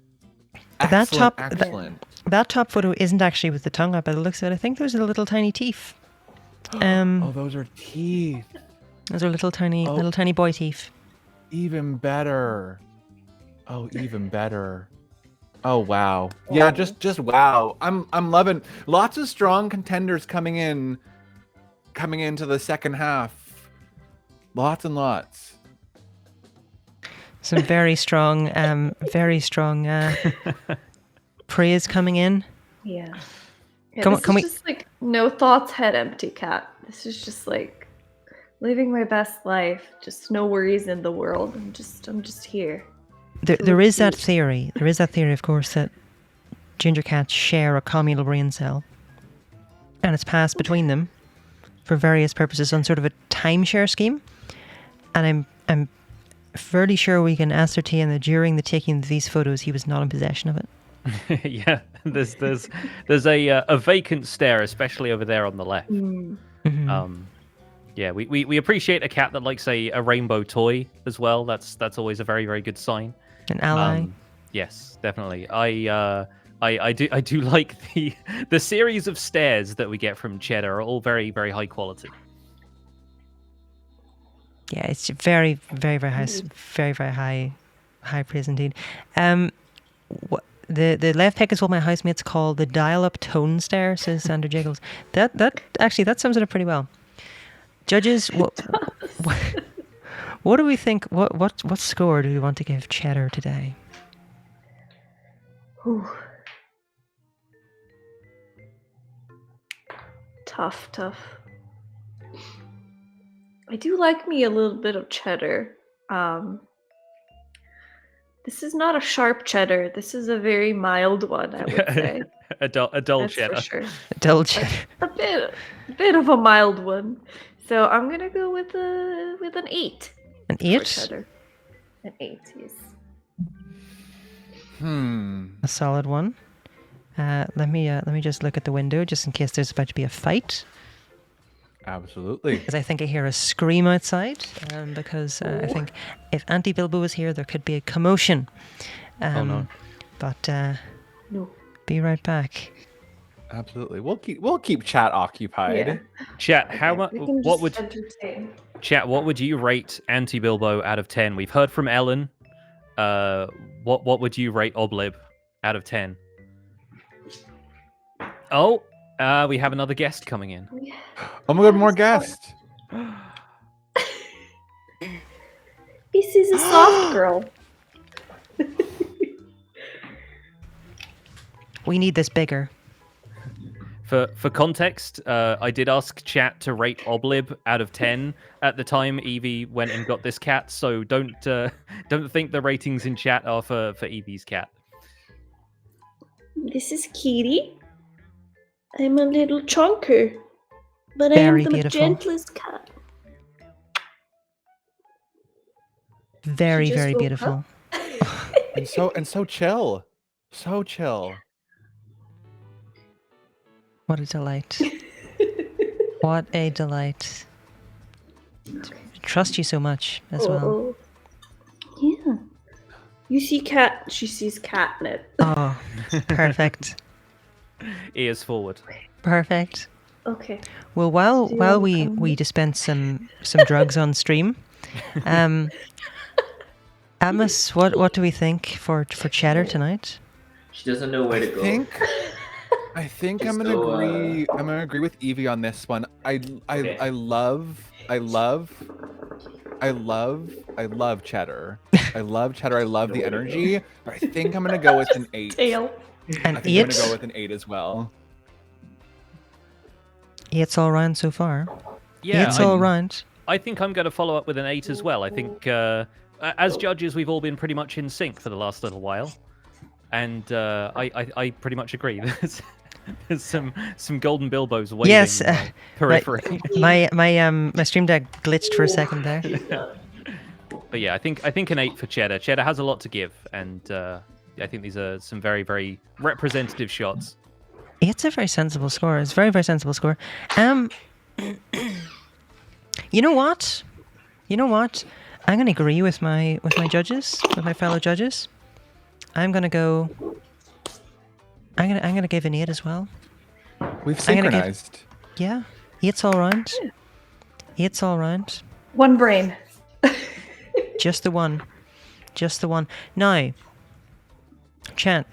Excellent. That top photo isn't actually with the tongue out by the looks of it. I think those are the little tiny teeth. Oh, those are teeth. Those are little tiny boy teeth. Even better. Oh, even better. Oh, wow. Yeah, just wow. I'm loving lots of strong contenders coming into the second half. Lots and lots. Some very strong praise coming in. Yeah. Can we just like no thoughts, head empty cat. This is just like living my best life. Just no worries in the world. I'm just here. There is that theory. There is that theory, of course, that ginger cats share a communal brain cell, and it's passed between them for various purposes on sort of a timeshare scheme. And I'm fairly sure we can ascertain that during the taking of these photos, he was not in possession of it. Yeah, there's a vacant stare, especially over there on the left. Mm-hmm. Yeah, we appreciate a cat that likes a rainbow toy as well. That's always a very, very good sign. An ally. Yes, definitely. I do like the series of stares that we get from Cheddar are all very, very high quality. Yeah, it's very, very, very high, very, very high praise indeed. The left pick is what my housemates call the dial-up tone stare, says Sandra Jiggles. That sums it up pretty well. Judges, what do we think? What score do we want to give Cheddar today? Ooh. Tough. I do like me a little bit of Cheddar. This is not a sharp Cheddar. This is a very mild one, I would say. a dull Cheddar. For sure. A dull Cheddar. A bit of a mild one. So I'm gonna go with an 8. An 8? Cheddar. An 8, yes. A solid one. Let me just look at the window just in case there's about to be a fight. Absolutely. Because I think I hear a scream outside. Because I think if Auntie Bilbo was here, there could be a commotion. Oh no. But No. be right back. Absolutely. We'll keep chat occupied. Yeah. Chat, how much? We can What just would entertain. Chat? What would you rate Auntie Bilbo out of 10? We've heard from Ellen. What would you rate Oblib out of 10? Oh, we have another guest coming in. Oh my god, more guests. This is a soft girl. We need this bigger. For context, I did ask chat to rate Oblib out of 10 at the time Evie went and got this cat, so don't think the ratings in chat are for Evie's cat. This is Kitty. I'm a little chunker, but Very I am the beautiful. gentlest cat. Very, She just very woke beautiful. And so chill. So chill. What a delight. What a delight. Trust you so much as well. Yeah. You see cat, she sees catnip. Oh, perfect. Ears forward. Perfect. Okay. Well, while Do you while want we dispense some drugs on stream, Amos, what do we think for cheddar tonight? She doesn't know where to go. I think Just I'm gonna go, agree. I'm gonna agree with Evie on this one. I love cheddar. I love cheddar. I love the energy. But I think I'm gonna go with an 8. Tail. An I think I'm 8? gonna go with an 8 as well. 8's all round so far. Yeah, 8's all round. I think I'm going to follow up with an 8 as well. I think as judges, we've all been pretty much in sync for the last little while, and I pretty much agree. There's some golden Bilbos waving Yes, in my periphery. My stream deck glitched for a second there. But yeah, I think an 8 for cheddar. Cheddar has a lot to give, and I think these are some very, very representative shots. It's a very sensible score. It's a very, very sensible score. You know what? I'm gonna agree with my judges, with my fellow judges. I'm gonna give an 8 as well. We've I'm gonna give- synchronized. Yeah, 8's all round. 8's all round. One brain. Just the one. Now, chat.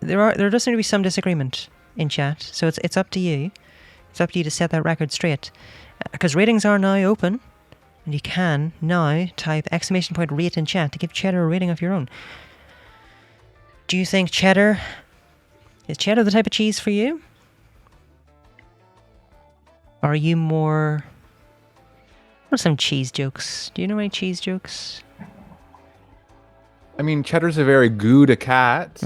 There does seem to be some disagreement in chat, so it's up to you. It's up to you to set that record straight, because ratings are now open, and you can now type !rate in chat to give cheddar a rating of your own. Do you think is cheddar the type of cheese for you? Or are you more... What are some cheese jokes? Do you know any cheese jokes? I mean, cheddar's a very good cat.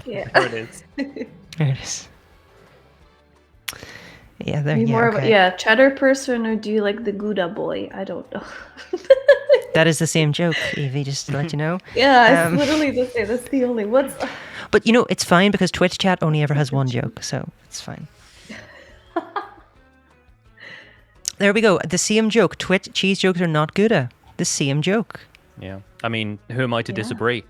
Yeah. There it is. There it is. Yeah, there. Be Yeah, more of okay. a cheddar person, or do you like the Gouda boy? I don't know. That is the same joke, Evie, just to let you know. Yeah, it's literally the same. That's the only. What's But you know, it's fine because Twitch chat only ever has one joke, so it's fine. There we go. The same joke. Twitch cheese jokes are not Gouda. The same joke. Yeah. I mean, who am I to disagree?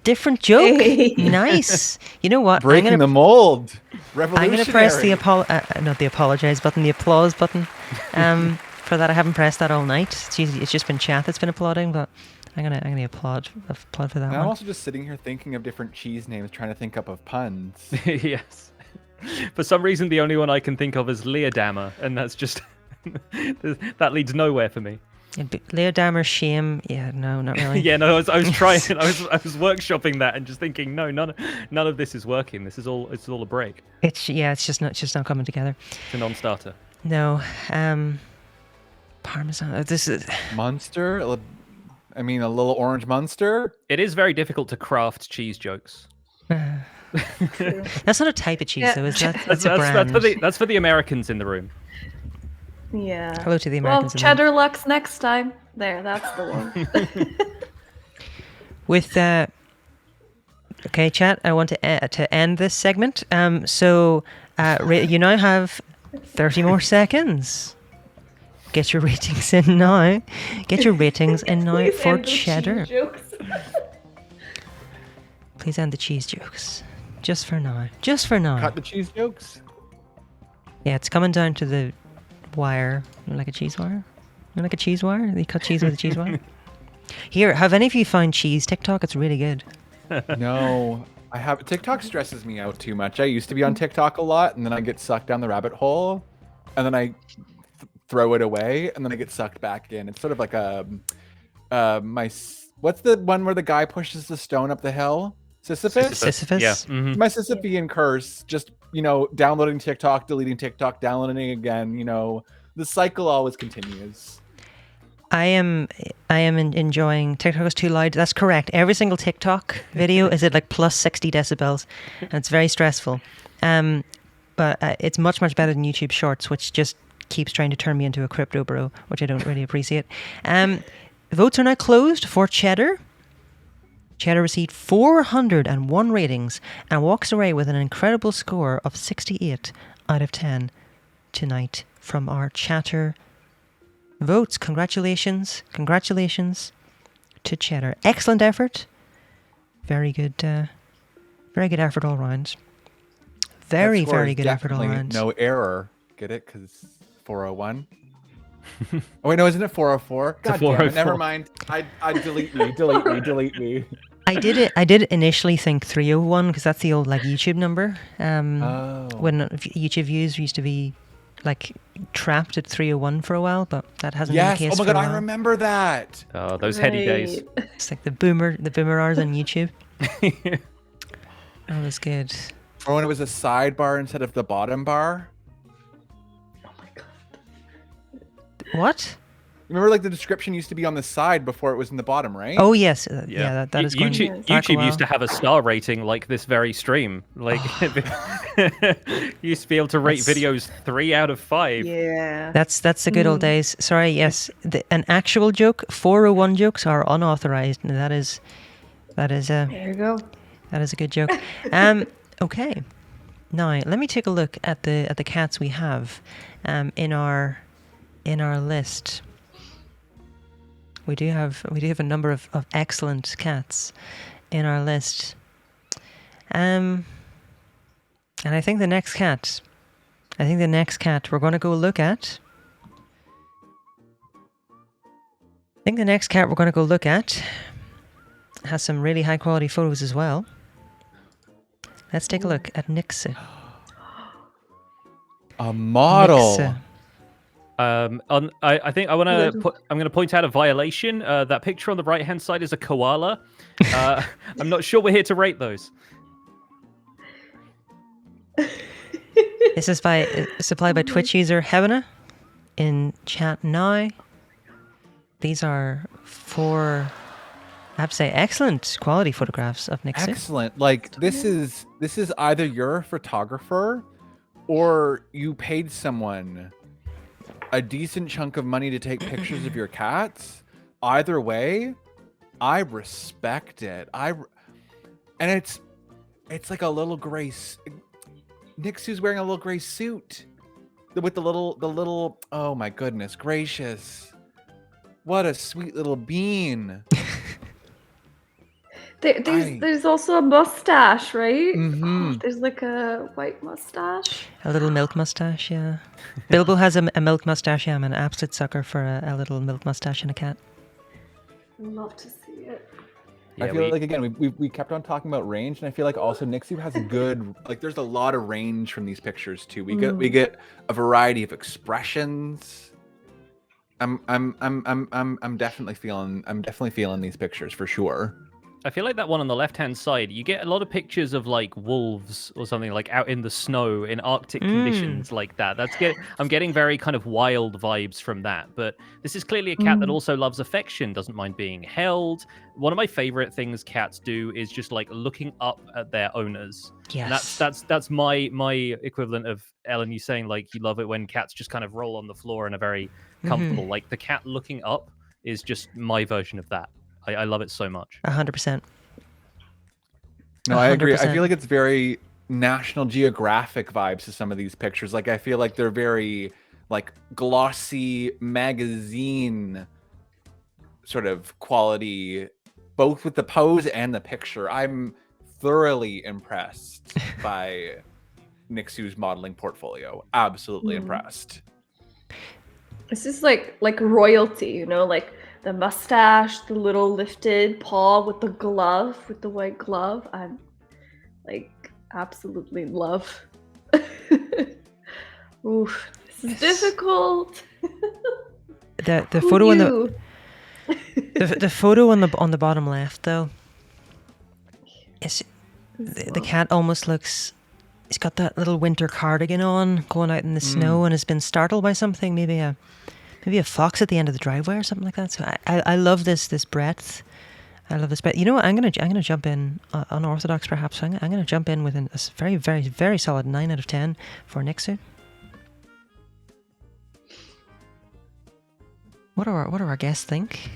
Different joke. Hey. Nice. You know what? Breaking the mold. Revolutionary. I'm going to press the not the apologize button, the applause button. For that, I haven't pressed that all night. It's just been chat that's been applauding, but I'm gonna applaud for that I'm one. also just sitting here thinking of different cheese names, trying to think up of puns. Yes. For some reason, the only one I can think of is Leodammer, and that's just that leads nowhere for me. Leodammer, shame. Yeah, no, not really. Yeah, no, I was trying. I was workshopping that and just thinking, no, none of this is working. It's all a break. It's just not coming together. It's a non-starter. No, Parmesan. This is Munster? I mean, a little orange Munster? It is very difficult to craft cheese jokes. that's not a type of cheese, Yeah. though. Is that? That's a brand. That's for the Americans in the room. Yeah. Hello to the Well, Americans. in cheddar Lux next time. There, that's the one. With okay, chat. I want to end this segment. So you now have 30 more seconds. Get your ratings in now. Get your ratings in now Please for end the cheddar. cheese jokes. Please end the cheese jokes. Just for now. Just for now. Cut the cheese jokes. Yeah, it's coming down to the wire. You like a cheese wire? You like a cheese wire? They cut cheese with a cheese wire? Here, have any of you found cheese TikTok? It's really good. No, I have. TikTok stresses me out too much. I used to be on TikTok a lot, and then I get sucked down the rabbit hole, and then I throw it away, and then I get sucked back in. It's sort of like what's the one where the guy pushes the stone up the hill? Sisyphus? Sisyphus? Yeah. Mhm. My Sisyphean curse, just, downloading TikTok, deleting TikTok, downloading again, the cycle always continues. I am enjoying TikTok is too loud. That's correct. Every single TikTok video is at like plus 60 decibels, and it's very stressful. But it's much better than YouTube Shorts, which just keeps trying to turn me into a crypto bro, which I don't really appreciate. Votes are now closed for Cheddar. Cheddar received 401 ratings and walks away with an incredible score of 68 out of 10 tonight from our chatter votes. Congratulations to Cheddar. Excellent effort. Very good effort all round. Very good effort all round. No error. Get it? Because 401. Oh wait, no, isn't it 404? God damn it, never mind. I delete me. I did initially think 301 because that's the old like YouTube number. When YouTube views used to be like trapped at 301 for a while, but that hasn't been the case. Oh my for god, a while. I remember that. Oh, those heady days. It's like the boomer hours on YouTube. That was good. Or when it was a sidebar instead of the bottom bar. Oh my god. What? Remember, like the description used to be on the side before it was in the bottom, right? Oh yes, yeah. That is going YouTube. back a YouTube used while. to have a star rating like this very stream. Like, you used to be able to rate videos 3 out of 5. Yeah. That's the good old days. Sorry, yes, an actual joke. 401 jokes are unauthorized, and that is There you go. that is a good joke. Okay, now let me take a look at the cats we have in our list. We do have a number of excellent cats in our list. And I think the next cat we're going to go look at. Has some really high quality photos as well. Let's take a look at Nixa. A model. Nixa. I think I'm going to point out a violation. That picture on the right hand side is a koala. I'm not sure we're here to rate those. This is supplied by Twitch user Hebena in chat now. These are 4, I have to say, excellent quality photographs of Nixa. Excellent. Like this is either you're a photographer or you paid someone a decent chunk of money to take pictures of your cats. Either way, I respect it. And it's like a little gray. Nixu's wearing a little gray suit with the little. Oh my goodness gracious! What a sweet little bean. There's also a mustache, right? Mhm. Oh, there's like a white mustache. A little milk mustache, yeah. Bilbo has a milk mustache. Yeah, I'm an absolute sucker for a little milk mustache and a cat. I'd love to see it. I feel like again we kept on talking about range, and I feel like also Nixie has a good there's a lot of range from these pictures too. We get a variety of expressions. I'm definitely feeling these pictures for sure. I feel like that one on the left-hand side, you get a lot of pictures of like wolves or something like out in the snow in Arctic conditions like that. I'm getting very kind of wild vibes from that. But this is clearly a cat that also loves affection, doesn't mind being held. One of my favorite things cats do is just like looking up at their owners. Yes. And that's my equivalent of Ellen, you saying like you love it when cats just kind of roll on the floor and are very comfortable. Like the cat looking up is just my version of that. I love it so much. 100%. No, I agree. I 100%. feel like it's very National Geographic vibes to some of these pictures. Like I feel like they're very like glossy magazine sort of quality, both with the pose and the picture. I'm thoroughly impressed by Nixu's modeling portfolio. Absolutely impressed. This is like royalty, you know, like the mustache, the little lifted paw with the glove, with the white glove. I'm like absolutely in love. Oof, this is difficult. The photo on the photo on the bottom left though, is the cat almost looks. He's got that little winter cardigan on, going out in the snow, and has been startled by something. Maybe a fox at the end of the driveway or something like that. So I love this breadth. I love this breadth. You know what? I'm gonna jump in unorthodox, perhaps. I'm gonna jump in with a very, very, very solid 9 out of 10 for Nixu. What do our guests think?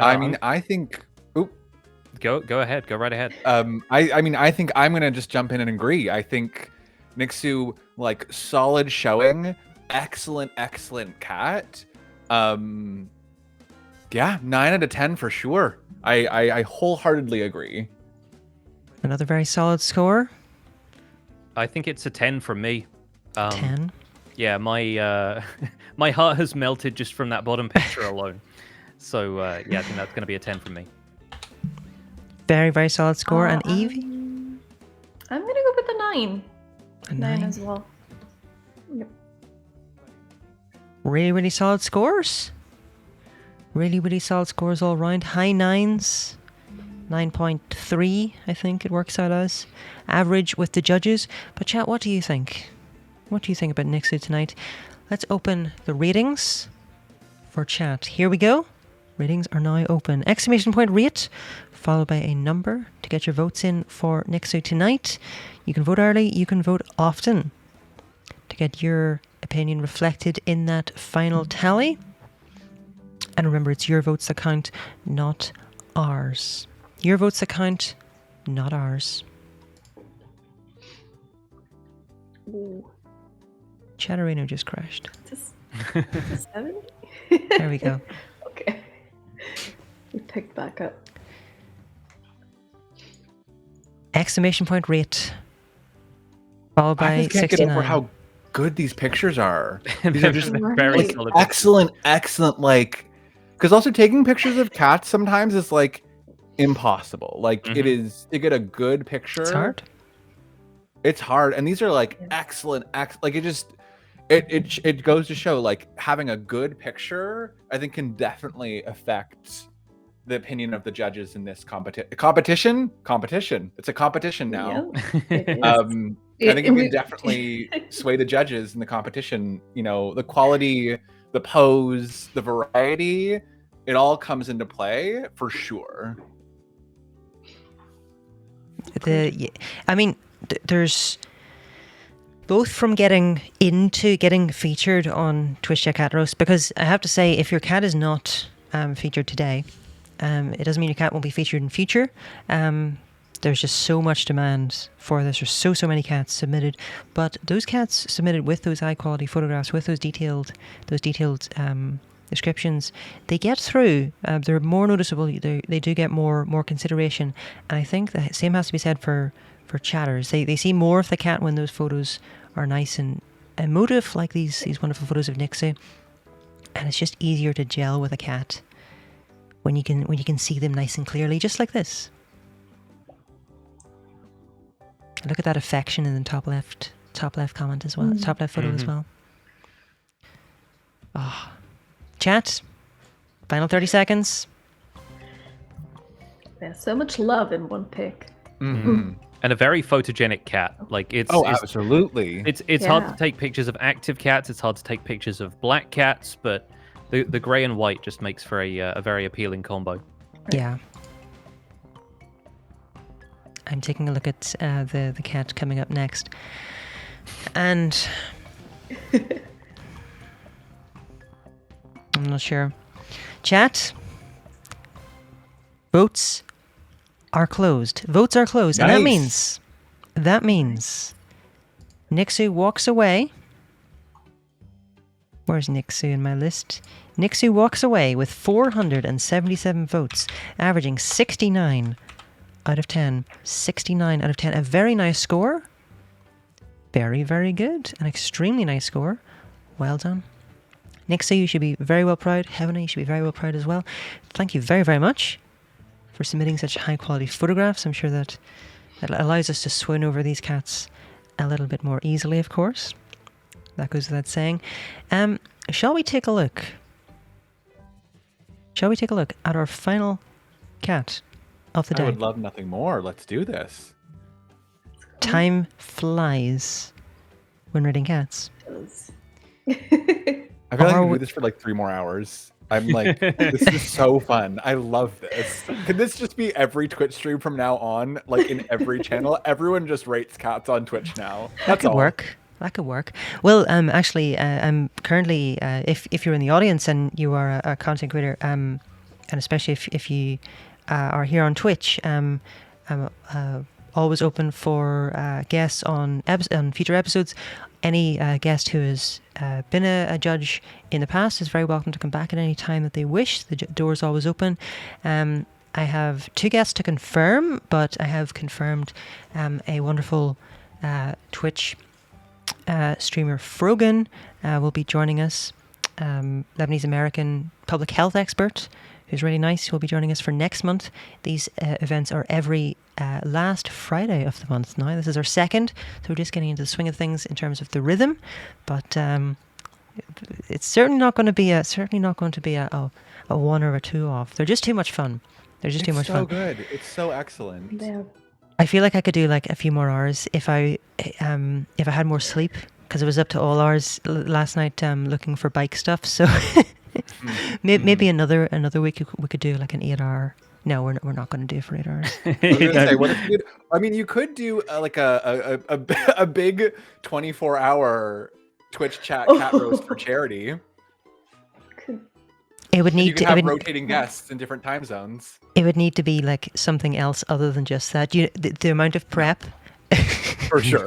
I mean, I think. Go ahead. Go right ahead. I mean, I think I'm gonna just jump in and agree. I think Nixu, like, solid showing, excellent cat. Yeah, 9 out of 10 for sure. I wholeheartly agree. Another very solid score. I think it's a 10 from me. 10. Yeah, my my heart has melted just from that bottom picture alone. So yeah, I think that's going to be a 10 from me. Very, very solid score. And Evie? I'm going to go with a 9. A 9 as well. Yep. Really, really solid scores. Really, really solid scores all round. High 9s. 9.3, I think it works out as. Average with the judges. But chat, what do you think? What do you think about Nixu tonight? Let's open the ratings for chat. Here we go. Ratings are now open. Exclamation point rate, followed by a number to get your votes in for Nixu tonight. You can vote early, you can vote often to get your opinion reflected in that final tally. And remember, it's your votes that count, not ours. Your votes that count, not ours. Ooh. Chatterino just crashed. Is this 7? There we go. Okay. We picked back up. exclamation point rate, followed by I just can't 69. get over how good these pictures are. These are just very like, solid. excellent. Like, because also taking pictures of cats sometimes is like impossible. Like it is to get a good picture. It's hard. It's hard, and these are like excellent. Like it goes to show like having a good picture, I think, can definitely affect the opinion of the judges in this competition. It's a competition now. I think it can definitely sway the judges in the competition. You know, the quality, the pose, the variety, it all comes into play for sure. I mean, there's both from getting featured on Twitch Chat Cat Roast, because I have to say, if your cat is not featured today, it doesn't mean your cat won't be featured in future. There's just so much demand for this. There's so many cats submitted, but those cats submitted with those high quality photographs, with those detailed descriptions, they get through. They're more noticeable. They do get more consideration, and I think the same has to be said for chatters. They see more of the cat when those photos are nice and emotive, like these wonderful photos of Nixu, and it's just easier to gel with a cat when you can see them nice and clearly, just like this. Look at that affection in the top left comment as well, top left photo as well. Oh. Chat, final 30 seconds. Yeah, so much love in one pic. And a very photogenic cat. Like it's absolutely. It's hard to take pictures of active cats. It's hard to take pictures of black cats, but the grey and white just makes for a very appealing combo. Yeah. I'm taking a look at the cat coming up next, and I'm not sure. Chat. Votes are closed. And that means that means Nixu walks away. Where's Nixu in my list? Nixu walks away with 477 votes, averaging 69 out of 10. 69 out of 10. A very nice score. Very, very good. An extremely nice score. Well done. Nixu, you should be very well proud. Heavenly, you should be very well proud as well. Thank you very, very much for submitting such high quality photographs. I'm sure that allows us to swoon over these cats a little bit more easily, of course. That goes without saying. Shall we take a look? Shall we take a look at our final cat of the day? I would love nothing more. Let's do this. Time flies when reading cats. I feel like I could do this for like 3 more hours. I'm like, this is so fun. I love this. Could this just be every Twitch stream from now on? Like in every channel, everyone just rates cats on Twitch now. That could work. That could work. Well, actually, I'm currently, if you're in the audience and you are a content creator, and especially if you are here on Twitch, I'm always open for guests on future episodes. Any guest who has been a judge in the past is very welcome to come back at any time that they wish. The door is always open. I have 2 guests to confirm, but I have confirmed a wonderful Twitch streamer, Frogan, will be joining us. Lebanese-American public health expert who's really nice. Will be joining us for next month. These events are every last Friday of the month now. This is our second, so we're just getting into the swing of things in terms of the rhythm. But it's certainly not going to be a 1 or a 2 off. They're just too much fun. They're just too much fun. It's so good. It's so excellent. Yeah. I feel like I could do like a few more hours if I had more sleep, because I was up to all hours last night looking for bike stuff. So maybe another week we could do like an 8-hour. No, we're not going to do it for 8 hours. I mean, you could do like a big 24-hour Twitch chat cat roast for charity. It would need you could have rotating guests in different time zones. It would need to be like something else other than just that. The amount of prep. For sure.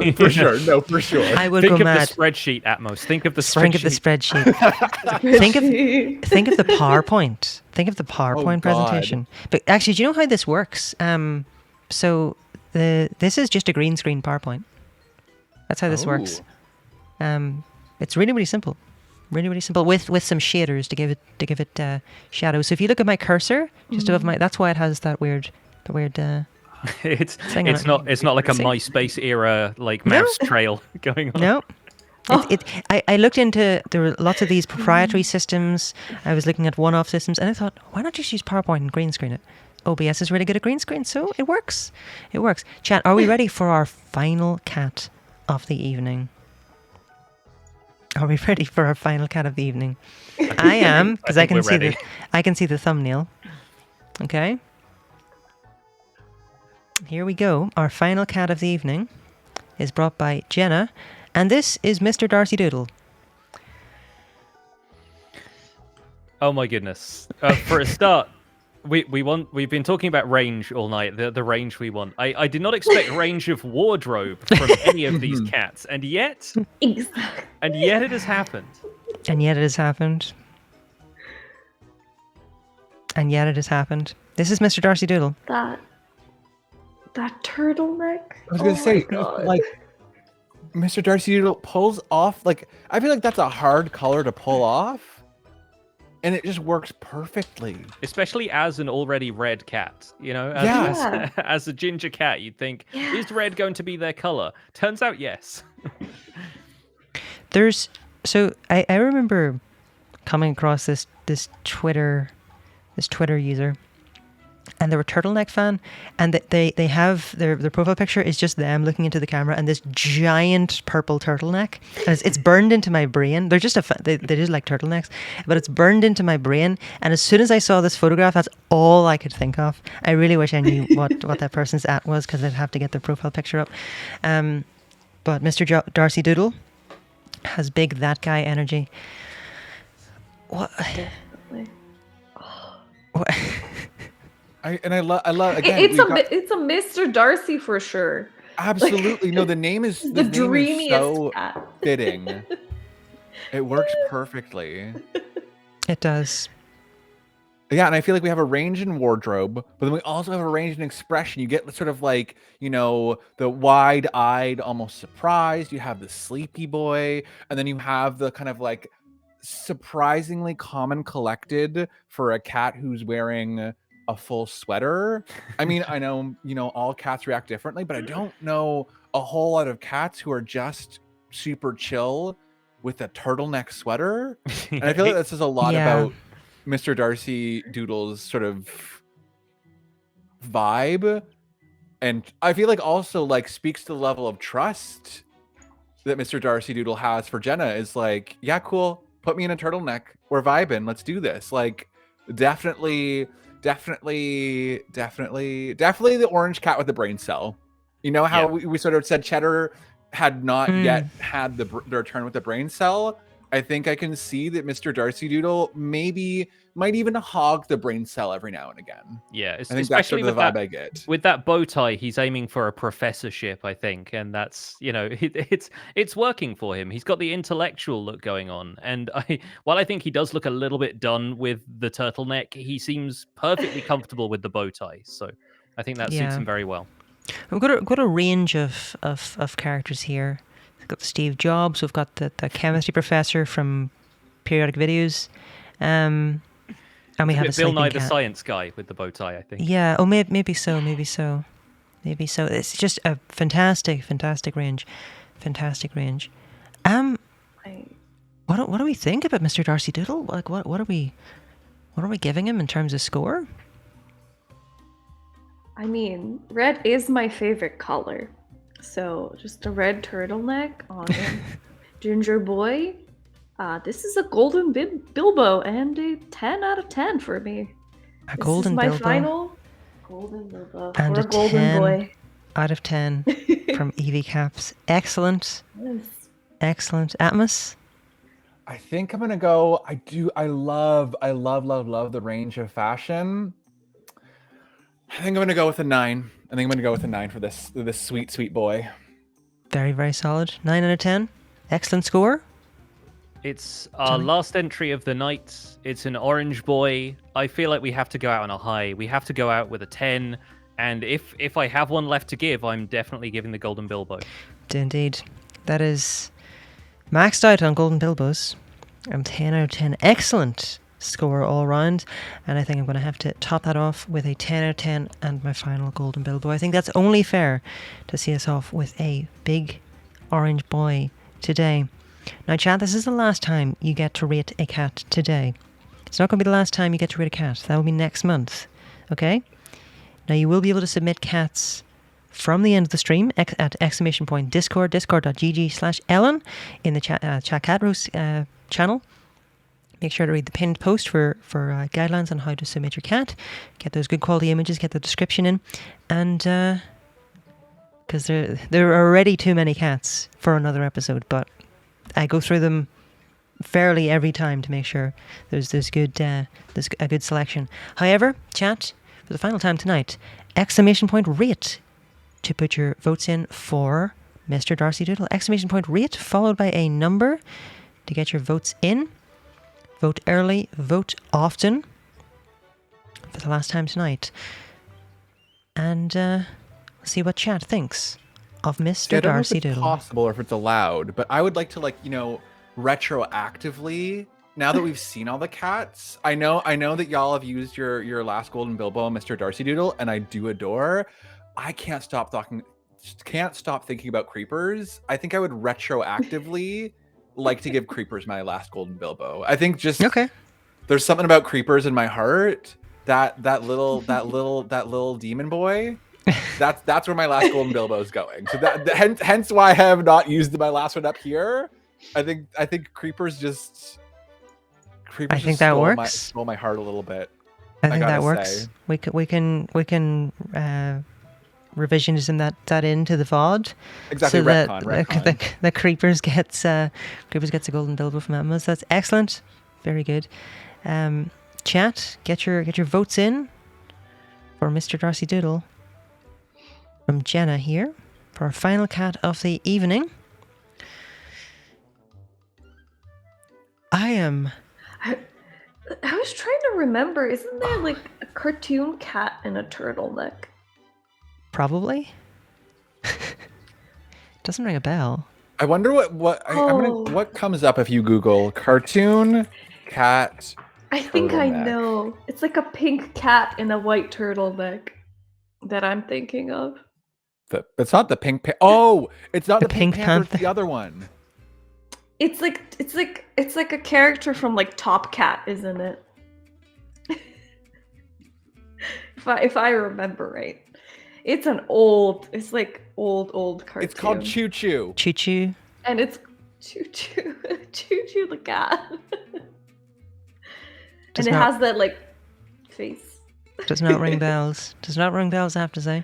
No, for sure. I would Think go mad. Think of the spreadsheet, Atmos. Think of the spreadsheet. Think of the spreadsheet. think of the PowerPoint. Think of the PowerPoint presentation. But actually, do you know how this works? So this is just a green screen PowerPoint. That's how this works. It's really, really simple. Really, really simple with some shaders to give it shadow. So if you look at my cursor just above my, that's why it has that weird. It's not like a MySpace era like mouse trail going on. No. I looked into, there were lots of these proprietary systems. I was looking at one-off systems, and I thought, why not just use PowerPoint and green screen it? OBS is really good at green screen, so it works. It works. Chat, are we ready for our final cat of the evening? Are we ready for our final cat of the evening? I am, because I can see the thumbnail. Okay. Here we go. Our final cat of the evening is brought by Jenna, and this is Mr. Darcy Doodle. Oh my goodness! For a start, we've been talking about range all night. The range we want. I did not expect range of wardrobe from any of these cats, and yet it has happened. And yet it has happened. And yet it has happened. This is Mr. Darcy Doodle. That turtleneck. I was gonna say, like, Mr. Darcy Doodle pulls off. Like, I feel like that's a hard color to pull off, and it just works perfectly. Especially as an already red cat, you know. As a ginger cat, you'd think, is red going to be their color? Turns out, yes. I remember coming across this Twitter user, and they were turtleneck fan, and they have their profile picture is just them looking into the camera and this giant purple turtleneck, and it's burned into my brain. They're just they just like turtlenecks, but it's burned into my brain. And as soon as I saw this photograph, that's all I could think of. I really wish I knew what that person's at was, because I'd have to get their profile picture up. But Mr. Darcy Doodle has big that guy energy. What? Definitely. I love again. It's a Mr. Darcy for sure. Absolutely. No, the name is the dreamiest so cat. fitting. It works perfectly. It does. Yeah, and I feel like we have a range in wardrobe, but then we also have a range in expression. You get sort of like, the wide-eyed, almost surprised. You have the sleepy boy, and then you have the kind of like surprisingly calm and collected for a cat who's wearing a full sweater. I mean, I know, all cats react differently, but I don't know a whole lot of cats who are just super chill with a turtleneck sweater. And I feel like this is a lot about Mr. Darcy Doodle's sort of vibe, and I feel like also like speaks to the level of trust that Mr. Darcy Doodle has for Jenna. Is like, yeah, cool, put me in a turtleneck, we're vibing, let's do this. Like, definitely the orange cat with the brain cell. You know how we sort of said Cheddar had not yet had the return with the brain cell. I think I can see that Mr. Darcy Doodle might even hog the brain cell every now and again. Yeah, I think especially that's with the vibe that, I get. with that bow tie, he's aiming for a professorship, I think, and that's it's working for him. He's got the intellectual look going on, and while I think he does look a little bit done with the turtleneck, he seems perfectly comfortable with the bow tie. So I think that suits him very well. We've got a range of characters here. We've got Steve Jobs. We've got the chemistry professor from periodic videos. And we have a Bill Nye cat. the Science Guy with the bow tie, I think. Yeah. Oh, maybe so. It's just a fantastic range. What do we think about Mr. Darcy Doodle? Like, what are we giving him in terms of score? I mean, red is my favorite color. So just a red turtleneck on a ginger boy. This is a golden Bilbo and a 10 out of 10 for me. A golden Bilbo. This is my final golden Bilbo and or a golden 10 boy. Out of 10 from eviecaps. Excellent. Yes. Excellent. Atmos? I think I'm gonna go. I love the range of fashion. I think I'm gonna go with a 9. I think I'm gonna go with a 9 for this sweet boy. Very, very solid. 9 out of 10. Excellent score. It's our last entry of the night. It's an orange boy. I feel like we have to go out on a high. We have to go out with a 10. And if I have one left to give, I'm definitely giving the Golden Bilbo. Indeed. That is maxed out on Golden Bilbos. 10 out of 10. Excellent score all round. And I think I'm going to have to top that off with a 10 out of 10 and my final Golden Bilbo. I think that's only fair to see us off with a big orange boy today. Now, Chad, this is the last time you get to rate a cat today. It's not going to be the last time you get to rate a cat. That will be next month. Okay? Now, you will be able to submit cats from the end of the stream at !Discord, discord.gg/Ellen in the Chat Cat Roast channel. Make sure to read the pinned post for guidelines on how to submit your cat. Get those good quality images, get the description in. And because there are already too many cats for another episode, but I go through them fairly every time to make sure there's a good selection. However, chat, for the final time tonight, !Rate to put your votes in for Mr. Darcy Doodle. !Rate followed by a number to get your votes in. Vote early, vote often for the last time tonight. And we'll see what chat thinks of Mr. Darcy Doodle. It's possible or if it's allowed, but I would like to retroactively, now that we've seen all the cats, I know that y'all have used your last Golden Bilbo, Mr. Darcy Doodle, and I do adore. I can't stop thinking about creepers. I think I would retroactively like to give creepers my last Golden Bilbo. I think there's something about creepers in my heart. That little demon boy. That's where my last Golden Bilbo is going. So hence why I have not used my last one up here. I think creepers just. I think that works. Stole my heart a little bit. I think that works. We can revisionism that into the VOD. Exactly. So retcon. that the creepers gets a Golden Bilbo from Atmos. That's excellent. Very good. Chat, get your votes in for Mr. Darcy Doodle from Jenna here. for our final cat of the evening. I was trying to remember, isn't there like a cartoon cat in a turtleneck? Probably. Doesn't ring a bell. I wonder what comes up if you Google cartoon cat. I think I turtleneck. know. It's like a pink cat in a white turtleneck that I'm thinking of. It's not the pink. Oh, it's not The the Pink Pink Panther. It's Panther. the other one. It's like a character from like Top Cat, isn't it? if I remember right. It's like old cartoon. It's called Choo Choo. Choo Choo. And it's Choo Choo the cat. Does and it not- has that like face. Does not ring bells. Does not ring bells, I have to say.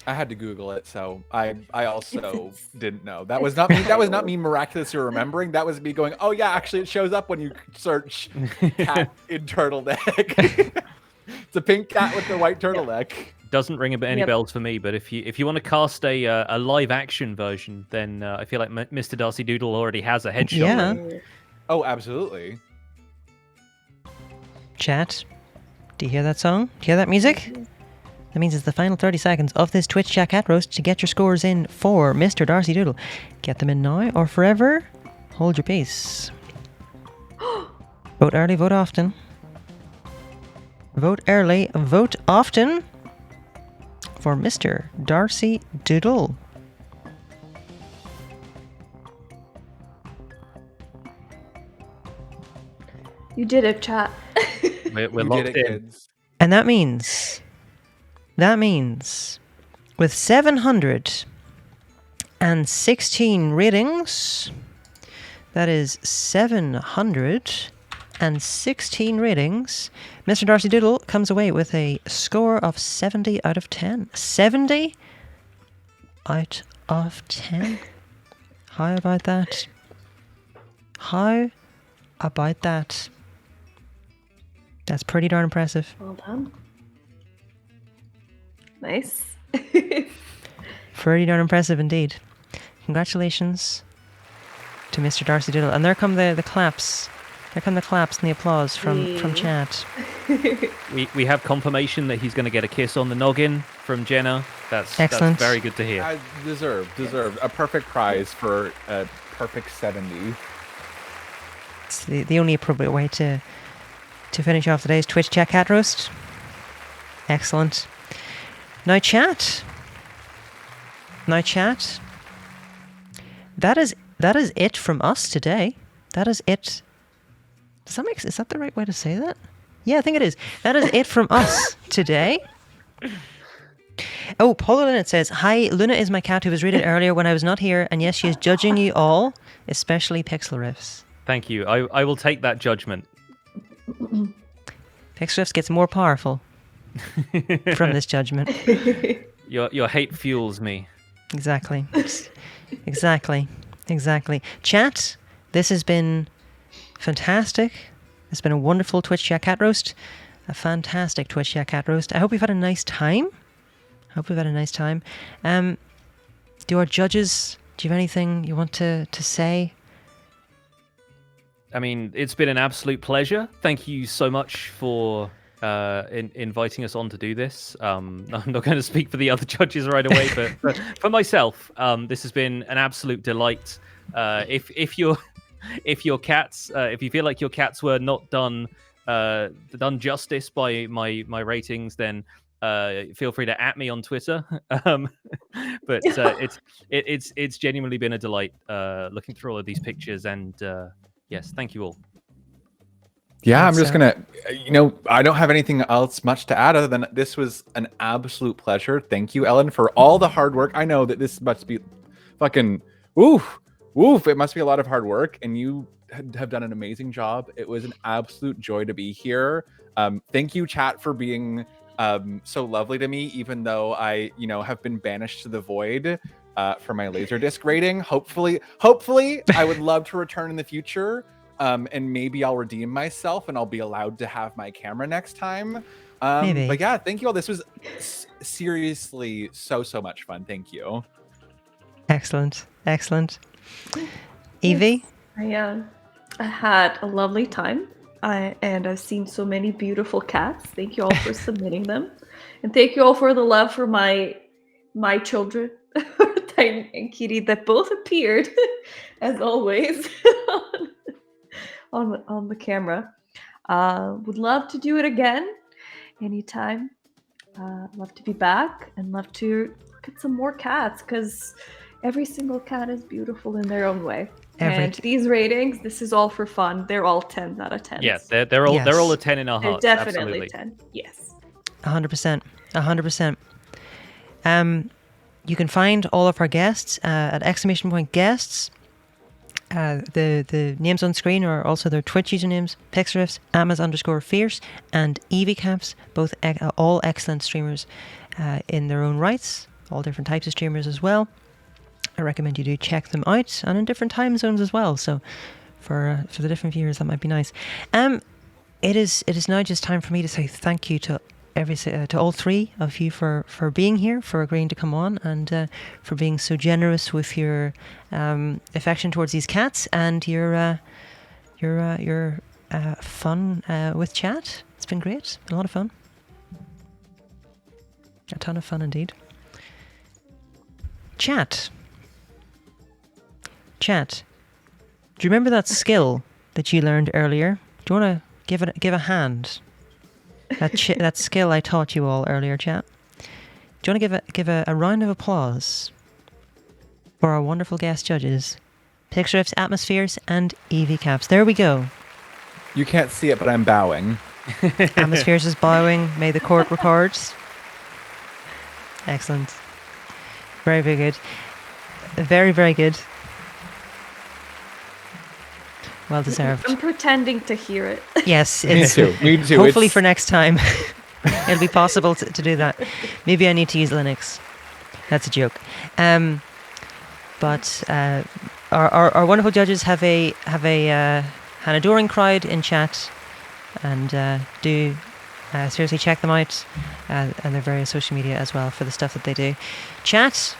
I had to Google it, so I also didn't know. That was not me. That was not me miraculously remembering. That was me going, oh yeah, actually it shows up when you search cat in turtleneck. It's a pink cat with the white turtleneck. Doesn't ring any Yep. bells for me, but if you want to cast a live action version, then I feel like Mr. Darcy Doodle already has a headshot. Yeah. ready. Oh, absolutely. Chat, do you hear that song? Do you hear that music? That means it's the final 30 seconds of this Twitch chat cat roast to get your scores in for Mr. Darcy Doodle. Get them in now or forever. Hold your peace. Vote early, vote often. Vote early, vote often for Mr. Darcy Doodle. You did it, chat. We're You locked did it, in. kids. And that means with 716 ratings, that is 716 ratings, Mr. Darcy Doodle comes away with a score of 70 out of 10. 70 out of 10. How about that? How about that? That's pretty darn impressive. Well done. Nice. Pretty darn impressive indeed. Congratulations to Mr. Darcy Doodle. And there come the claps. There come the claps and the applause from chat. We have confirmation that he's going to get a kiss on the noggin from Jenna. That's Excellent. very good to hear. Deserved. A perfect prize for a perfect 70. It's the only appropriate way to finish off today's Twitch chat cat roast. Excellent. Now chat. That is it from us today. That is it. Is that the right way to say that? Yeah, I think it is. That is it from us today. Oh, Paula Lynette says, hi, Luna is my cat who was rated earlier when I was not here, and yes, she is judging you all, especially PixlRiffs. Thank you. I will take that judgment. PixlRiffs gets more powerful from this judgment. Your hate fuels me. Exactly. Exactly. Chat, this has been fantastic. It's been a wonderful Twitch chat cat roast. A fantastic Twitch chat cat roast. I hope we've had a nice time. Do our judges, do you have anything you want to say? I mean, it's been an absolute pleasure. Thank you so much for inviting us on to do this. I'm not going to speak for the other judges right away, but for myself, this has been an absolute delight. If your cats, if you feel like your cats were not done justice by my ratings, then feel free to @ me on Twitter. But it's genuinely been a delight looking through all of these pictures, and yes, thank you all. Yeah, I'm just gonna, I don't have anything else much to add other than this was an absolute pleasure. Thank you, Ellen, for all the hard work. I know that this must be fucking woof. It must be a lot of hard work, and you have done an amazing job. It was an absolute joy to be here. Thank you, chat, for being so lovely to me, even though I, have been banished to the void for my Laserdisc rating. Hopefully, I would love to return in the future. And maybe I'll redeem myself and I'll be allowed to have my camera next time. Maybe. But yeah, thank you all. This was seriously so much fun. Thank you. Excellent. Evie? I had a lovely time. And I've seen so many beautiful cats. Thank you all for submitting them. And thank you all for the love for my children, Titan and Kitty, that both appeared, as always, on the camera. Would love to do it again anytime. Love to be back and love to look at some more cats, because every single cat is beautiful in their own way. And these ratings, this is all for fun. They're all 10 out of 10. Yeah, they're all a 10 in our hearts. They're definitely Absolutely. 10. Yes. 100%. You can find all of our guests at !guests. The names on screen are also their Twitch usernames: PixlRiffs, Amaz_Fierce, and eviecaps. Both all excellent streamers in their own rights. All different types of streamers as well. I recommend you do check them out, and in different time zones as well. So for the different viewers, that might be nice. It is now just time for me to say thank you to all three of you for being here, for agreeing to come on, and for being so generous with your affection towards these cats and your fun with chat. It's been great. It's been a lot of fun. A ton of fun indeed. Chat. Do you remember that skill that you learned earlier? Do you want to give a hand? That skill I taught you all earlier, chat. Do you want to give a round of applause for our wonderful guest judges, PixlRiffs, Atmospheres, and eviecaps? There we go. You can't see it, but I'm bowing. Atmospheres is bowing. May the court records. Excellent. Very, very good. Very, very good. Well deserved. I'm pretending to hear it. Yes, Me too. Hopefully for next time, it'll be possible to do that. Maybe I need to use Linux. That's a joke. But our wonderful judges have an adoring crowd in chat, and do seriously check them out, and their various social media as well for the stuff that they do. Chat.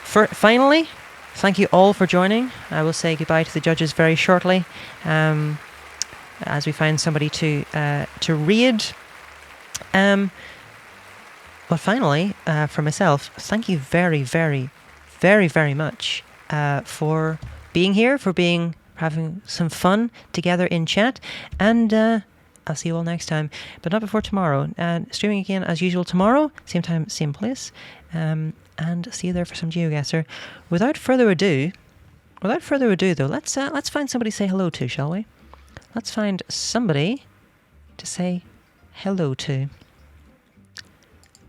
Finally, thank you all for joining. I will say goodbye to the judges very shortly, as we find somebody to read. But finally, for myself, thank you very, very, very, very much for being here, for having some fun together in chat, and I'll see you all next time, but not before tomorrow. Streaming again as usual tomorrow, same time, same place. And see you there for some GeoGuessr. Without further ado though, let's find somebody to say hello to, shall we? Let's find somebody to say hello to.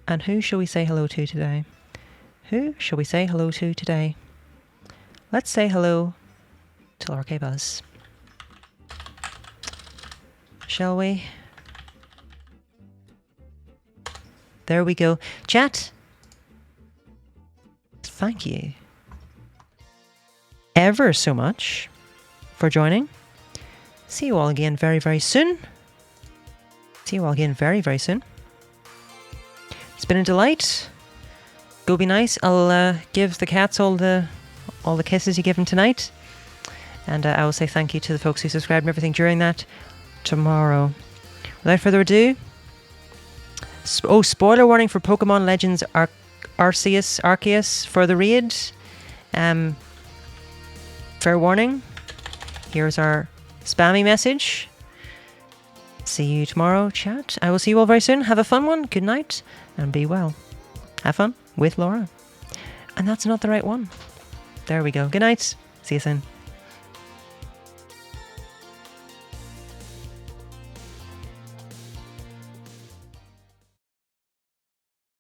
And who shall we say hello to today? Let's say hello to Lorca Buzz. Shall we? There we go. Chat. Thank you ever so much for joining. See you all again very, very soon. It's been a delight. Go be nice. I'll give the cats all the kisses you give them tonight. And I will say thank you to the folks who subscribed and everything during that tomorrow. Without further ado, spoiler warning for Pokemon Legends Arceus for the raid. Fair warning. Here's our spammy message. See you tomorrow, chat. I will see you all very soon. Have a fun one. Good night and be well. Have fun with Laura. And that's not the right one. There we go. Good night. See you soon.